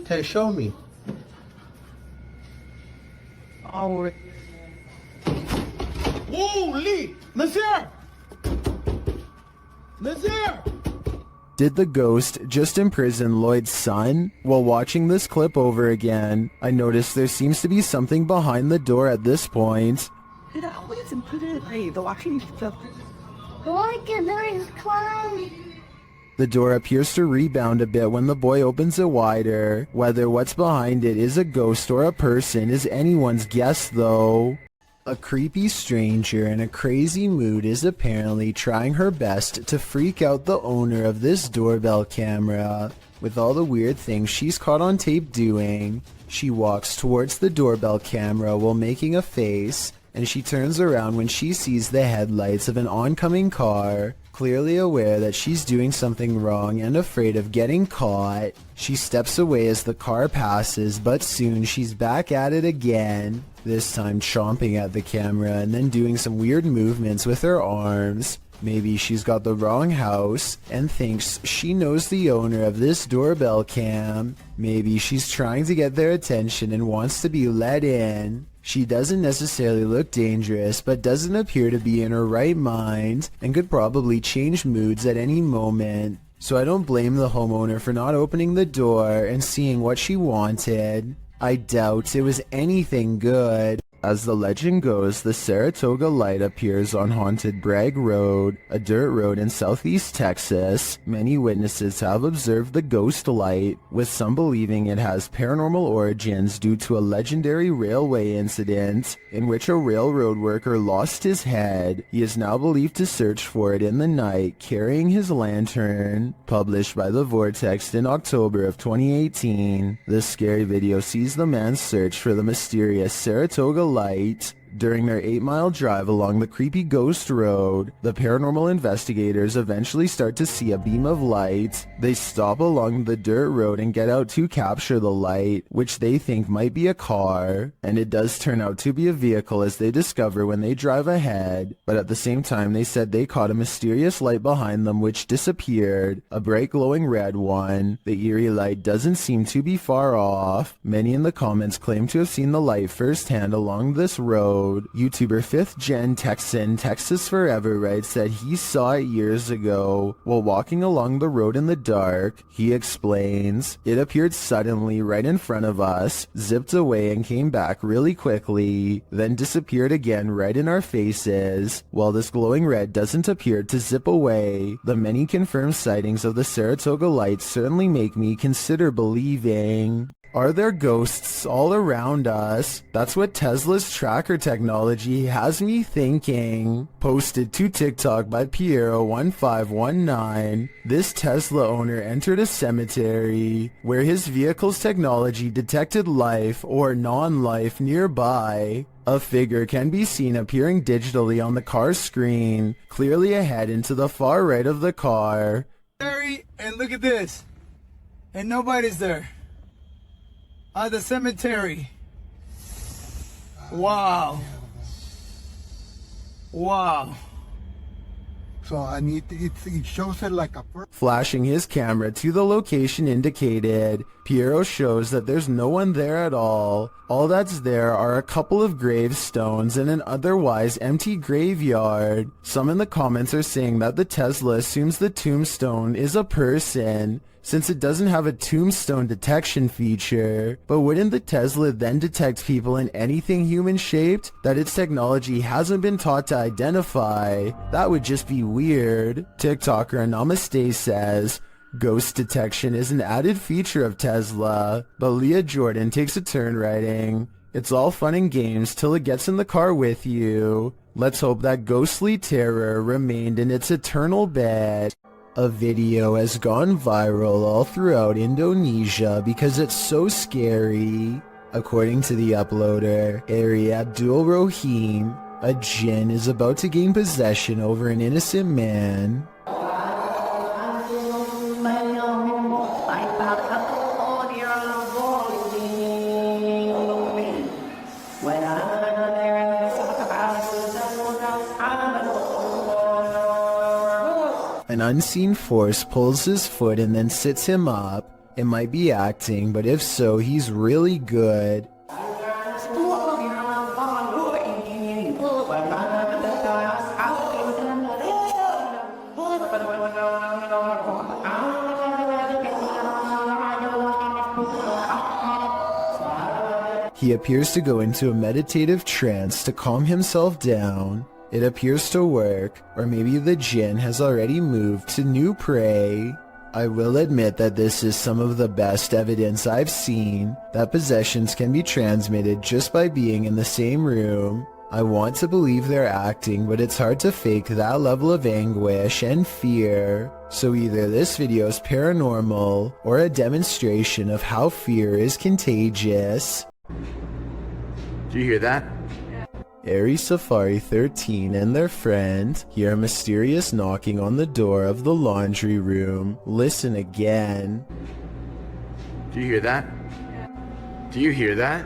Okay, show me. Oh, holy! Nazir! Nazir! Did the ghost just imprison Lloyd's son? While watching this clip over again, I noticed there seems to be something behind the door at this point. The door appears to rebound a bit when the boy opens it wider. Whether what's behind it is a ghost or a person is anyone's guess though. A creepy stranger in a crazy mood is apparently trying her best to freak out the owner of this doorbell camera. With all the weird things she's caught on tape doing, she walks towards the doorbell camera while making a face, and she turns around when she sees the headlights of an oncoming car. Clearly aware that she's doing something wrong and afraid of getting caught, she steps away as the car passes, but soon she's back at it again, this time chomping at the camera and then doing some weird movements with her arms. Maybe she's got the wrong house and thinks she knows the owner of this doorbell cam. Maybe she's trying to get their attention and wants to be let in. She doesn't necessarily look dangerous, but doesn't appear to be in her right mind and could probably change moods at any moment. So I don't blame the homeowner for not opening the door and seeing what she wanted. I doubt it was anything good. As the legend goes, the Saratoga light appears on Haunted Bragg Road, a dirt road in southeast Texas. Many witnesses have observed the ghost light, with some believing it has paranormal origins due to a legendary railway incident in which a railroad worker lost his head. He is now believed to search for it in the night, carrying his lantern. Published by The Vortex in October of 2018, this scary video sees the man's search for the mysterious Saratoga light. During their 8-mile drive along the creepy ghost road, the paranormal investigators eventually start to see a beam of light. They stop along the dirt road and get out to capture the light, which they think might be a car, and it does turn out to be a vehicle as they discover when they drive ahead. But at the same time, they said they caught a mysterious light behind them which disappeared, a bright glowing red one. The eerie light doesn't seem to be far off. Many in the comments claim to have seen the light firsthand along this road. upload. YouTuber 5th Gen Texan Texas Forever writes that he saw it years ago while walking along the road in the dark. He explains, "It appeared suddenly right in front of us, zipped away and came back really quickly, then disappeared again right in our faces. While this glowing red doesn't appear to zip away, the many confirmed sightings of the Saratoga Lights certainly make me consider believing. Are there ghosts all around us? That's what Tesla's tracker technology has me thinking." Posted to TikTok by Piero1519. This Tesla owner entered a cemetery where his vehicle's technology detected life or non-life nearby. A figure can be seen appearing digitally on the car's screen, clearly ahead into the far right of the car. And look at this. And nobody's there. The cemetery. Wow. Wow. So it shows it like a Flashing his camera to the location indicated, Piero shows that there's no one there at all. All that's there are a couple of gravestones and an otherwise empty graveyard. Some in the comments are saying that the Tesla assumes the tombstone is a person, since it doesn't have a tombstone detection feature. But wouldn't the Tesla then detect people in anything human-shaped that its technology hasn't been taught to identify? That would just be weird. TikToker Namaste says, "Ghost detection is an added feature of Tesla," but Leah Jordan takes a turn writing, "It's all fun and games till it gets in the car with you. Let's hope that ghostly terror remained in its eternal bed." A video has gone viral all throughout Indonesia because it's so scary. According to the uploader, Ari Abdul Rohim, a jinn is about to gain possession over an innocent man. An unseen force pulls his foot and then sits him up. It might be acting, but if so, he's really good. He appears to go into a meditative trance to calm himself down. It appears to work, or maybe the jinn has already moved to new prey. I will admit that this is some of the best evidence I've seen that possessions can be transmitted just by being in the same room. I want to believe they're acting, but it's hard to fake that level of anguish and fear. So either this video is paranormal or a demonstration of how fear is contagious. Do you hear that? Aries Safari 13 and their friend hear a mysterious knocking on the door of the laundry room. Listen again. Do you hear that? Do you hear that?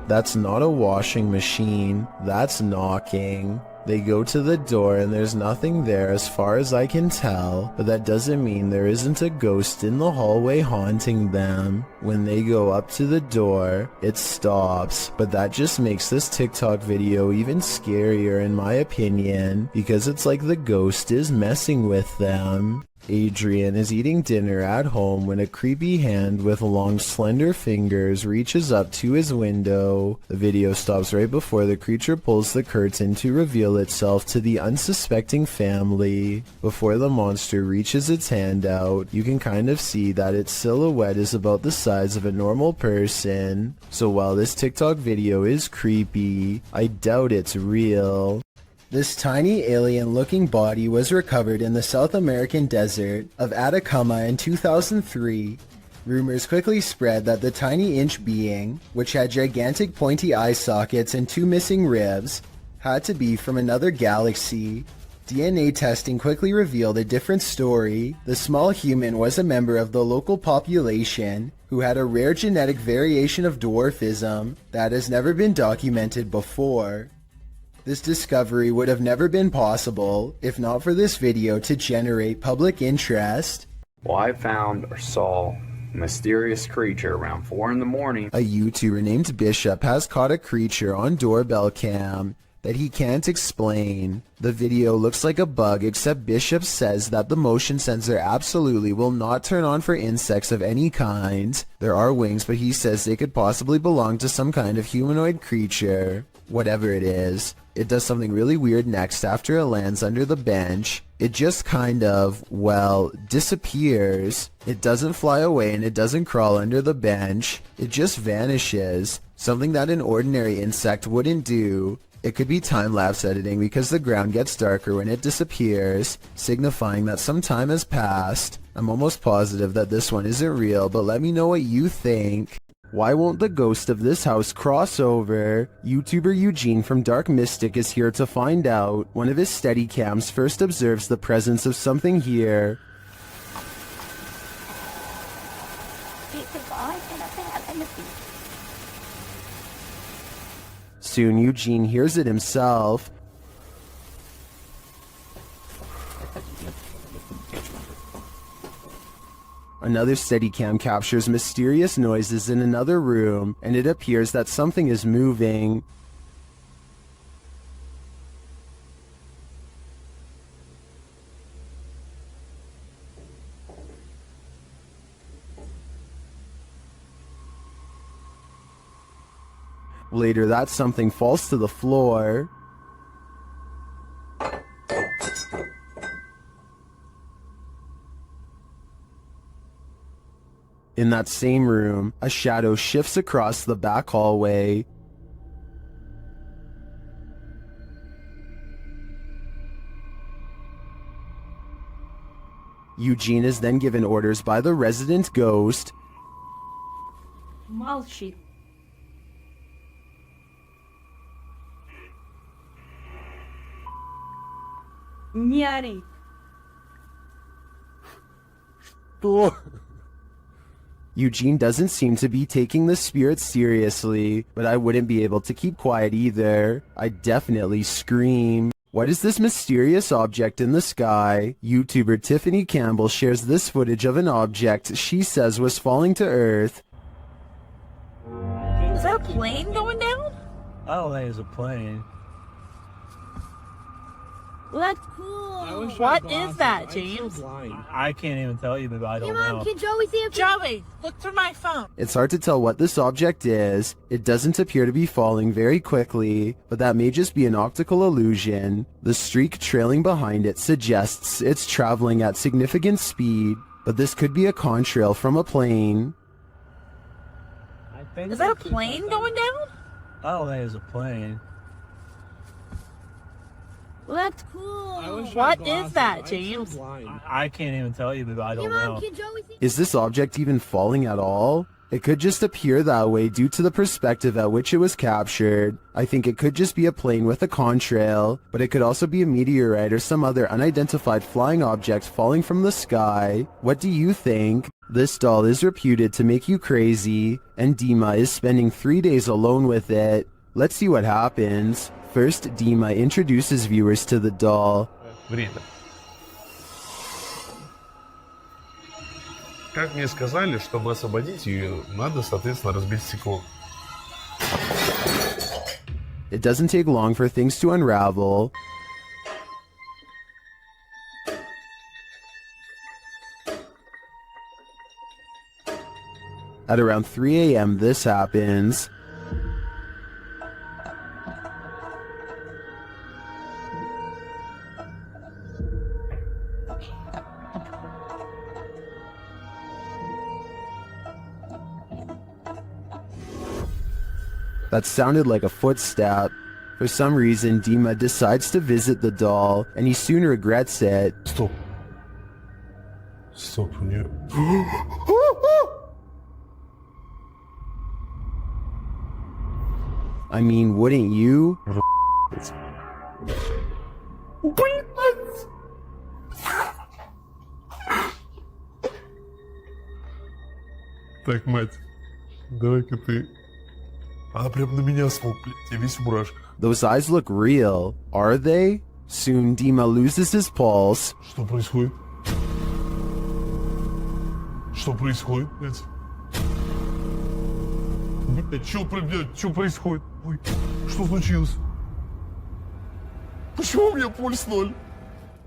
That's not a washing machine, that's knocking. They go to the door and there's nothing there as far as I can tell, but that doesn't mean there isn't a ghost in the hallway haunting them. When they go up to the door, it stops, but that just makes this TikTok video even scarier in my opinion, because it's like the ghost is messing with them. Adrian is eating dinner at home when a creepy hand with long slender fingers reaches up to his window. The video stops right before the creature pulls the curtain to reveal itself to the unsuspecting family. Before the monster reaches its hand out, you can kind of see that its silhouette is about the size of a normal person. So while this TikTok video is creepy, I doubt it's real. This tiny alien-looking body was recovered in the South American desert of Atacama in 2003. Rumors quickly spread that the tiny inch being, which had gigantic pointy eye sockets and 2 missing ribs, had to be from another galaxy. DNA testing quickly revealed a different story. The small human was a member of the local population who had a rare genetic variation of dwarfism that has never been documented before. This discovery would have never been possible if not for this video to generate public interest. Well, I found or saw Mysterious creature around 4 in the morning. A YouTuber named Bishop has caught a creature on doorbell cam that he can't explain. The video looks like a bug, except Bishop says that the motion sensor absolutely will not turn on for insects of any kind. There are wings, but he says they could possibly belong to some kind of humanoid creature. Whatever it is, it does something really weird next after it lands under the bench. It just kind of, well, disappears. It doesn't fly away and it doesn't crawl under the bench. It just vanishes. Something that an ordinary insect wouldn't do. It could be time-lapse editing because the ground gets darker when it disappears, signifying that some time has passed. I'm almost positive that this one isn't real, but let me know what you think. Why won't the ghost of this house cross over? YouTuber Eugene from Dark Mystic is here to find out. One of his Steadicams first observes the presence of something here. Soon Eugene hears it himself. Another Steadicam captures mysterious noises in another room, and it appears that something is moving. Later, that something falls to the floor. In that same room, a shadow shifts across the back hallway. Eugene is then given orders by the resident ghost. Молчи. Не ори. Что? Eugene doesn't seem to be taking the spirit seriously, but I wouldn't be able to keep quiet either. I'd definitely scream. What is this mysterious object in the sky? YouTuber Tiffany Campbell shares this footage of an object she says was falling to Earth. Is that a plane going down? I don't think it's a plane. Well, that's cool. What is that, James? I can't even tell you, but I don't know. Can Joey see it? Joey, look through my phone. It's hard to tell what this object is. It doesn't appear to be falling very quickly, but that may just be an optical illusion. The streak trailing behind it suggests it's traveling at significant speed, but this could be a contrail from a plane. Is that a plane going down? I don't think it's a plane. Well, that's cool. What is that, James? I can't even tell you, but I don't know. Is this object even falling at all? It could just appear that way due to the perspective at which it was captured. I think it could just be a plane with a contrail, but it could also be a meteorite or some other unidentified flying object falling from the sky. What do you think? This doll is reputed to make you crazy, and Dima is spending 3 days alone with it. Let's see what happens. First, Dima introduces viewers to the doll. Время. Как мне сказали, чтобы освободить ее, надо, соответственно, разбить стекло. It doesn't take long for things to unravel. At around 3 a.m. this happens. That sounded like a footstep. For some reason, Dima decides to visit the doll, and he soon regrets it. Stop. Stop, у нее... I mean, wouldn't you? Так, мать, давай-ка ты... Она прям на меня смотрит, я весь в мурашках. Those eyes look real. Are they? Soon Dima loses his pulse. Что происходит? Что происходит, блядь? Что происходит? Ой, что случилось? Почему у меня пульс 0?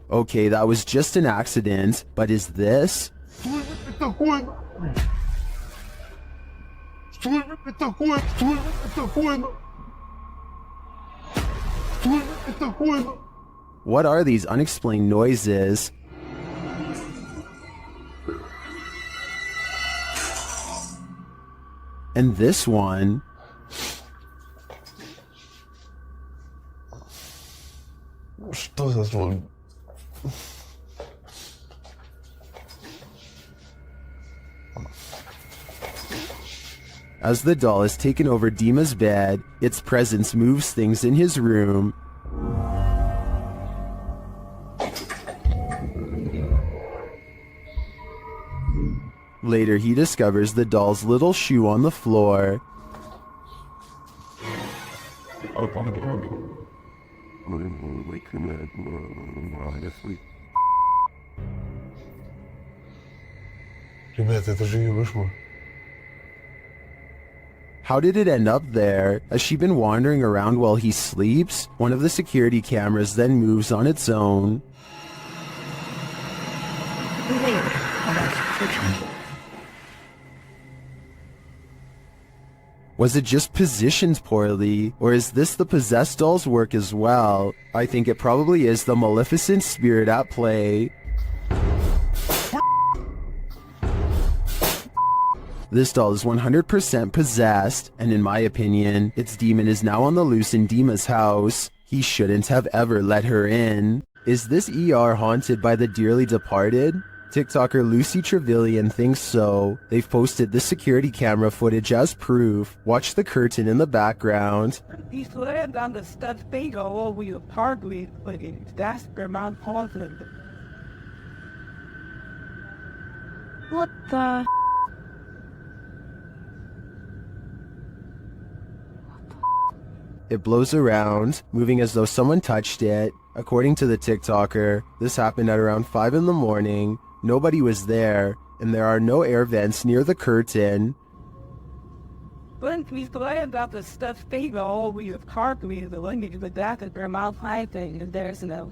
Okay, that was just an accident, but is this? Что это такое? Что это такое? Что это такое? Что это такое? What are these unexplained noises? And this one. Что за звук? As the doll has taken over Dima's bed, its presence moves things in his room. Later, he discovers the doll's little shoe on the floor. Ребята, это же ее вышло. How did it end up there? Has she been wandering around while he sleeps? One of the security cameras then moves on its own. Was it just positioned poorly, or is this the possessed doll's work as well? I think it probably is the maleficent spirit at play. This doll is 100% possessed, and in my opinion, its demon is now on the loose in Dima's house. He shouldn't have ever let her in. Is this ER haunted by the dearly departed? TikToker Lucy Trevelyan thinks so. They've posted the security camera footage as proof. Watch the curtain in the background. He's laying on the steps finger over your partly, but that's the amount haunted. What the? It blows around, moving as though someone touched it. According to the TikToker, this happened at around 5 in the morning. Nobody was there, and there are no air vents near the curtain. When he's laying on the steps finger over your partly, but that's the amount haunted, and there's no.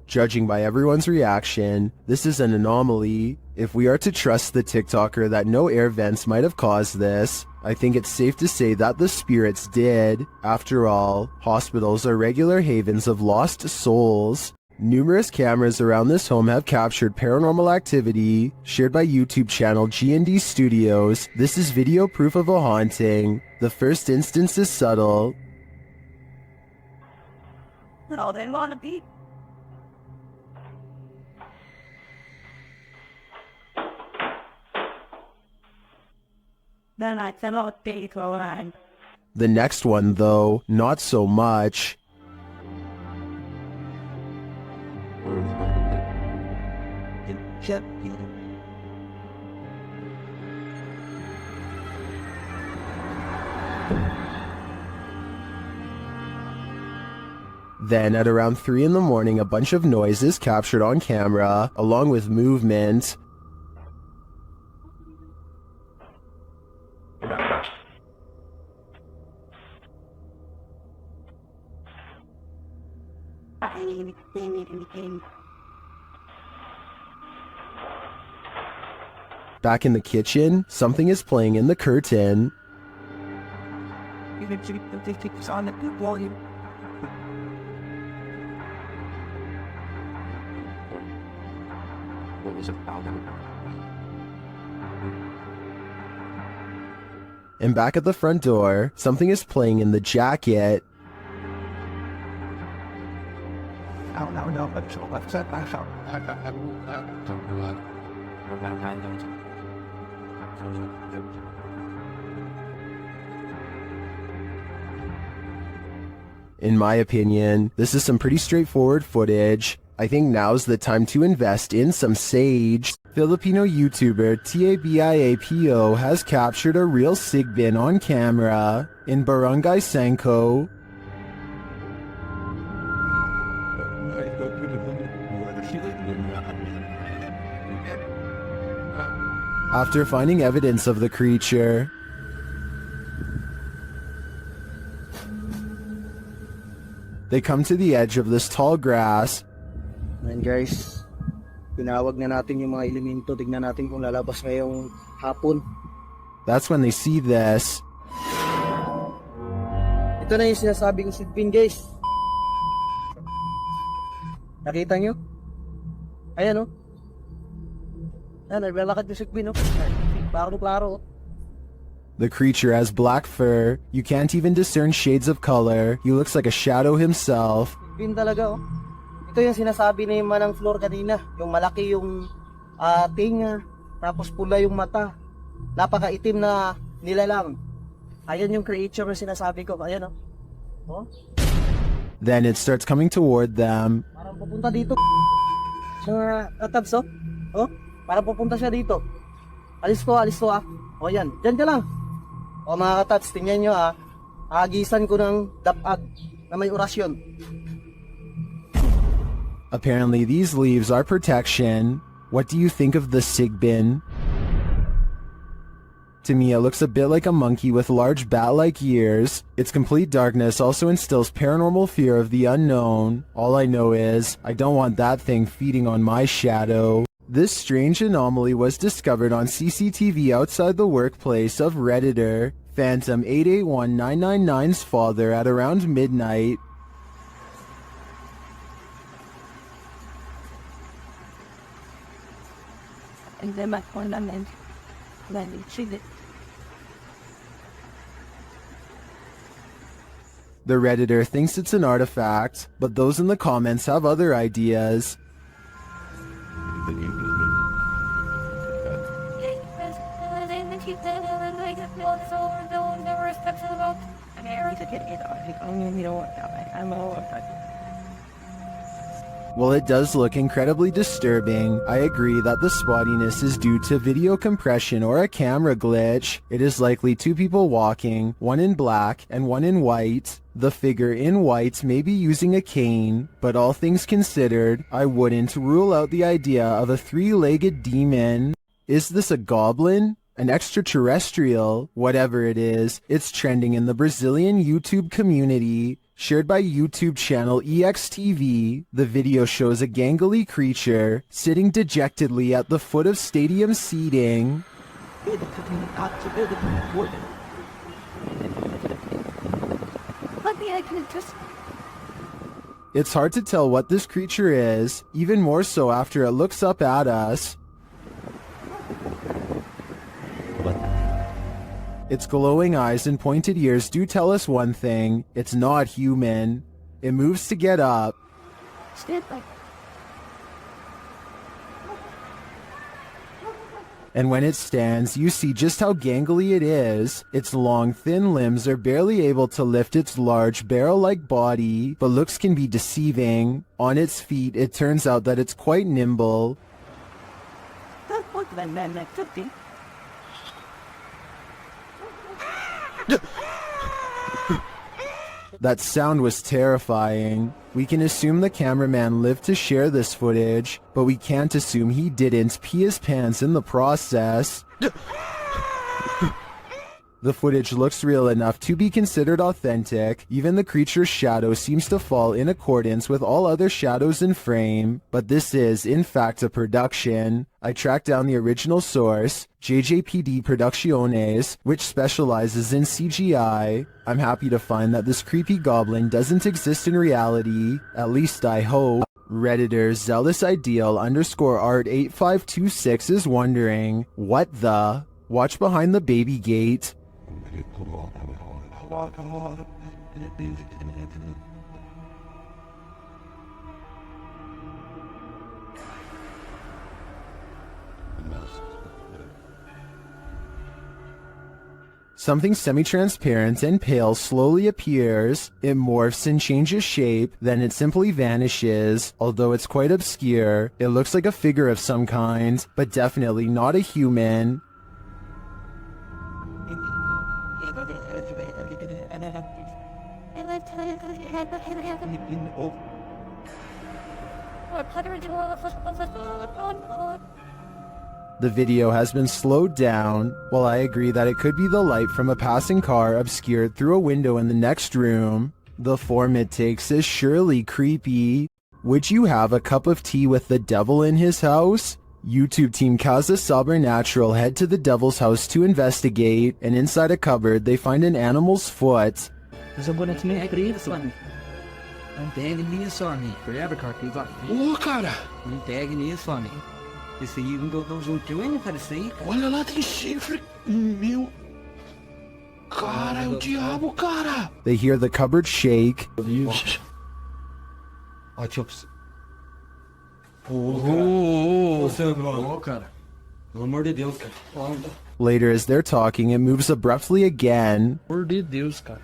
Judging by everyone's reaction, this is an anomaly. If we are to trust the TikToker that no air vents might have caused this, I think it's safe to say that the spirits did. After all, hospitals are regular havens of lost souls. Numerous cameras around this home have captured paranormal activity, shared by YouTube channel G&D Studios. This is video proof of a haunting. The first instance is subtle. No, they want to be. Then I cannot take a line. The next one, though, not so much. Then, at around 3 in the morning, a bunch of noise is captured on camera, along with movement. Back in the kitchen, something is playing in the curtain. It's on the volume. What was about him? And back at the front door, something is playing in the jacket. In my opinion, this is some pretty straightforward footage. I think now's the time to invest in some sage. Filipino YouTuber TABIAPO has captured a real sigbin on camera in Barangay Sanko. After finding evidence of the creature, they come to the edge of this tall grass. And guys, tinawag na natin yung mga elemento. Tignan natin kung lalabas ngayong hapon. That's when they see this. Ito na yung sinasabi kong silpin, guys. Nakita nyo? Ayan, oh. Ayan, naglalakad yung silpin, oh. Klaro-klaro. The creature has black fur. You can't even discern shades of color. He looks like a shadow himself. Silpin talaga, oh. Ito yung sinasabi ni Manang Flor kanina. Yung malaki yung tinga, tapos pula yung mata. Napakaitim na nilalang. Ayan yung creature na sinasabi ko. Ayan, oh. Oh? Then it starts coming toward them. Parang pupunta dito. Sa tabs, oh. Oh? Parang pupunta siya dito. Alis ko, ah. O yan, dyan ka lang. O mga katats, tingnan nyo, ah. Agisan ko ng dapag na may orasyon. Apparently these leaves are protection. What do you think of the sigbin? To me, it looks a bit like a monkey with large bat-like ears. Its complete darkness also instills paranormal fear of the unknown. All I know is, I don't want that thing feeding on my shadow. This strange anomaly was discovered on CCTV outside the workplace of Redditor, Phantom 881999's father at around midnight. And then my phone and then she did. The Redditor thinks it's an artifact, but those in the comments have other ideas. Well, it does look incredibly disturbing. I agree that the spottiness is due to video compression or a camera glitch. It is likely two people walking, one in black and one in white. The figure in white may be using a cane, but all things considered, I wouldn't rule out the idea of a three-legged demon. Is this a goblin? An extraterrestrial? Whatever it is, it's trending in the Brazilian YouTube community. Shared by YouTube channel EXTV, the video shows a gangly creature sitting dejectedly at the foot of stadium seating. It's hard to tell what this creature is, even more so after it looks up at us. Its glowing eyes and pointed ears do tell us one thing: it's not human. It moves to get up. And when it stands, you see just how gangly it is. Its long, thin limbs are barely able to lift its large, barrel-like body, but looks can be deceiving. On its feet, it turns out that it's quite nimble. That sound was terrifying. We can assume the cameraman lived to share this footage, but we can't assume he didn't pee his pants in the process. The footage looks real enough to be considered authentic. Even the creature's shadow seems to fall in accordance with all other shadows in frame, but this is, in fact, a production. I tracked down the original source, JJPD Producciones, which specializes in CGI. I'm happy to find that this creepy goblin doesn't exist in reality, at least I hope. Redditor Zealous Ideal _art 8526 is wondering, what the? Watch behind the baby gate. Something semi-transparent and pale slowly appears. It morphs and changes shape, then it simply vanishes. Although it's quite obscure, it looks like a figure of some kind, but definitely not a human. The video has been slowed down. While I agree that it could be the light from a passing car obscured through a window in the next room, the form it takes is surely creepy. Would you have a cup of tea with the devil in his house? YouTube team Kaza Sobernatural head to the devil's house to investigate, and inside a cupboard they find an animal's foot. cara! Não pegue nisso, homem. Esse aí não deu juntinho, cara, isso aí. Olha lá, tem chifre. Meu. Cara, é o diabo, cara! They hear the cupboard shake. Ó, Chops. Ô, cara. Pelo amor de Deus, cara. Later, as they're talking, it moves abruptly again. Pelo amor de Deus, cara.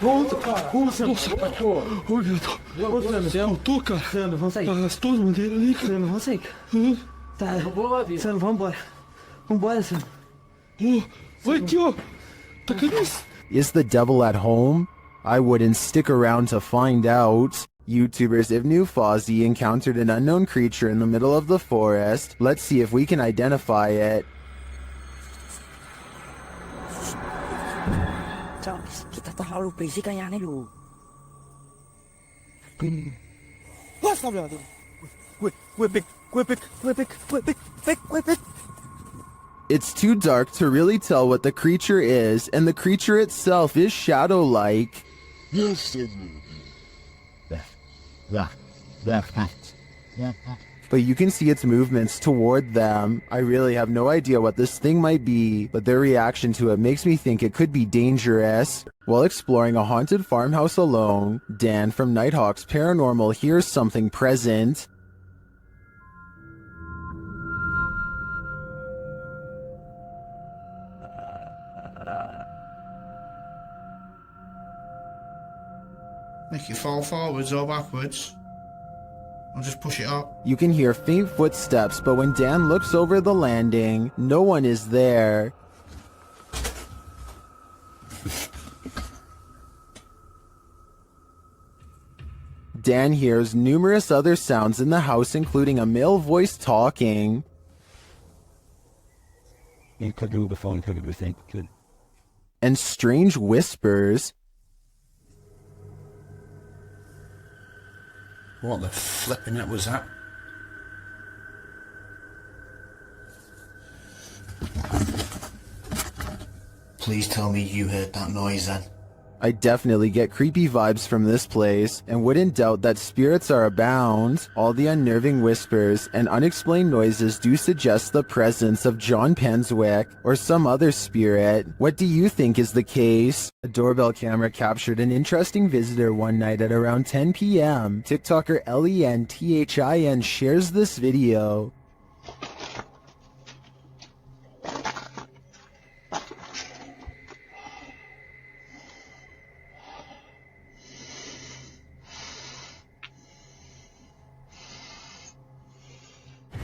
Nossa, cara! Nossa, cara! Oi, meu Deus! Eu tô, cara! Sandro, vamos sair! As tuas bandeiras ali, cara! Sandro, vamos sair! Tá, Sandro, vamos embora! Vambora, Sandro! Vai aqui, ó! Tá cadê isso? Is the devil at home? I wouldn't stick around to find out. YouTubers Ivnu Fozzy encountered an unknown creature in the middle of the forest. Let's see if we can identify it. Kita terlalu berisik kayaknya lu. It's too dark to really tell what the creature is, and the creature itself is shadow-like. Yes, But you can see its movements toward them. I really have no idea what this thing might be, but their reaction to it makes me think it could be dangerous. While exploring a haunted farmhouse alone, Dan from Nighthawk's Paranormal hears something present. Make it fall forwards or backwards. I'll just push it up. You can hear faint footsteps, but when Dan looks over the landing, no one is there. Dan hears numerous other sounds in the house, including a male voice talking. And strange whispers. What the flipping it was that? Please tell me you heard that noise then. I definitely get creepy vibes from this place, and wouldn't doubt that spirits are abound. All the unnerving whispers and unexplained noises do suggest the presence of John Penswick or some other spirit. What do you think is the case? A doorbell camera captured an interesting visitor one night at around 10 p.m. TikToker LENTHIN shares this video.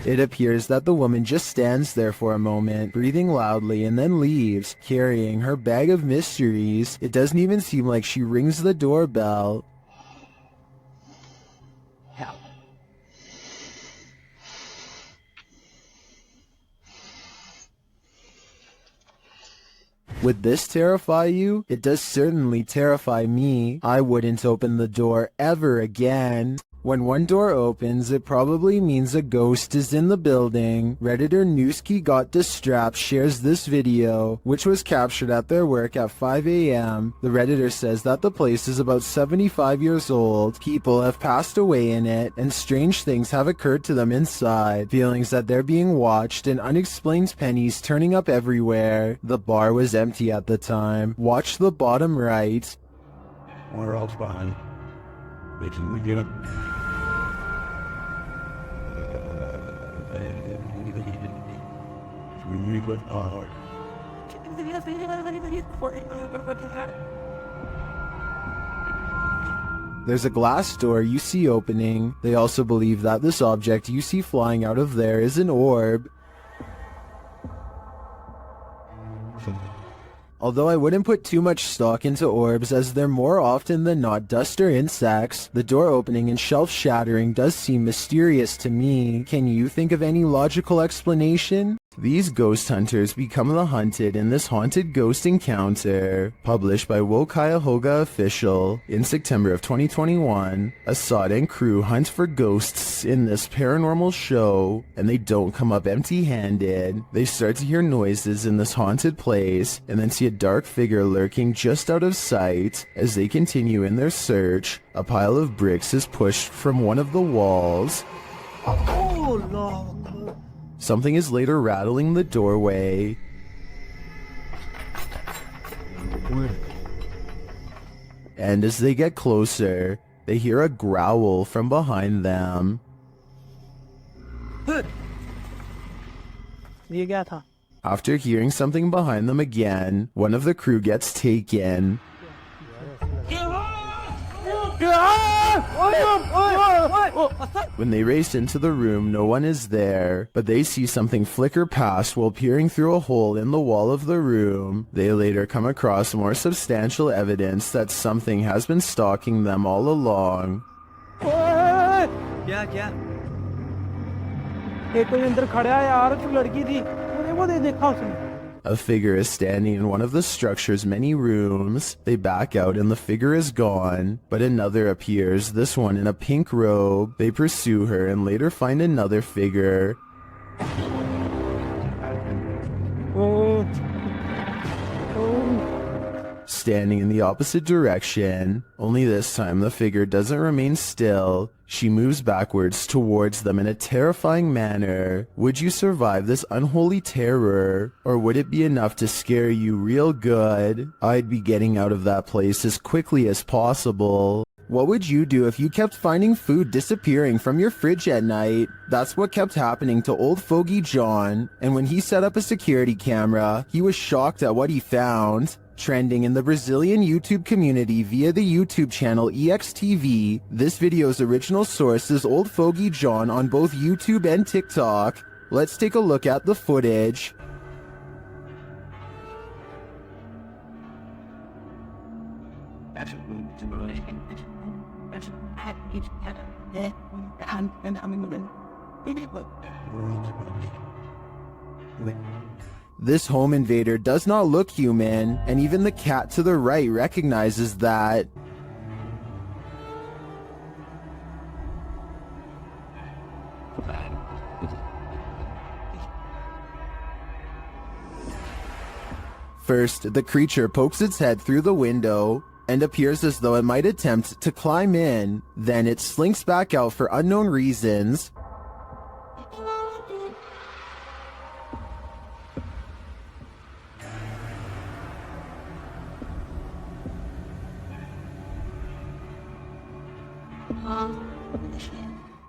It appears that the woman just stands there for a moment, breathing loudly, and then leaves, carrying her bag of mysteries. It doesn't even seem like she rings the doorbell. Hell. Would this terrify you? It does certainly terrify me. I wouldn't open the door ever again. When one door opens, it probably means a ghost is in the building. Redditor Newski Got Distrapped shares this video, which was captured at their work at 5 a.m. The Redditor says that the place is about 75 years old. People have passed away in it, and strange things have occurred to them inside. Feelings that they're being watched, and unexplained pennies turning up everywhere. The bar was empty at the time. Watch the bottom right. We're all fine. Wait till we get up. We went hard. There's a glass door you see opening. They also believe that this object you see flying out of there is an orb. Although I wouldn't put too much stock into orbs, as they're more often than not dust or insects, the door opening and shelf shattering does seem mysterious to me. Can you think of any logical explanation? These ghost hunters become the hunted in this haunted ghost encounter. Published by Wo Cuyahoga Official in September of 2021, Assad and crew hunt for ghosts in this paranormal show, and they don't come up empty-handed. They start to hear noises in this haunted place, and then see a dark figure lurking just out of sight. As they continue in their search, a pile of bricks is pushed from one of the walls. Oh, no. Something is later rattling the doorway. And as they get closer, they hear a growl from behind them. ये क्या था? After hearing something behind them again, one of the crew gets taken. When they race into the room, no one is there, but they see something flicker past while peering through a hole in the wall of the room. They later come across more substantial evidence that something has been stalking them all along. क्या क्या? एक कोई अंदर खड़ा है यार, जो लड़की थी, मैंने वो देखा उसने. A figure is standing in one of the structure's many rooms. They back out and the figure is gone, but another appears, this one in a pink robe. They pursue her and later find another figure. Standing in the opposite direction, only this time the figure doesn't remain still. She moves backwards towards them in a terrifying manner. Would you survive this unholy terror, or would it be enough to scare you real good? I'd be getting out of that place as quickly as possible. What would you do if you kept finding food disappearing from your fridge at night? That's what kept happening to old fogey John, and when he set up a security camera, he was shocked at what he found. Trending in the Brazilian YouTube community via the YouTube channel EXTV, this video's original source is Old Fogey John on both YouTube and TikTok. Let's take a look at the footage. This home invader does not look human, and even the cat to the right recognizes that. First, the creature pokes its head through the window and appears as though it might attempt to climb in. Then it slinks back out for unknown reasons.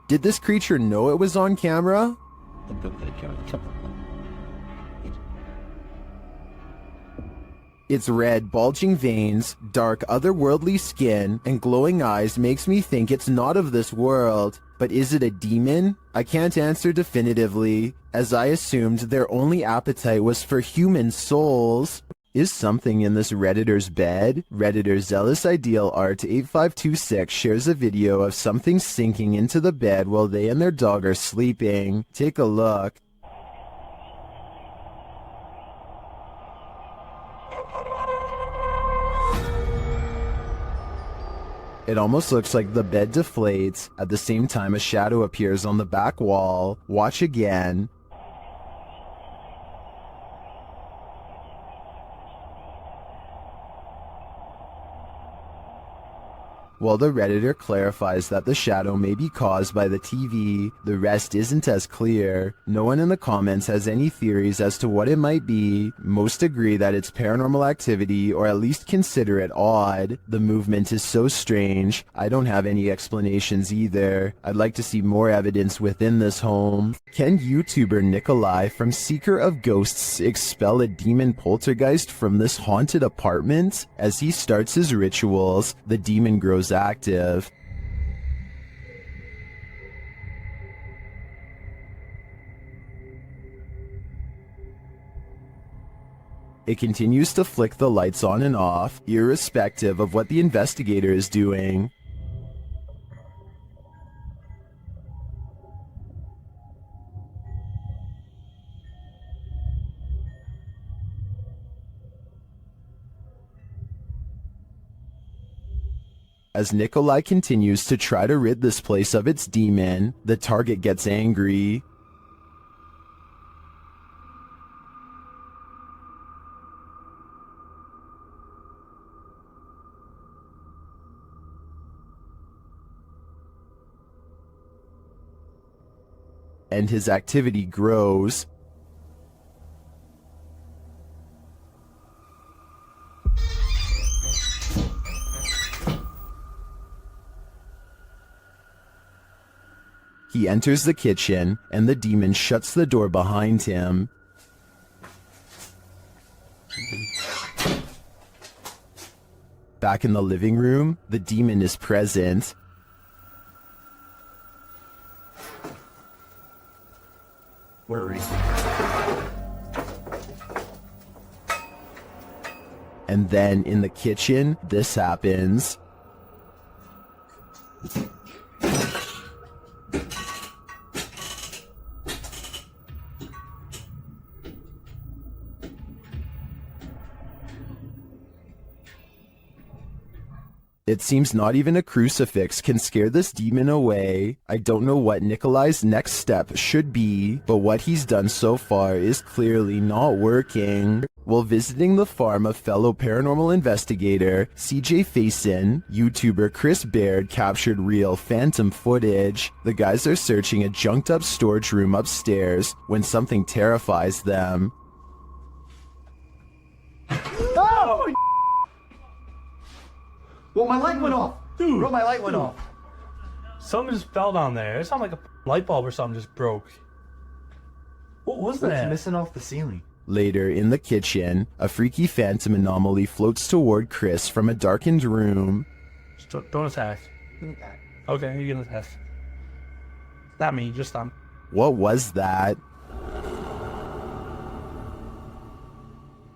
Did this creature know it was on camera? Its red, bulging veins, dark, otherworldly skin, and glowing eyes makes me think it's not of this world. But is it a demon? I can't answer definitively, as I assumed their only appetite was for human souls. Is something in this Redditor's bed? Redditor Zealous Ideal Art 8526 shares a video of something sinking into the bed while they and their dog are sleeping. Take a look. It almost looks like the bed deflates. At the same time, a shadow appears on the back wall. Watch again. While the Redditor clarifies that the shadow may be caused by the TV, the rest isn't as clear. No one in the comments has any theories as to what it might be. Most agree that it's paranormal activity, or at least consider it odd. The movement is so strange. I don't have any explanations either. I'd like to see more evidence within this home. Can YouTuber Nikolai from Seeker of Ghosts expel a demon poltergeist from this haunted apartment? As he starts his rituals, the demon grows active. It continues to flick the lights on and off, irrespective of what the investigator is doing. As Nikolai continues to try to rid this place of its demon, the target gets angry. And his activity grows. He enters the kitchen, and the demon shuts the door behind him. Back in the living room, the demon is present. Where is he? And then in the kitchen, this happens. It seems not even a crucifix can scare this demon away. I don't know what Nikolai's next step should be, but what he's done so far is clearly not working. While visiting the farm of fellow paranormal investigator CJ Faison, YouTuber Chris Baird captured real phantom footage. The guys are searching a junked up storage room upstairs when something terrifies them. Oh! Well, my light went off. Dude. Bro, my light went off. Something just fell down there. It sounded like a light bulb or something just broke. What was that? What's missing off the ceiling? Later, in the kitchen, a freaky phantom anomaly floats toward Chris from a darkened room. Just don't attack. Okay, you can attack. Not me, just them. What was that?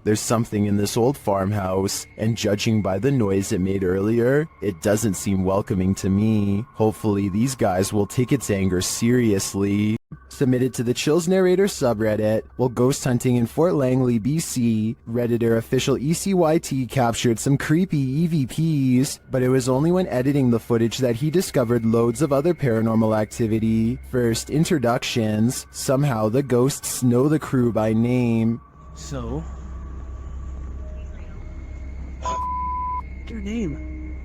There's something in this old farmhouse, and judging by the noise it made earlier, it doesn't seem welcoming to me. Hopefully these guys will take its anger seriously. Submitted to the Chills Narrator subreddit, while ghost hunting in Fort Langley, BC, Redditor official ECYT captured some creepy EVPs, but it was only when editing the footage that he discovered loads of other paranormal activity. First, introductions. Somehow the ghosts know the crew by name. So? Your name.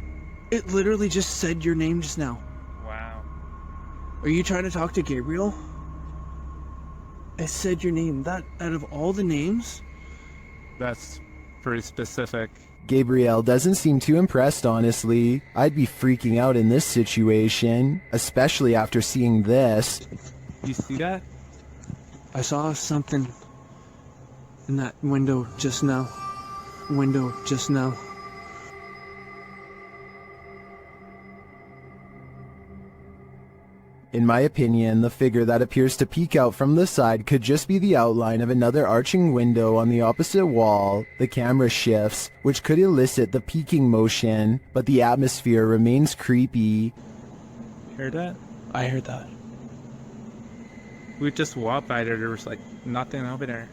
It literally just said your name just now. Wow. Are you trying to talk to Gabriel? It said your name. That, out of all the names? That's pretty specific. Gabriel doesn't seem too impressed, honestly. I'd be freaking out in this situation, especially after seeing this. You see that? I saw something in that window just now. In my opinion, the figure that appears to peek out from the side could just be the outline of another arching window on the opposite wall. The camera shifts, which could elicit the peeking motion, but the atmosphere remains creepy. Heard that? I heard that. We just walked by there was like nothing over there.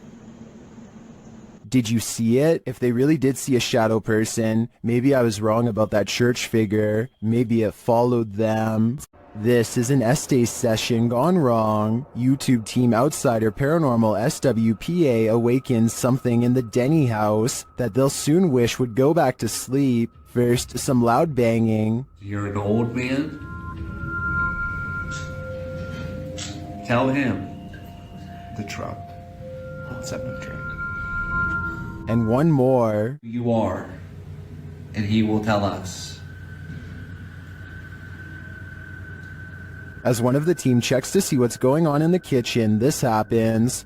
Did you see it? If they really did see a shadow person, maybe I was wrong about that church figure. Maybe it followed them. This is an Estes session gone wrong. YouTube team outsider Paranormal SWPA awakens something in the Denny house that they'll soon wish would go back to sleep. First, some loud banging. You're an old man? Tell him. The truck. Septic truck. And one more. Who you are. And he will tell us. As one of the team checks to see what's going on in the kitchen, this happens.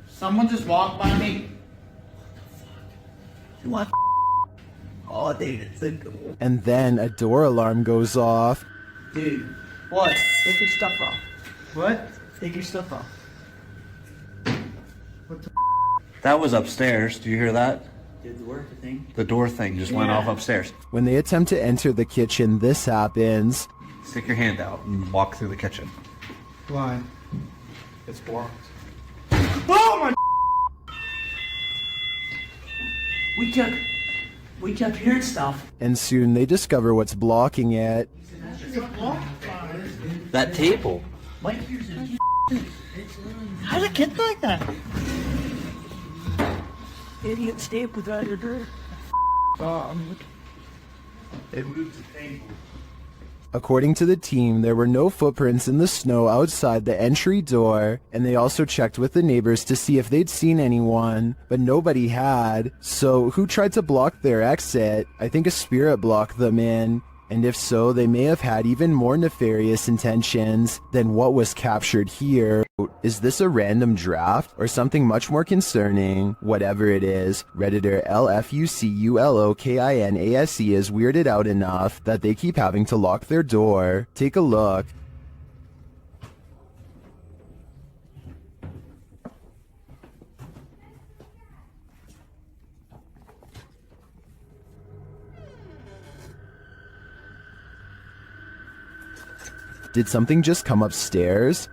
Someone just walked by me. What? Oh, dude, it's unthinkable. And then a door alarm goes off. Dude, what? Take your stuff off. What? Take your stuff off. What the? That was upstairs. Do you hear that? Did the work thing? The door thing just went off upstairs. When they attempt to enter the kitchen, this happens. Stick your hand out and walk through the kitchen. Why? It's blocked. Oh my! We took We kept hearing stuff. And soon they discover what's blocking it. That table. How did it get like that? Idiot stapled out your dirt. It moved the table. According to the team, there were no footprints in the snow outside the entry door, and they also checked with the neighbors to see if they'd seen anyone, but nobody had. So who tried to block their exit? I think a spirit blocked them in. And if so, they may have had even more nefarious intentions than what was captured here. Is this a random draft or something much more concerning? Whatever it is, Redditor LFUCULOKINASE is weirded out enough that they keep having to lock their door. Take a look. Did something just come upstairs?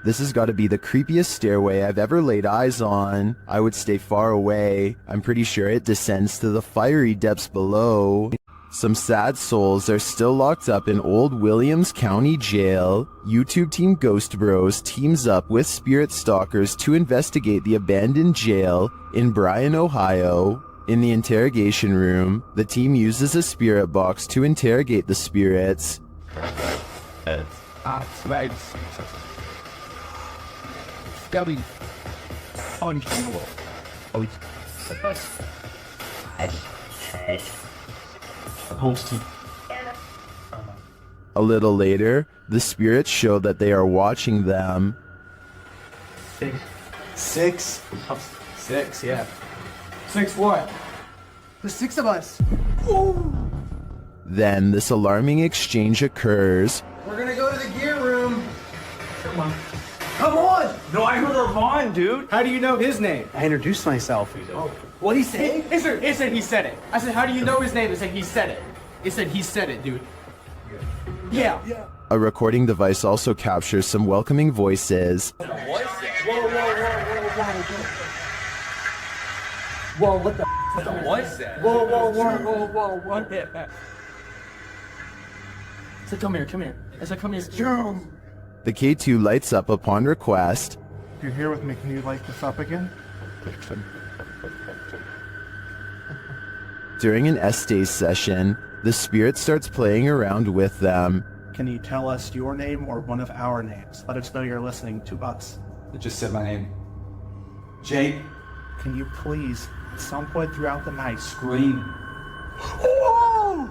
This has got to be the creepiest stairway I've ever laid eyes on. I would stay far away. I'm pretty sure it descends to the fiery depths below. Some sad souls are still locked up in Old Williams County Jail. YouTube team Ghost Bros teams up with spirit stalkers to investigate the abandoned jail in Bryan, Ohio. In the interrogation room, the team uses a spirit box to interrogate the spirits. A little later, the spirits show that they are watching them. Six? Six, yeah. 6 what? There's 6 of us. Then this alarming exchange occurs. We're gonna go to the gear room. Come on. Come on! No, I heard Ravon, dude. How do you know his name? I introduced myself. What'd he say? It said he said it. I said, how do you know his name? It said he said it. It said he said it, dude. Yeah. A recording device also captures some welcoming voices. Whoa, what the was that? Whoa, what that? I said, come here. I said, come here. The K2 lights up upon request. If you're here with me, can you light this up again? During an Estes session, the spirit starts playing around with them. Can you tell us your name or one of our names? Let us know you're listening to us. It just said my name. Jake. Can you please, at some point throughout the night, Scream. No.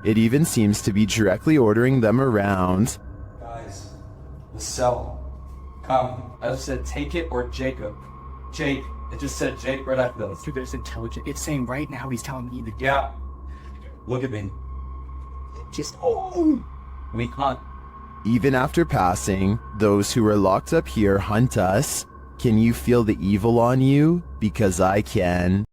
It even seems to be directly ordering them around. Guys, the cell. Come. I just said take it or Jacob. Jake. It just said Jake right after this. Dude, there's intelligent. It's saying right now he's telling me to Yeah. Look at me. just. We hunt. Even after passing, those who are locked up here hunt us. Can you feel the evil on you? Because I can.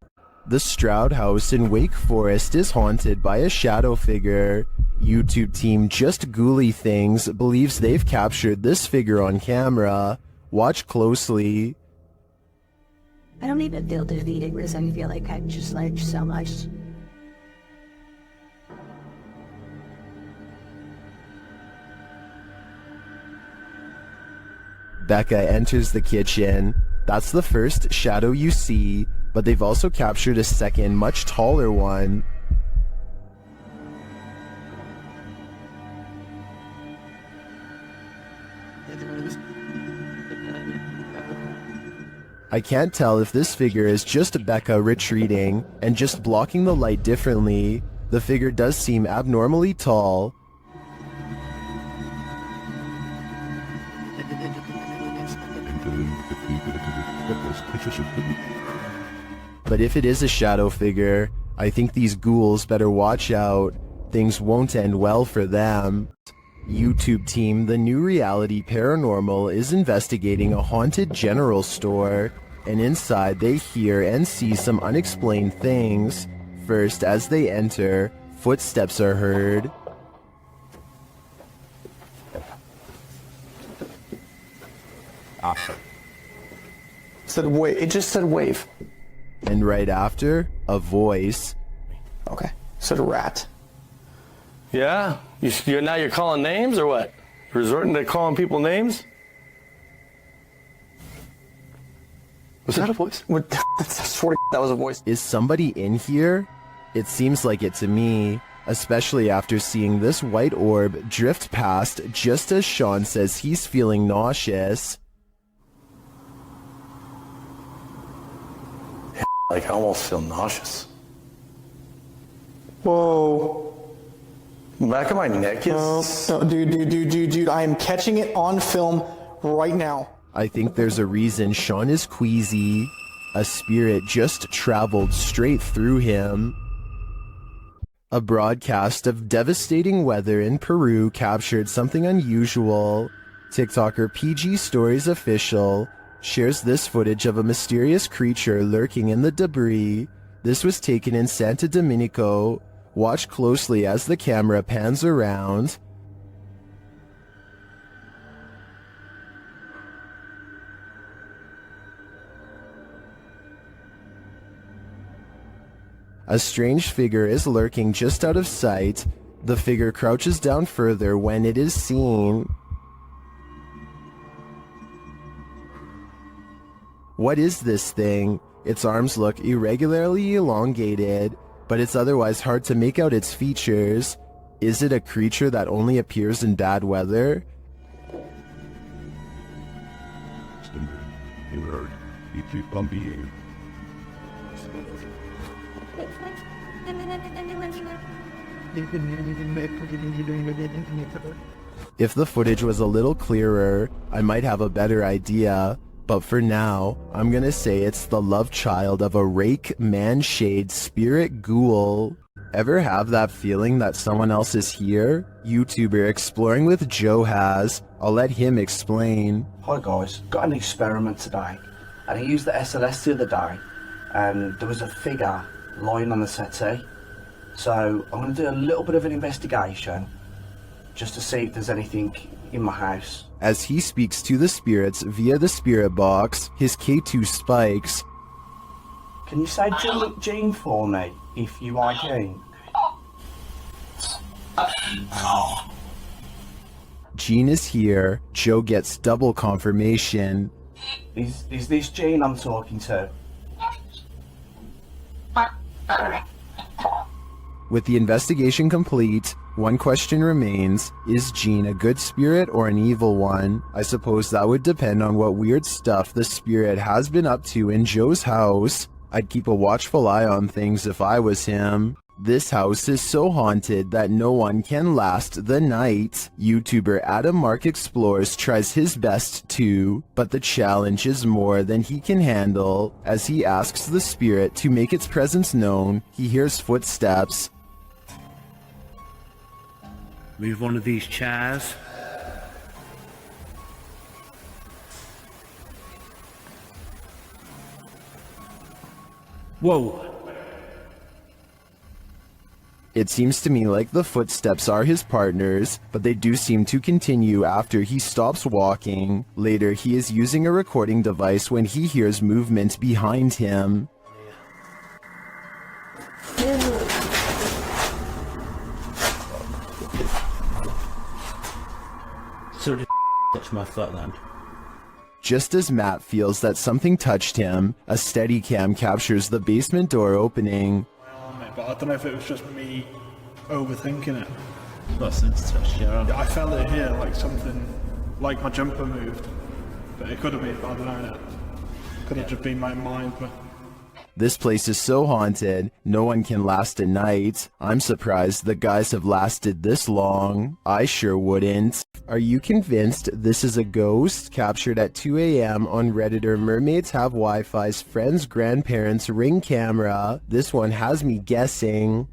The Stroud House in Wake Forest is haunted by a shadow figure. YouTube team Just Ghouly Things believes they've captured this figure on camera. Watch closely. I don't even feel defeated because I feel like I've just learned so much. Becca enters the kitchen. That's the first shadow you see, but they've also captured a second, much taller one. I can't tell if this figure is just Becca retreating and just blocking the light differently. The figure does seem abnormally tall. But if it is a shadow figure, I think these ghouls better watch out. Things won't end well for them. YouTube team The New Reality Paranormal is investigating a haunted general store, and inside they hear and see some unexplained things. First, as they enter, footsteps are heard. Said wave. It just said wave. And right after, a voice. Okay. Said rat. Yeah? Now you're calling names or what? Resorting to calling people names? Was that a voice? I swear to God, that was a voice. Is somebody in here? It seems like it to me, especially after seeing this white orb drift past just as Sean says he's feeling nauseous. Like, I almost feel nauseous. Whoa. Back of my neck is... No, dude, I am catching it on film right now. I think there's a reason Sean is queasy. A spirit just traveled straight through him. A broadcast of devastating weather in Peru captured something unusual. TikToker PG Stories Official shares this footage of a mysterious creature lurking in the debris. This was taken in Santo Domingo. Watch closely as the camera pans around. A strange figure is lurking just out of sight. The figure crouches down further when it is seen. What is this thing? Its arms look irregularly elongated, but it's otherwise hard to make out its features. Is it a creature that only appears in bad weather? If the footage was a little clearer, I might have a better idea. But for now, I'm gonna say it's the love child of a rake man-shade spirit ghoul. Ever have that feeling that someone else is here? YouTuber Exploring with Joe has. I'll let him explain. Hi guys, got an experiment today, and I used the SLS the other day, and there was a figure lying on the settee. So I'm going to do a little bit of an investigation, just to see if there's anything in my house. As he speaks to the spirits via the spirit box, his K2 spikes. Can you say Jean for me, if you are Jean? Jean is here. Joe gets double confirmation. Is this Jean I'm talking to? With the investigation complete, one question remains. Is Jean a good spirit or an evil one? I suppose that would depend on what weird stuff the spirit has been up to in Joe's house. I'd keep a watchful eye on things if I was him. This house is so haunted that no one can last the night. YouTuber Adam Mark Explores tries his best too, but the challenge is more than he can handle. As he asks the spirit to make its presence known, he hears footsteps. Move one of these chairs. Whoa. It seems to me like the footsteps are his partners, but they do seem to continue after he stops walking. Later, he is using a recording device when he hears movement behind him. So did touch my flatland. Just as Matt feels that something touched him, a Steadicam captures the basement door opening. But I don't know if it was just me overthinking it. Got sense touch, yeah. I felt it here, like something, like my jumper moved. But it could have been, I don't know. It could have just been my mind. But This place is so haunted, no one can last a night. I'm surprised the guys have lasted this long. I sure wouldn't. Are you convinced this is a ghost? Captured at 2 a.m. on Redditor Mermaids Have Wi-Fi's friend's grandparents' Ring camera. This one has me guessing.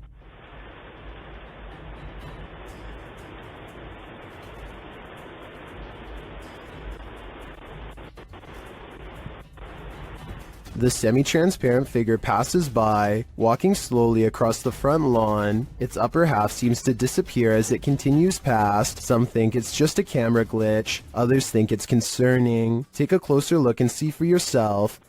The semi-transparent figure passes by, walking slowly across the front lawn. Its upper half seems to disappear as it continues past. Some think it's just a camera glitch, others think it's concerning. Take a closer look and see for yourself.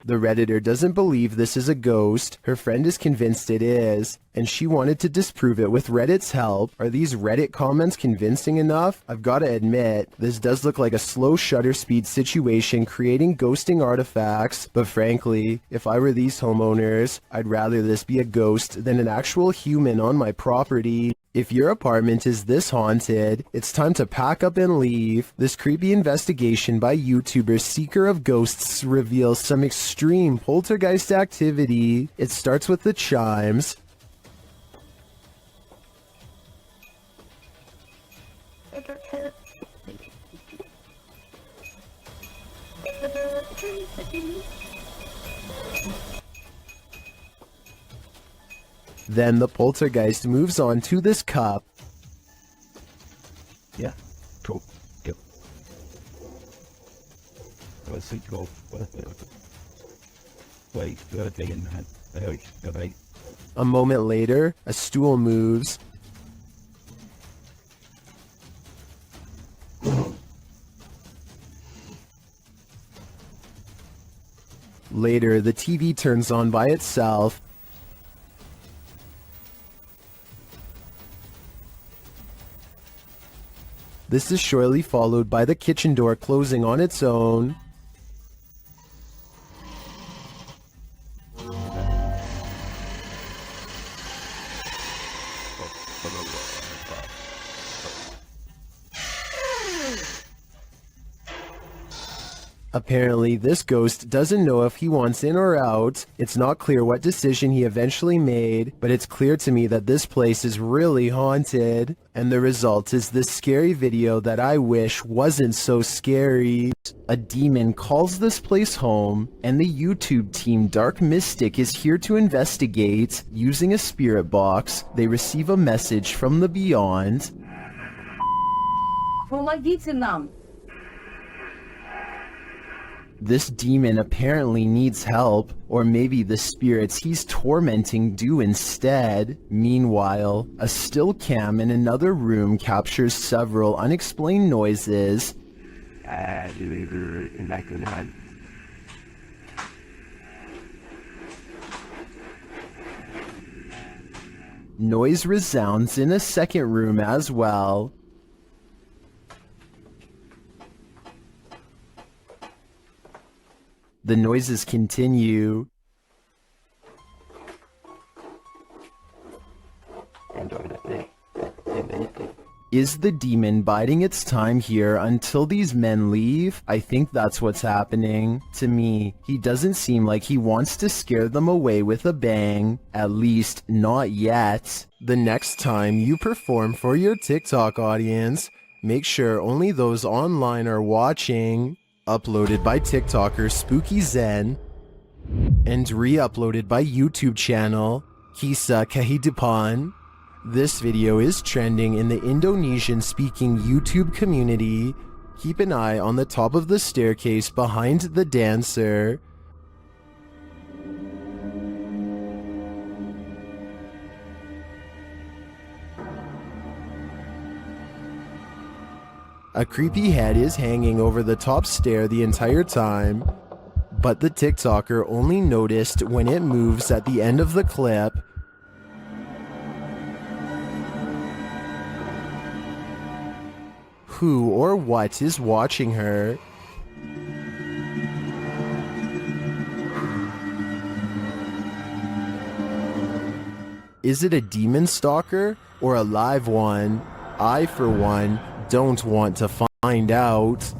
The Redditor doesn't believe this is a ghost. Her friend is convinced it is, and she wanted to disprove it with Reddit's help. Are these Reddit comments convincing enough? I've gotta admit, this does look like a slow shutter speed situation creating ghosting artifacts, but frankly, if I were these homeowners, I'd rather this be a ghost than an actual human on my property. If your apartment is this haunted, it's time to pack up and leave. This creepy investigation by YouTuber Seeker of Ghosts reveals some extreme poltergeist activity. It starts with the chimes. Then the poltergeist moves on to this cup. Yeah, cool. Yep. Let's see, go. Wait, A moment later, a stool moves. Later, the TV turns on by itself. This is shortly followed by the kitchen door closing on its own. Apparently, this ghost doesn't know if he wants in or out. It's not clear what decision he eventually made, but it's clear to me that this place is really haunted. And the result is this scary video that I wish wasn't so scary. A demon calls this place home, and the YouTube team Dark Mystic is here to investigate. Using a spirit box, they receive a message from the beyond. Помогите нам! This demon apparently needs help, or maybe the spirits he's tormenting do instead. Meanwhile, a still cam in another room captures several unexplained noises. Noise resounds in a second room as well. The noises continue. Is the demon biding its time here until these men leave? I think that's what's happening. To me, he doesn't seem like he wants to scare them away with a bang. At least, not yet. The next time you perform for your TikTok audience, make sure only those online are watching. Uploaded by TikToker Spooky Zen and re-uploaded by YouTube channel Kisa Kahidupan. This video is trending in the Indonesian-speaking YouTube community. Keep an eye on the top of the staircase behind the dancer. A creepy head is hanging over the top stair the entire time, but the TikToker only noticed when it moves at the end of the clip. Who or what is watching her? Is it a demon stalker or a live one? I, for one, don't want to find out.